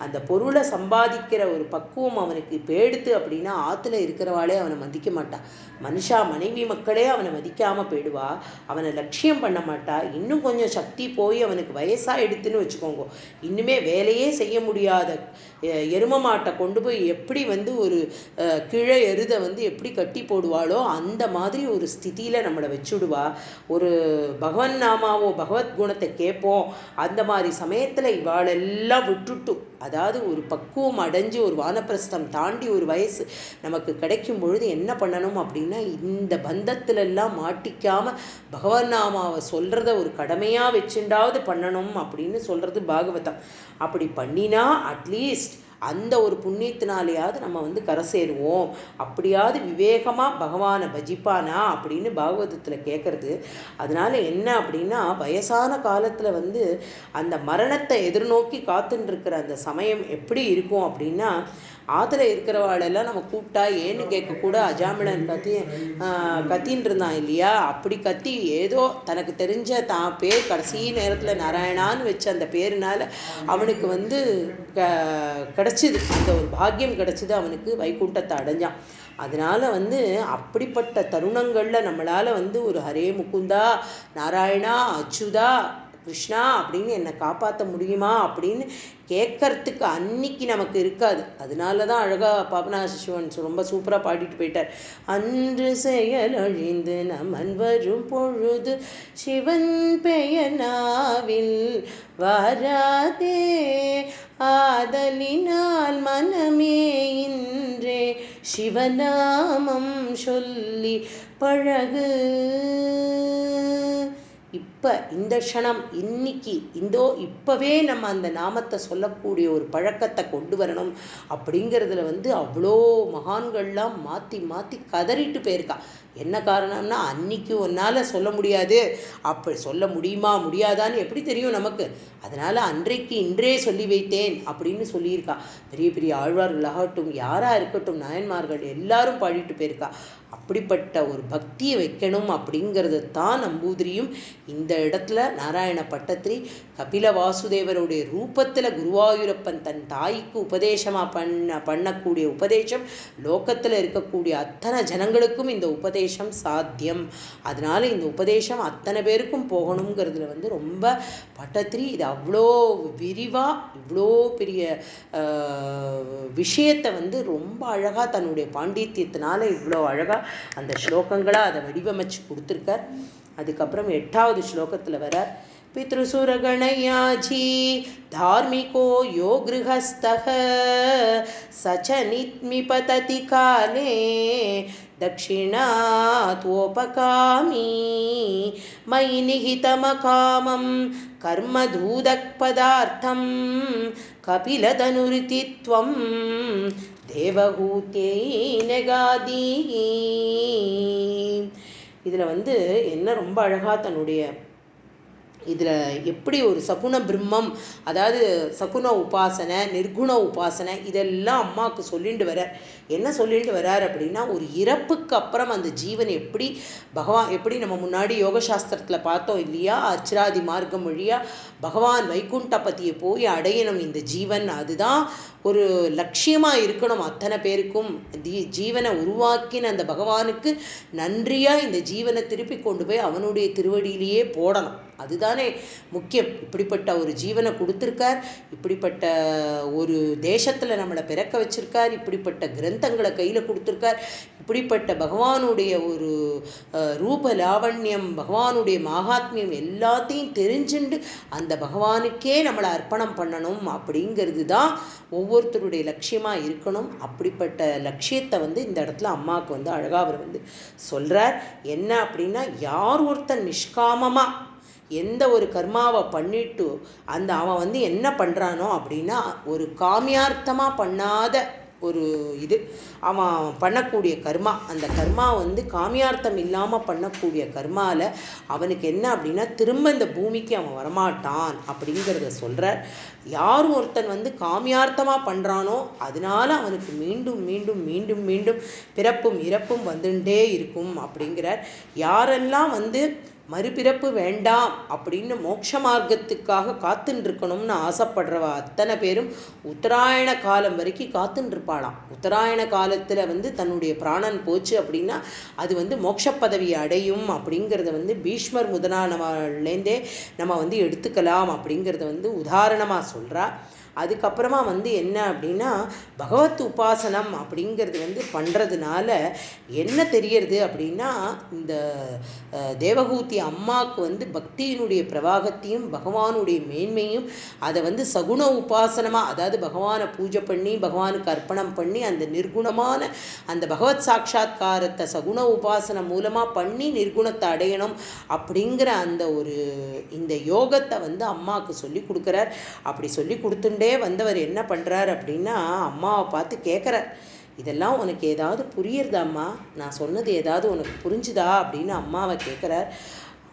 அந்த பொருளை சம்பாதிக்கிற ஒரு பக்குவம் அவனுக்கு இப்போ எடுத்து அப்படின்னா ஆற்றுல இருக்கிறவாளே அவனை மதிக்க மாட்டான். மனுஷா மனைவி மக்களே அவனை மதிக்காமல் போயிடுவா, அவனை லட்சியம் பண்ண மாட்டா. இன்னும் கொஞ்சம் சக்தி போய் அவனுக்கு வயசாக எடுத்துன்னு வச்சுக்கோங்க, இன்னுமே வேலையே செய்ய முடியாத எரும மாட்டை கொண்டு போய் எப்படி வந்து ஒரு கிழை எருதை வந்து எப்படி கட்டி போடுவாளோ அந்த மாதிரி ஒரு ஸ்திதியில் நம்மளை வச்சுடுவா. ஒரு பகவன் நாமாவோ பகவத் குணத்தை கேட்போம், அந்த மாதிரி சமயத்தில் இவாளெல்லாம் விட்டுட்டு, அதாவது ஒரு பக்குவம் அடைஞ்சு ஒரு வானப்பிரஸ்தம் தாண்டி ஒரு வயசு நமக்கு கிடைக்கும் பொழுது என்ன பண்ணணும் அப்படின்னா இந்த பந்தத்திலெல்லாம் மாட்டிக்காமல் பகவன் நாமாவை சொல்கிறத ஒரு கடமையாக வச்சுண்டாவது பண்ணணும் அப்படின்னு சொல்கிறது பாகவதம். அப்படி பண்ணினா அட்லீஸ்ட் அந்த ஒரு புண்ணியத்தினாலேயாவது நம்ம வந்து கரை சேருவோம், அப்படியாவது விவேகமாக பகவானை பஜிப்பானா அப்படின்னு பாகவதத்தில் கேட்குறது. அதனால என்ன அப்படின்னா வயசான காலத்தில் வந்து அந்த மரணத்தை எதிர்நோக்கி காத்துன்னு இருக்கிற அந்த சமயம் எப்படி இருக்கும் அப்படின்னா ஆற்றுல இருக்கிறவாளெல்லாம் நம்ம கூப்பிட்டா ஏன்னு கேட்கக்கூட அஜாமிளன் கத்தின்னு இருந்தான் இல்லையா, அப்படி கத்தி ஏதோ தனக்கு தெரிஞ்ச தான் பேர் கடைசி நேரத்தில் நாராயணான்னு வச்ச அந்த பேருனால அவனுக்கு வந்து கிடச்சிது, அந்த ஒரு பாக்கியம் கிடச்சிது, அவனுக்கு வைகுண்டத்தை அடைஞ்சான். அதனால வந்து அப்படிப்பட்ட தருணங்களில் நம்மளால் வந்து ஒரு ஹரே முகுந்தா நாராயணா அச்சுதா கிருஷ்ணா அப்படின்னு என்னை காப்பாற்ற முடியுமா அப்படின்னு கேட்கறதுக்கு அன்னைக்கு நமக்கு இருக்காது. அதனால தான் அழகாக பாபநாச சிவன் ரொம்ப சூப்பராக பாடிட்டு போயிட்டார். அன்று செயல் அழிந்து நமன் வரும் பொழுது சிவன் பெயனாவில் வராதே, ஆதலினால் மனமே இன்றே சிவநாமம் சொல்லி பழகு. இப்போ இந்த க்ஷணம் இன்னைக்கு இப்போவே நம்ம அந்த நாமத்தை சொல்லக்கூடிய ஒரு பழக்கத்தை கொண்டு வரணும். அப்படிங்கிறதுல வந்து அவ்வளோ மகான்கள்லாம் மாற்றி மாற்றி கதறிட்டு போயிருக்கா. என்ன காரணம்னா அன்னைக்கு ஒன்னால் சொல்ல முடியாது, அப்படி சொல்ல முடியுமா முடியாதான்னு எப்படி தெரியும் நமக்கு, அதனால் அன்றைக்கு இன்றே சொல்லி வைத்தேன் அப்படின்னு சொல்லியிருக்கா. பெரிய பெரிய ஆழ்வார்களாகட்டும் யாராக இருக்கட்டும் நாயன்மார்கள் எல்லாரும் பாடிட்டு போயிருக்கா. அப்படிப்பட்ட ஒரு பக்தியை வைக்கணும் அப்படிங்கிறது தான் நம்பூதிரியும் இந்த இடத்துல நாராயண பட்டத்திரி கபில வாசுதேவருடைய ரூபத்தில் குருவாயூரப்பன் தன் தாய்க்கு உபதேசமாக பண்ணக்கூடிய உபதேசம் லோகத்தில் இருக்கக்கூடிய அத்தனை ஜனங்களுக்கும் இந்த உபதேசம் சாத்தியம். அதனால இந்த உபதேசம் அத்தனை பேருக்கும் போகணுங்கிறதுல வந்து ரொம்ப பட்டத்திரி இது அவ்வளோ விரிவாக இவ்வளோ பெரிய விஷயத்தை வந்து ரொம்ப அழகாக தன்னுடைய பாண்டித்யத்தினால இவ்வளோ அழகாக அந்த ஸ்லோகங்களாக அதை வடிவமைச்சு கொடுத்துருக்கார். அதுக்கப்புறம் 8வது ஸ்லோகத்தில் வரார். பித்ருசுரகணயாஜி தார்மிகோ யோ கிருஹஸ்தஹ சச்ச நித்மிபததி காலே தக்ஷிணாத்வோபகாமி மயி நிஹிதமகாமம் கர்மதூதக் பதார்த்தம் கபிலதனுரிதித்வம் தேவஹூத்யை நெகாதி. இதில் வந்து என்ன ரொம்ப அழகாக தன்னுடைய இதில் எப்படி ஒரு சகுண பிரம்மம், அதாவது சகுண உபாசனை நிர்குண உபாசனை இதெல்லாம் அம்மாவுக்கு சொல்லிட்டு வரார். என்ன சொல்லிட்டு வரார் அப்படின்னா ஒரு இறப்புக்கு அப்புறம் அந்த ஜீவன் எப்படி நம்ம முன்னாடி யோகசாஸ்திரத்தில் பார்த்தோம் இல்லையா, அர்ச்சராதி மார்க்கம் வழியாக பகவான் வைகுண்டபதியை போய் அடையணும் இந்த ஜீவன், அதுதான் ஒரு லட்சியமாக இருக்கணும் அத்தனை பேருக்கும். ஜீவனை உருவாக்கின அந்த பகவானுக்கு நன்றியாக இந்த ஜீவனை திருப்பி கொண்டு போய் அவனுடைய திருவடியிலேயே போடணும், அதுதானே முக்கியம். இப்படிப்பட்ட ஒரு ஜீவனை கொடுத்துருக்கார், இப்படிப்பட்ட ஒரு தேசத்தில் நம்மளை பிறக்க வச்சிருக்கார், இப்படிப்பட்ட கிரந்தங்களை கையில் கொடுத்துருக்கார், இப்படிப்பட்ட பகவானுடைய ஒரு ரூப லாவண்யம் பகவானுடைய மகாத்மியம் எல்லாத்தையும் தெரிஞ்சுண்டு அந்த பகவானுக்கே நம்மளை அர்ப்பணம் பண்ணணும் அப்படிங்கிறது தான் ஒவ்வொருத்தருடைய லட்சியமாக இருக்கணும். அப்படிப்பட்ட லட்சியத்தை வந்து இந்த இடத்துல அம்மாவுக்கு வந்து அழகாக அவர் வந்து சொல்கிறார். என்ன அப்படின்னா யார் ஒருத்தன் நிஷ்காமமாக எந்த ஒரு கர்மாவை பண்ணிட்டு அவன் வந்து என்ன பண்ணுறானோ அப்படின்னா ஒரு காமியார்த்தமாக பண்ணாத ஒரு இது அவன் பண்ணக்கூடிய கர்மா. அந்த கர்மா வந்து காமியார்த்தம் இல்லாமல் பண்ணக்கூடிய கர்மாவில் அவனுக்கு என்ன அப்படின்னா திரும்ப இந்த பூமிக்கு அவன் வரமாட்டான் அப்படிங்கிறத சொல்கிறார். யார் ஒருத்தன் வந்து காமியார்த்தமாக பண்ணுறானோ அதனால அவனுக்கு மீண்டும் மீண்டும் மீண்டும் மீண்டும் பிறப்பும் இறப்பும் வந்துட்டே இருக்கும் அப்படிங்கிறார். யாரெல்லாம் வந்து மறுபிறப்பு வேண்டாம் அப்படின்னு மோட்ச மார்க்கத்துக்காக காத்துருக்கணும்னு ஆசைப்படுறவா அத்தனை பேரும் உத்தராயண காலம் வரைக்கும் காத்துருப்பாளாம். உத்தராயண காலத்தில் வந்து தன்னுடைய பிராணன் போச்சு அப்படின்னா அது வந்து மோட்ச பதவியை அடையும் அப்படிங்கிறத வந்து பீஷ்மர் முதலானவாழ்லேருந்தே நம்ம வந்து எடுத்துக்கலாம் அப்படிங்கிறத வந்து உதாரணமாக சொல்கிறா. அதுக்கப்புறமா வந்து என்ன அப்படின்னா பகவத் உபாசனம் அப்படிங்கிறது வந்து பண்ணுறதுனால என்ன தெரியறது அப்படின்னா இந்த தேவகூதி அம்மாவுக்கு வந்து பக்தியினுடைய பிரவாகத்தையும் பகவானுடைய மேன்மையும் அதை வந்து சகுண உபாசனமாக, அதாவது பகவானை பூஜை பண்ணி பகவானுக்கு அர்ப்பணம் பண்ணி அந்த நிர்குணமான அந்த பகவத் சாட்சா்காரத்தை சகுண உபாசனம் மூலமாக பண்ணி நிர்குணத்தை அடையணும் அப்படிங்கிற அந்த ஒரு இந்த யோகத்தை வந்து அம்மாவுக்கு சொல்லி கொடுக்குறார். அப்படி சொல்லி கொடுத்துட்டே வந்தவர் என்ன பண்ணுறார் அப்படின்னா அம்மாவை பார்த்து கேட்குறார், இதெல்லாம் உனக்கு ஏதாவது புரியுறதாம்மா, நான் சொன்னது ஏதாவது உனக்கு புரிஞ்சுதா அப்படின்னு அம்மாவை கேட்குறார்.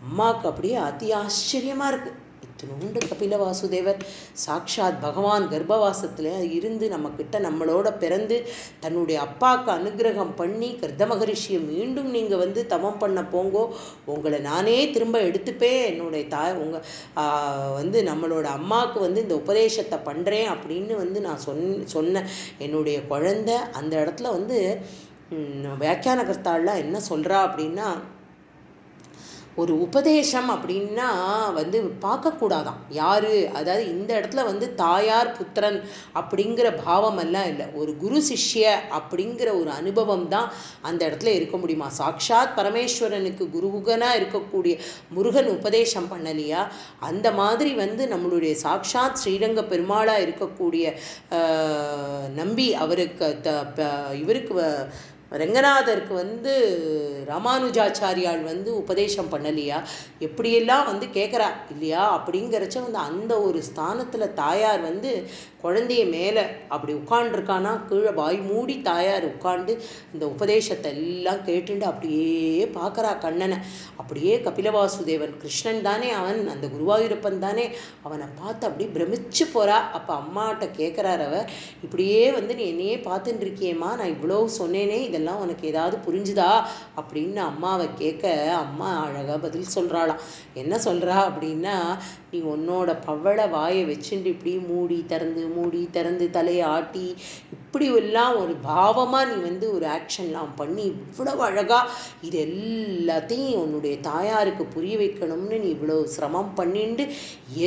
அம்மாவுக்கு அப்படியே அதி ஆச்சரியமாக இருக்குது. இத்தினோண்டு கபில வாசுதேவர் சாக்ஷாத் பகவான் கர்ப்பவாசத்தில் இருந்து நம்மக்கிட்ட நம்மளோட பிறந்து தன்னுடைய அப்பாவுக்கு அனுகிரகம் பண்ணி கர்த மகரிஷியை மீண்டும் நீங்கள் வந்து தவம் பண்ண போங்கோ, உங்களை நானே திரும்ப எடுத்துப்பேன், என்னுடைய தாய் உங்கள் வந்து நம்மளோட அம்மாவுக்கு வந்து இந்த உபதேசத்தை பண்ணுறேன் அப்படின்னு வந்து நான் சொன்ன என்னுடைய குழந்தை அந்த இடத்துல வந்து வியாக்கியானகர்த்தாள்லாம் என்ன சொல்கிறா அப்படின்னா ஒரு உபதேசம் அப்படின்னா வந்து பார்க்கக்கூடாதான் யார், அதாவது இந்த இடத்துல வந்து தாயார் புத்திரன் அப்படிங்கிற பாவமெல்லாம் இல்லை, ஒரு குரு சிஷ்ய அப்படிங்கிற ஒரு அனுபவம் தான் அந்த இடத்துல இருக்க முடியுமா. சாக்ஷாத் பரமேஸ்வரனுக்கு குருகுகனாக இருக்கக்கூடிய முருகன் உபதேசம் பண்ணலையா, அந்த மாதிரி வந்து நம்மளுடைய சாக்ஷாத் ஸ்ரீரங்க பெருமாளாக இருக்கக்கூடிய நம்பி அவருக்கு இவருக்கு ரங்கநாதருக்கு வந்து ராமானுஜாச்சாரியால் வந்து உபதேசம் பண்ணலையா, எப்படியெல்லாம் வந்து கேட்குறா இல்லையா. அப்படிங்கிறச்ச வந்து அந்த ஒரு ஸ்தானத்தில் தாயார் வந்து குழந்தைய மேலே அப்படி உட்காண்டிருக்கானா, கீழே வாய் மூடி தாயார் உட்காண்டு இந்த உபதேசத்தை எல்லாம் கேட்டுண்டு அப்படியே பார்க்குறா கண்ணனை. அப்படியே கபிலவாசுதேவன் கிருஷ்ணன் தானே அவன், அந்த குருவாயூரப்பன் தானே, அவனை பார்த்து அப்படியே பிரமிச்சு போகிறா. அப்போ அம்மாட்ட கேட்குறார் அவர், இப்படியே வந்து நீ என்னையே பார்த்துட்டு இருக்கியேம்மா, நான் இவ்வளோ சொன்னேனே, இதெல்லாம் உனக்கு ஏதாவது புரிஞ்சுதா அப்படின்னு அம்மாவை கேட்க அம்மா அழகாக பதில் சொல்கிறாளாம். என்ன சொல்கிறா அப்படின்னா, நீ உன்னோட பவள வாயை வச்சுட்டு இப்படி மூடி திறந்து தலையை ஆட்டி இப்படி எல்லாம் ஒரு பாவமாக நீ வந்து ஒரு ஆக்ஷன்லாம் பண்ணி இவ்வளவு அழகாக இது எல்லாத்தையும் உன்னுடைய தாயாருக்கு புரிய வைக்கணும்னு நீ இவ்வளோ சிரமம் பண்ணிண்டு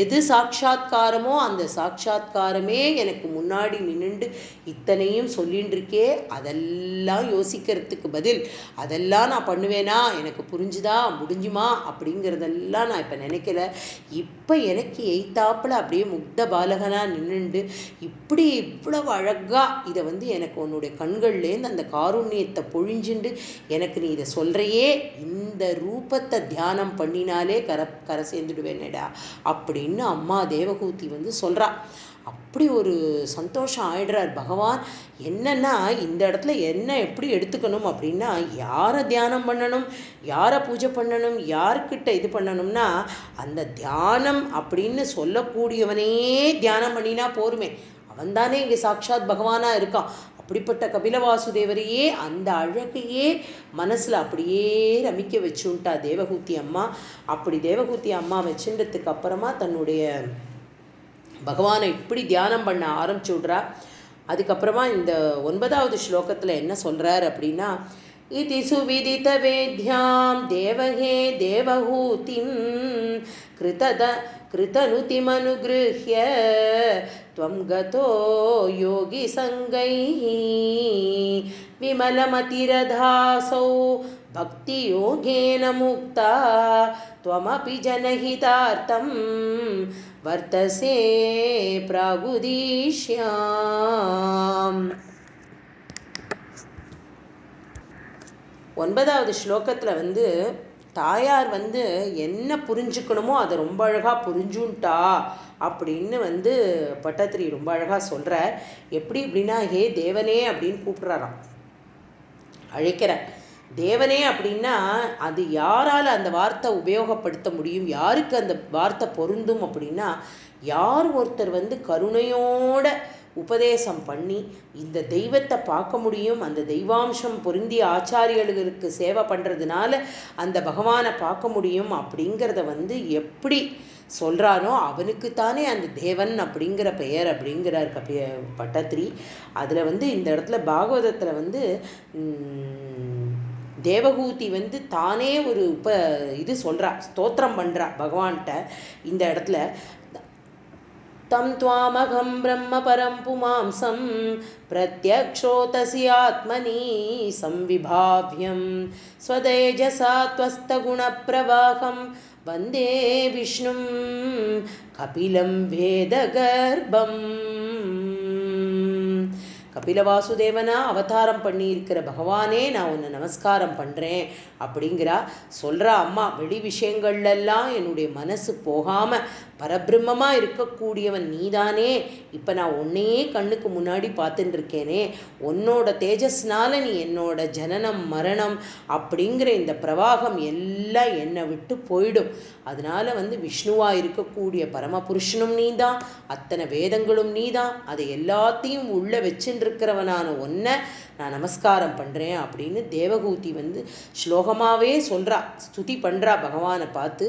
எது சாட்சா்காரமோ அந்த சாட்சா்காரமே எனக்கு முன்னாடி நின்றுண்டு இத்தனையும் சொல்லின்னு இருக்கே, அதெல்லாம் யோசிக்கிறதுக்கு பதில் அதெல்லாம் நான் பண்ணுவேனா, எனக்கு புரிஞ்சுதா முடிஞ்சுமா அப்படிங்கிறதெல்லாம் நான் இப்போ நினைக்கல. இப்போ எனக்கு எய்த்தாப்பில் அப்படியே முக்த பாலகனாக நின்றுண்டு இப்படி இவ்வளவு அழகாக இதை வந்து எனக்கு உன்னுடைய கண்கள்லேருந்து அந்த காருண்யத்தை பொழிஞ்சுண்டு எனக்கு நீ இதை சொல்கிறையே, இந்த ரூபத்தை தியானம் பண்ணினாலே கரை சேர்ந்துடுவேனேடா அப்படின்னு அம்மா தேவகூதி வந்து சொல்கிறா. அப்படி ஒரு சந்தோஷம் ஆயிடுறார் பகவான். என்னன்னா இந்த இடத்துல என்ன எப்படி எடுத்துக்கணும் அப்படின்னா, யாரை தியானம் பண்ணணும், யாரை பூஜை பண்ணணும், யார்கிட்ட இது பண்ணணும்னா அந்த தியானம் அப்படின்னு சொல்லக்கூடியவனே தியானம் பண்ணினா போருமே, அவன் தானே இங்கே சாட்சாத் பகவானாக இருக்கான். அப்படிப்பட்ட கபிலவாசுதேவரையே அந்த அழகையே மனசில் அப்படியே ரமிக்க வச்சுட்டா தேவகூதி அம்மா. அப்படி தேவகூதி அம்மா வச்சுன்றதுக்கு அப்புறமா தன்னுடைய பகவானை இப்படி தியானம் பண்ண ஆரம்பிச்சு விட்றா. அதுக்கப்புறமா இந்த 9வது ஸ்லோகத்தில் என்ன சொல்கிறார் அப்படின்னா, இதி சுவிதித வேத்யாம் தேவகே தேவஹூதிம் கிருதனுதிமனுகிருஹ்ய த்வம் கதோ யோகி சங்கைஹ விமலமதிரதாசௌ பக்தி யோகேன முக்தா த்வமபி ஜனஹிதார்த்தம் வர்த்தசே பிராகுதீஷ்யாம். 9வது ஸ்லோகத்தில் வந்து தாயார் வந்து என்ன புரிஞ்சுக்கணுமோ அதை ரொம்ப அழகாக புரிஞ்சுன்ட்டா அப்படின்னு வந்து பட்டத்திரி ரொம்ப அழகாக சொல்கிறார். எப்படி அப்படின்னா, ஹே தேவனே அப்படின்னு கூப்பிட்றாராம், அழைக்கிறார். தேவனே அப்படின்னா அது யாரால் அந்த வார்த்தை உபயோகப்படுத்த முடியும், யாருக்கு அந்த வார்த்தை பொருந்தும் அப்படின்னா, யார் ஒருத்தர் வந்து கருணையோட உபதேசம் பண்ணி இந்த தெய்வத்தை பார்க்க முடியும், அந்த தெய்வாம்சம் பொருந்திய ஆச்சாரியர்களுக்கு சேவை பண்ணுறதுனால அந்த பகவானை பார்க்க முடியும் அப்படிங்கிறத வந்து எப்படி சொல்கிறானோ அவனுக்குத்தானே அந்த தேவன் அப்படிங்கிற பெயர் அப்படிங்கிறார் பட்டத்திரி. அதில் வந்து இந்த இடத்துல பாகவதத்தில் வந்து தேவகூதி வந்து தானே ஒரு இது சொல்கிறா, ஸ்தோத்திரம் பண்ணுறா பகவான்கிட்ட. இந்த இடத்துல தம் துவாமகம் பிரம்ம பரம் புமாம்சம் பிரத்யக்ஷோதசி ஆத்மனி சம்விபாவ்யம் ஸ்வதேஜசா த்வஸ்தகுணப்பிரவாகம் வந்தே விஷ்ணும் கபிலம் வேதகர்ப்பம். கபில வாசுதேவனா அவதாரம் பண்ணியிருக்கிற பகவானே நான் உன்னை நமஸ்காரம் பண்ணுறேன் அப்படிங்கிறா சொல்கிறா. அம்மா, வெளி விஷயங்கள்லாம் என்னுடைய மனசு போகாமல் பரபிரம்மமாக இருக்கக்கூடியவன் நீதானே. இப்போ நான் உன்னையே கண்ணுக்கு முன்னாடி பார்த்துட்டு இருக்கேனே, உன்னோட தேஜஸ்னால நீ என்னோட ஜனனம் மரணம் அப்படிங்கிற இந்த பிரவாகம் எல்லாம் என்னை விட்டு போயிடும். அதனால வந்து விஷ்ணுவாக இருக்கக்கூடிய பரமபுருஷனும் நீதான், அத்தனை வேதங்களும் நீதான், அதை எல்லாத்தையும் உள்ள வச்சுருக்கிறவனான ஒன்றை நான் நமஸ்காரம் பண்ணுறேன் அப்படின்னு தேவகூதி வந்து ஸ்லோகமாகவே சொல்கிறா, ஸ்துதி பண்ணுறா பகவானை பார்த்து.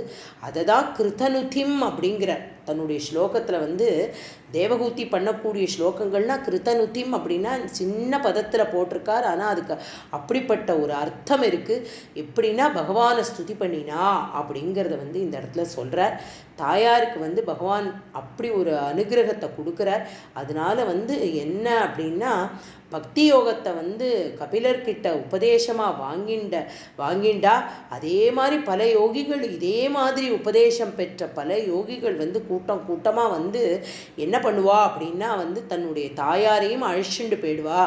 அதை தான் கிருத்தனுதிம் அப்படிங்கிற தன்னுடைய ஸ்லோகத்தில் வந்து தேவகூதி பண்ணக்கூடிய ஸ்லோகங்கள்னால் கிருத்தனுதிம் அப்படின்னா சின்ன பதத்தில் போட்டிருக்கார். ஆனால் அதுக்கு அப்படிப்பட்ட ஒரு அர்த்தம் இருக்குது. எப்படின்னா பகவானை ஸ்துதி பண்ணினா அப்படிங்கிறத வந்து இந்த இடத்துல சொல்கிறார். தாயாருக்கு வந்து பகவான் அப்படி ஒரு அனுகிரகத்தை கொடுக்குறார். அதனால வந்து என்ன அப்படின்னா, பக்தி யோகத்தை வந்து கபிலர்கிட்ட உபதேசமாக வாங்கிண்டா. அதே மாதிரி பல யோகிகள் இதே மாதிரி உபதேசம் பெற்ற பல யோகிகள் வந்து கூட்டமாக வந்து என்ன பண்ணுவா அப்படின்னா வந்து தன்னுடைய தாயாரையும் அழைச்சிண்டு போயிடுவா.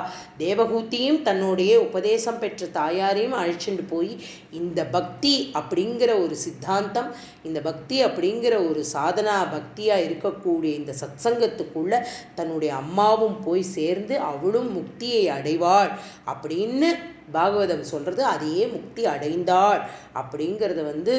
தேவகூதியும் தன்னுடைய உபதேசம் பெற்ற தாயாரையும் அழைச்சிண்டு போய் இந்த பக்தி அப்படிங்கிற ஒரு சித்தாந்தம், இந்த பக்தி அப்படிங்கிற ஒரு சாதனா பக்தியாக இருக்கக்கூடிய இந்த சத்சங்கத்துக்குள்ள தன்னுடைய அம்மாவும் போய் சேர்ந்து அவளும் முக்தியை அடைவாள் அப்படின்னு பாகவதம் சொல்கிறது. அதையே முக்தி அடைந்தாள் அப்படிங்கிறத வந்து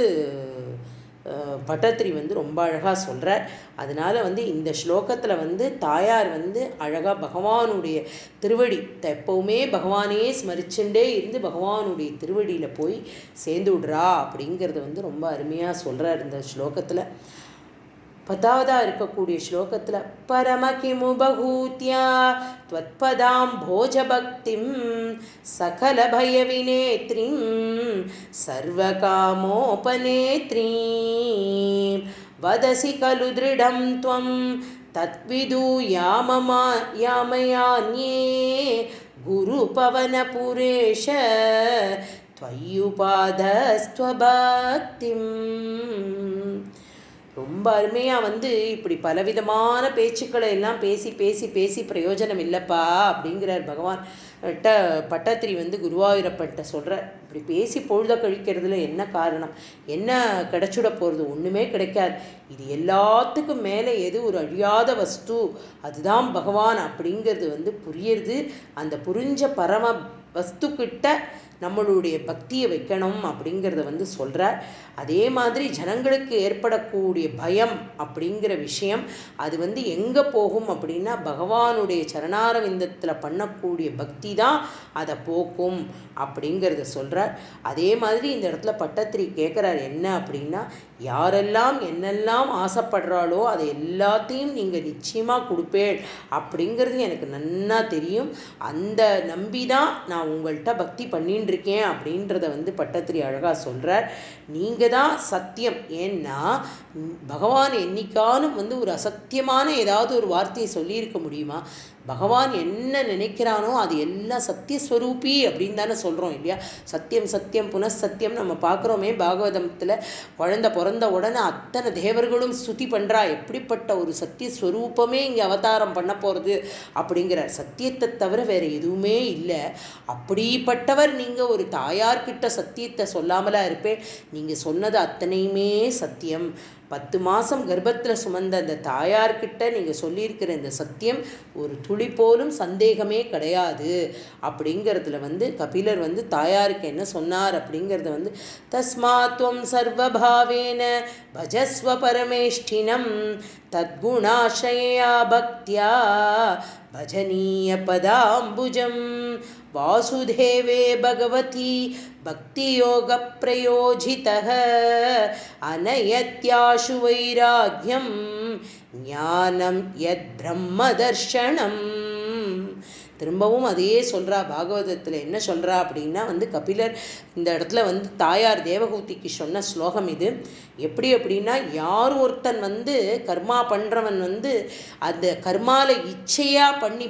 பட்டத்திரி வந்து ரொம்ப அழகாக சொல்கிறார். அதனால் வந்து இந்த ஸ்லோகத்தில் வந்து தாயார் வந்து அழகாக பகவானுடைய திருவடி எப்போவுமே பகவானையே ஸ்மரிச்சுட்டே இருந்து பகவானுடைய திருவடியில் போய் சேர்ந்து விடுறா அப்படிங்கிறத வந்து ரொம்ப அருமையாக சொல்கிறார் இந்த ஸ்லோகத்தில். 10ஆவதா இருக்கக்கூடிய ஸ்லோகத்தில் பரமகிமுபூத்யா த்வத்பதாம் போஜபக்திம் சகல பயவினேத்ரீம் சர்வகாமோபநேத்ரீம் வதசி கலு திருடம் த்வம் தத்விதூயாமயான்யே குரு பவனபுரேஷ த்வயுபாதஸ்த்வபக்திம். ரொம்ப அருமையாக வந்து இப்படி பலவிதமான பேச்சுக்களை எல்லாம் பேசி பிரயோஜனம் இல்லைப்பா அப்படிங்கிறார் பகவான் பட்டத்திரி வந்து குருவாயூரப்பட்ட சொல்கிறார். இப்படி பேசி பொழுத கழிக்கிறதுல என்ன காரணம், என்ன கிடைச்சுட போகிறது, ஒன்றுமே கிடைக்காது. இது எல்லாத்துக்கும் மேலே எது ஒரு அழியாத வஸ்து, அதுதான் பகவான் அப்படிங்கிறது வந்து புரியுறது. அந்த புரிஞ்ச பரம வஸ்துக்கிட்ட நம்மளுடைய பக்தியை வைக்கணும் அப்படிங்கிறத வந்து சொல்கிறார். அதே மாதிரி ஜனங்களுக்கு ஏற்படக்கூடிய பயம் அப்படிங்கிற விஷயம் அது வந்து எங்கே போகும் அப்படின்னா பகவானுடைய சரணாரவிந்தத்தில் பண்ணக்கூடிய பக்தி தான் அதை போக்கும் அப்படிங்கிறத சொல்கிறார். அதே மாதிரி இந்த இடத்துல பட்டத்திரி கேட்குறார் என்ன அப்படின்னா, யாரெல்லாம் என்னெல்லாம் ஆசைப்படுறாளோ அதை எல்லாத்தையும் நீங்கள் நிச்சயமாக கொடுப்பேள் அப்படிங்கிறது எனக்கு நன்னா தெரியும். அந்த நம்பி தான் நான் உங்கள்கிட்ட பக்தி பண்ணின்னு இருக்கேன் அப்படின்றத வந்து பட்டத்திரி அழகாக சொல்கிறார். நீங்கள் தான் சத்தியம். ஏன்னா பகவான் என்னைக்கானும் வந்து ஒரு அசத்தியமான ஏதாவது ஒரு வார்த்தையை சொல்லியிருக்க முடியுமா? பகவான் என்ன நினைக்கிறானோ அது எல்லாம் சத்தியஸ்வரூபி அப்படின்னு தானே சொல்கிறோம் இல்லையா? சத்தியம் சத்தியம் புனഃசத்தியம் நம்ம பார்க்குறோமே பாகவதத்தில். குழந்தை பிறந்த உடனே அத்தனை தேவர்களும் ஸ்துதி பண்ணுறா, எப்படிப்பட்ட ஒரு சத்தியஸ்வரூபமே இங்கே அவதாரம் பண்ண போகிறது அப்படிங்கிறார். சத்தியத்தை தவிர வேறு எதுவுமே இல்லை. அப்படிப்பட்டவர் நீங்கள் ஒரு தாயார்கிட்ட சத்தியத்தை சொல்லாமலா இருப்பேன்? நீங்கள் சொன்னது அத்தனையுமே சத்தியம். 10 மாதம் கர்ப்பத்தில் சுமந்த அந்த தாயார்கிட்ட நீங்கள் சொல்லியிருக்கிற இந்த சத்தியம் ஒரு துளி போலும் சந்தேகமே கிடையாது அப்படிங்கிறதுல கபிலர் தாயாருக்கு என்ன சொன்னார் அப்படிங்கிறத தஸ்மாத்வம் சர்வபாவேன பஜஸ்வ பரமேஷ்டினம் தத்குணாஷயா பக்தியா பஜனீய பதாம்புஜம் வாசுதேவே பகவதி பக்தியோக பிரயோஜிதः அனயத்யாஷு வைராக்யம் ஞானம் யத் பிரம்ம தர்ஷனம். திரும்பவும் அதையே சொல்கிறா பாகவதத்தில். என்ன சொல்கிறா அப்படின்னா கபிலர் இந்த இடத்துல தாயார் தேவகூதிக்கு சொன்ன ஸ்லோகம் இது. எப்படி அப்படின்னா, யார் ஒருத்தன் கர்மா பண்ணுறவன் அந்த கர்மாவை இச்சையாக பண்ணி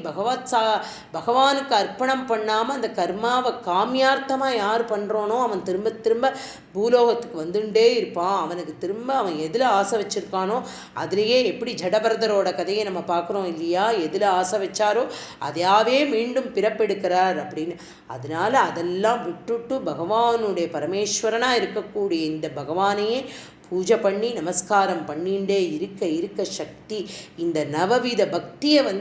பகவானுக்கு அர்ப்பணம் பண்ணாமல் அந்த கர்மாவை காமியார்த்தமாக யார் பண்ணுறானோ அவன் திரும்ப திரும்ப பூலோகத்துக்கு வந்துட்டே இருப்பான். அவனுக்கு திரும்ப அவன் எதில் ஆசை வச்சுருக்கானோ அதுலேயே, எப்படி ஜடபரதரோட கதையை நம்ம பார்க்குறோம் இல்லையா, எதில் ஆசை வச்சாரோ அதையாவே மீண்டும் பிறப்பெடுக்கிறார் அப்படின்னு. அதனால அதெல்லாம் விட்டுட்டு பகவானுடைய பரமேஸ்வரனாக இருக்கக்கூடிய இந்த பகவானையே பூஜை பண்ணி நமஸ்காரம் பண்ணிகிட்டே இருக்க இருக்க சக்தி இந்த நவவித பக்தியை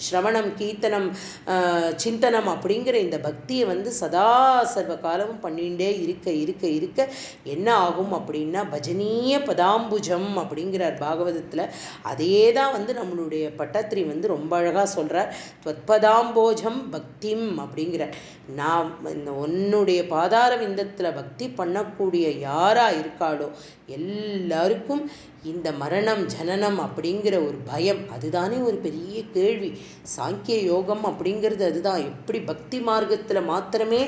ஸ்ரவணம் கீர்த்தனம் சிந்தனம் அப்படிங்கிற இந்த பக்தியை சதா சர்வ காலமும் பண்ணிகிட்டே இருக்க இருக்க இருக்க என்ன ஆகும் அப்படின்னா பஜனீய பதாம்புஜம் அப்படிங்கிறார் பாகவதத்தில். அதே தான் நம்மளுடைய பட்டத்திரி ரொம்ப அழகாக சொல்கிறார். துவத்பதாம்போஜம் பக்திம் அப்படிங்கிறார். நான் இந்த உன்னுடைய பாதார விந்தத்தில் பக்தி பண்ணக்கூடிய யாராக இருக்காளோ எல்லாருக்கும் இந்த மரணம் ஜனனம் அப்படிங்கிற ஒரு பயம், அதுதானே ஒரு பெரிய கேள்வி. சாங்கிய யோகம் அப்படிங்கிறது அதுதான். எப்படி பக்தி மார்க்கத்தில் மாத்திரமே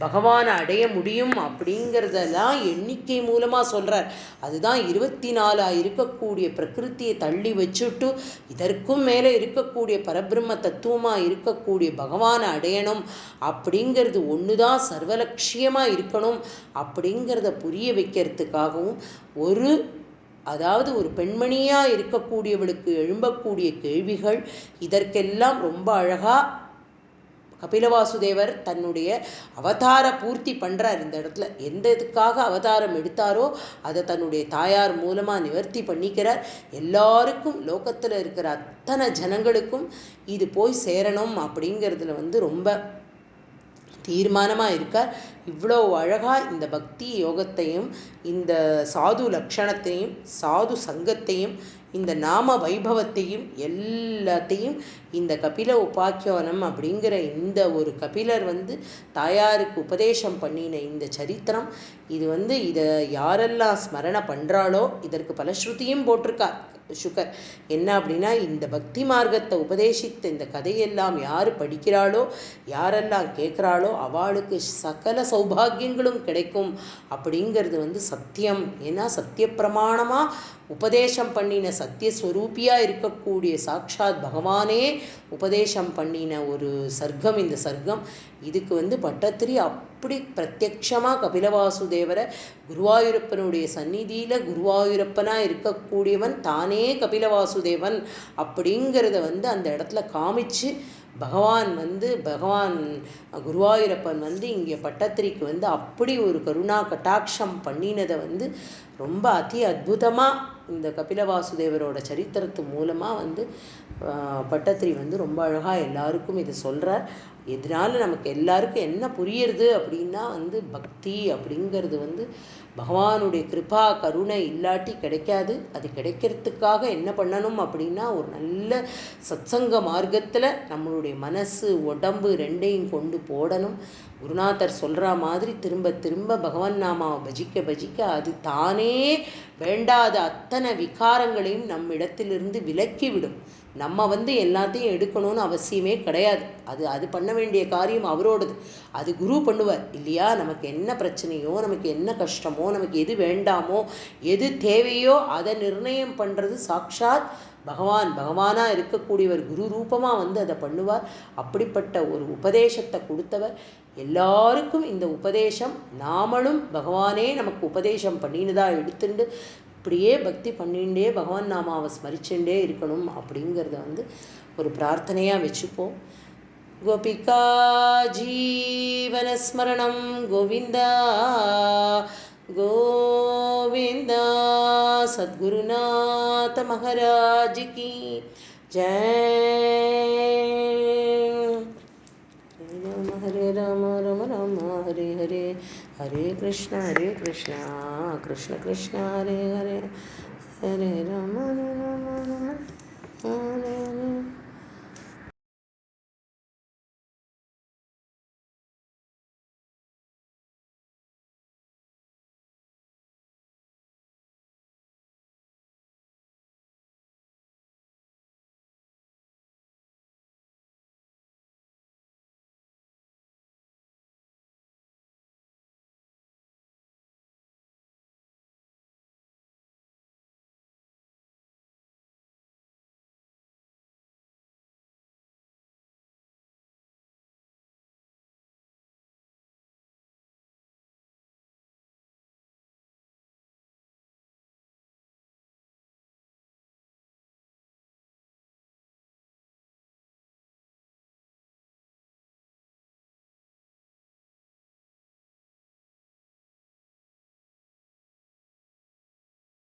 பகவானை அடைய முடியும் அப்படிங்கிறதெல்லாம் எண்ணிக்கை மூலமாக சொல்கிறார். அதுதான் 24 இருக்கக்கூடிய பிரகிருத்தியை தள்ளி வச்சுட்டு இதற்கும் மேலே இருக்கக்கூடிய பரபிரம்ம தத்துவமாக இருக்கக்கூடிய பகவானை அடையணும் அப்படிங்கிறது ஒன்று தான் சர்வலட்சியமாக இருக்கணும் அப்படிங்கிறத புரிய வைக்கிறதுக்காகவும் அதாவது ஒரு பெண்மணியாக இருக்கக்கூடியவளுக்கு எழும்பக்கூடிய கேள்விகள், இதற்கெல்லாம் ரொம்ப அழகாக கபிலவாசுதேவர் தன்னுடைய அவதார பூர்த்தி பண்ணுறார். இந்த இடத்துல எந்த இதுக்காக அவதாரம் எடுத்தாரோ அதை தன்னுடைய தாயார் மூலமாக நிவர்த்தி பண்ணிக்கிறார். எல்லாருக்கும் லோகத்தில் இருக்கிற அத்தனை ஜனங்களுக்கும் இது போய் சேரணும் அப்படிங்கிறதுல ரொம்ப தீர்மானமாக இருக்கார். இவ்வளோ அழகாக இந்த பக்தி யோகத்தையும் இந்த சாது லக்ஷணத்தையும் சாது சங்கத்தையும் இந்த நாம வைபவத்தையும் எல்லாத்தையும் இந்த கபில உபாக்கியானம் அப்படிங்கிற இந்த ஒரு கபிலர் தாயாருக்கு உபதேசம் பண்ணின இந்த சரித்திரம் இது இதை யாரெல்லாம் ஸ்மரணை பண்ணுறாளோ இதற்கு பலஸ்ருதியும் போட்டிருக்கார் சுகர். என்ன அப்படின்னா, இந்த பக்தி மார்க்கத்தை உபதேசித்த இந்த கதையெல்லாம் யார் படிக்கிறாளோ யாரெல்லாம் கேட்குறாளோ அவளுக்கு சகல சௌபாகியங்களும் கிடைக்கும் அப்படிங்கிறது சத்தியம். ஏன்னா சத்தியப்பிரமாணமாக உபதேசம் பண்ணின சத்தியஸ்வரூபியாக இருக்கக்கூடிய சாட்சாத் பகவானே உபதேசம் பண்ணின ஒரு சர்க்கம் இந்த சர்க்கம். இதுக்கு பட்டத்திரி அப்படி பிரத்யக்ஷமாக கபிலவாசுதேவரை குருவாயூரப்பனுடைய சந்நிதியில் குருவாயூரப்பனாக இருக்கக்கூடியவன் தானே கபிலவாசுதேவன் அப்படிங்கிறத அந்த இடத்துல காமிச்சு பகவான் குருவாயூரப்பன் இங்கே பட்டத்திரிக்கு அப்படி ஒரு கருணா கட்டாட்சம் பண்ணினதை ரொம்ப அதி அற்புதமாக இந்த கபிலவாசுதேவரோட சரித்திரத்து மூலமாக பட்டத்திரி ரொம்ப அழகாக எல்லாருக்கும் இதை சொல்கிறார். இதனால் நமக்கு எல்லாருக்கும் என்ன புரியுறது அப்படின்னா பக்தி அப்படிங்கிறது பகவானுடைய கிருபா கருணை இல்லாட்டி கிடைக்காது. அது கிடைக்கிறதுக்காக என்ன பண்ணணும் அப்படின்னா, ஒரு நல்ல சத்சங்க மார்க்கத்தில் நம்மளுடைய மனசு உடம்பு ரெண்டையும் கொண்டு போடணும். குருநாதர் சொல்கிற மாதிரி திரும்ப திரும்ப பகவான் நாமாவை பஜிக்க பஜிக்க அது தானே வேண்டாத அத்தனை விகாரங்களையும் நம்மிடத்திலிருந்து விலக்கிவிடும். நம்ம எல்லாத்தையும் எடுக்கணும்னு அவசியமே கிடையாது. அது பண்ண வேண்டிய காரியம் அவரோடது. அது குரு பண்ணுவார் இல்லையா? நமக்கு என்ன பிரச்சனையோ, நமக்கு என்ன கஷ்டமோ, நமக்கு எது வேண்டாமோ, எது தேவையோ அதை நிர்ணயம் பண்ணுறது சாக்ஷாத் பகவானாக இருக்கக்கூடியவர் குரு ரூபமாக வந்து அதை பண்ணுவார். அப்படிப்பட்ட ஒரு உபதேசத்தை கொடுத்தவர். எல்லாருக்கும் இந்த உபதேசம் நாமளும் பகவானே நமக்கு உபதேசம் பண்ணினுதான் எடுத்துண்டு இப்படியே பக்தி பண்ணிகிட்டே பகவான் நாமாவை ஸ்மரிச்சுட்டே இருக்கணும் அப்படிங்கிறத வந்து ஒரு பிரார்த்தனையாக வச்சுப்போம். கோபிகா ஜீவனஸ்மரணம் கோவிந்தா கோவிந்தா. சத்குருநாத மகாராஜ் கி ஜெய். ஹரே ராம ராம ராம ஹரே ஹரே, ஹரே கிருஷ்ணா கிருஷ்ண கிருஷ்ண ஹரே ஹரே, ஹரே ராம ராம ராம ஹரே ஹரே.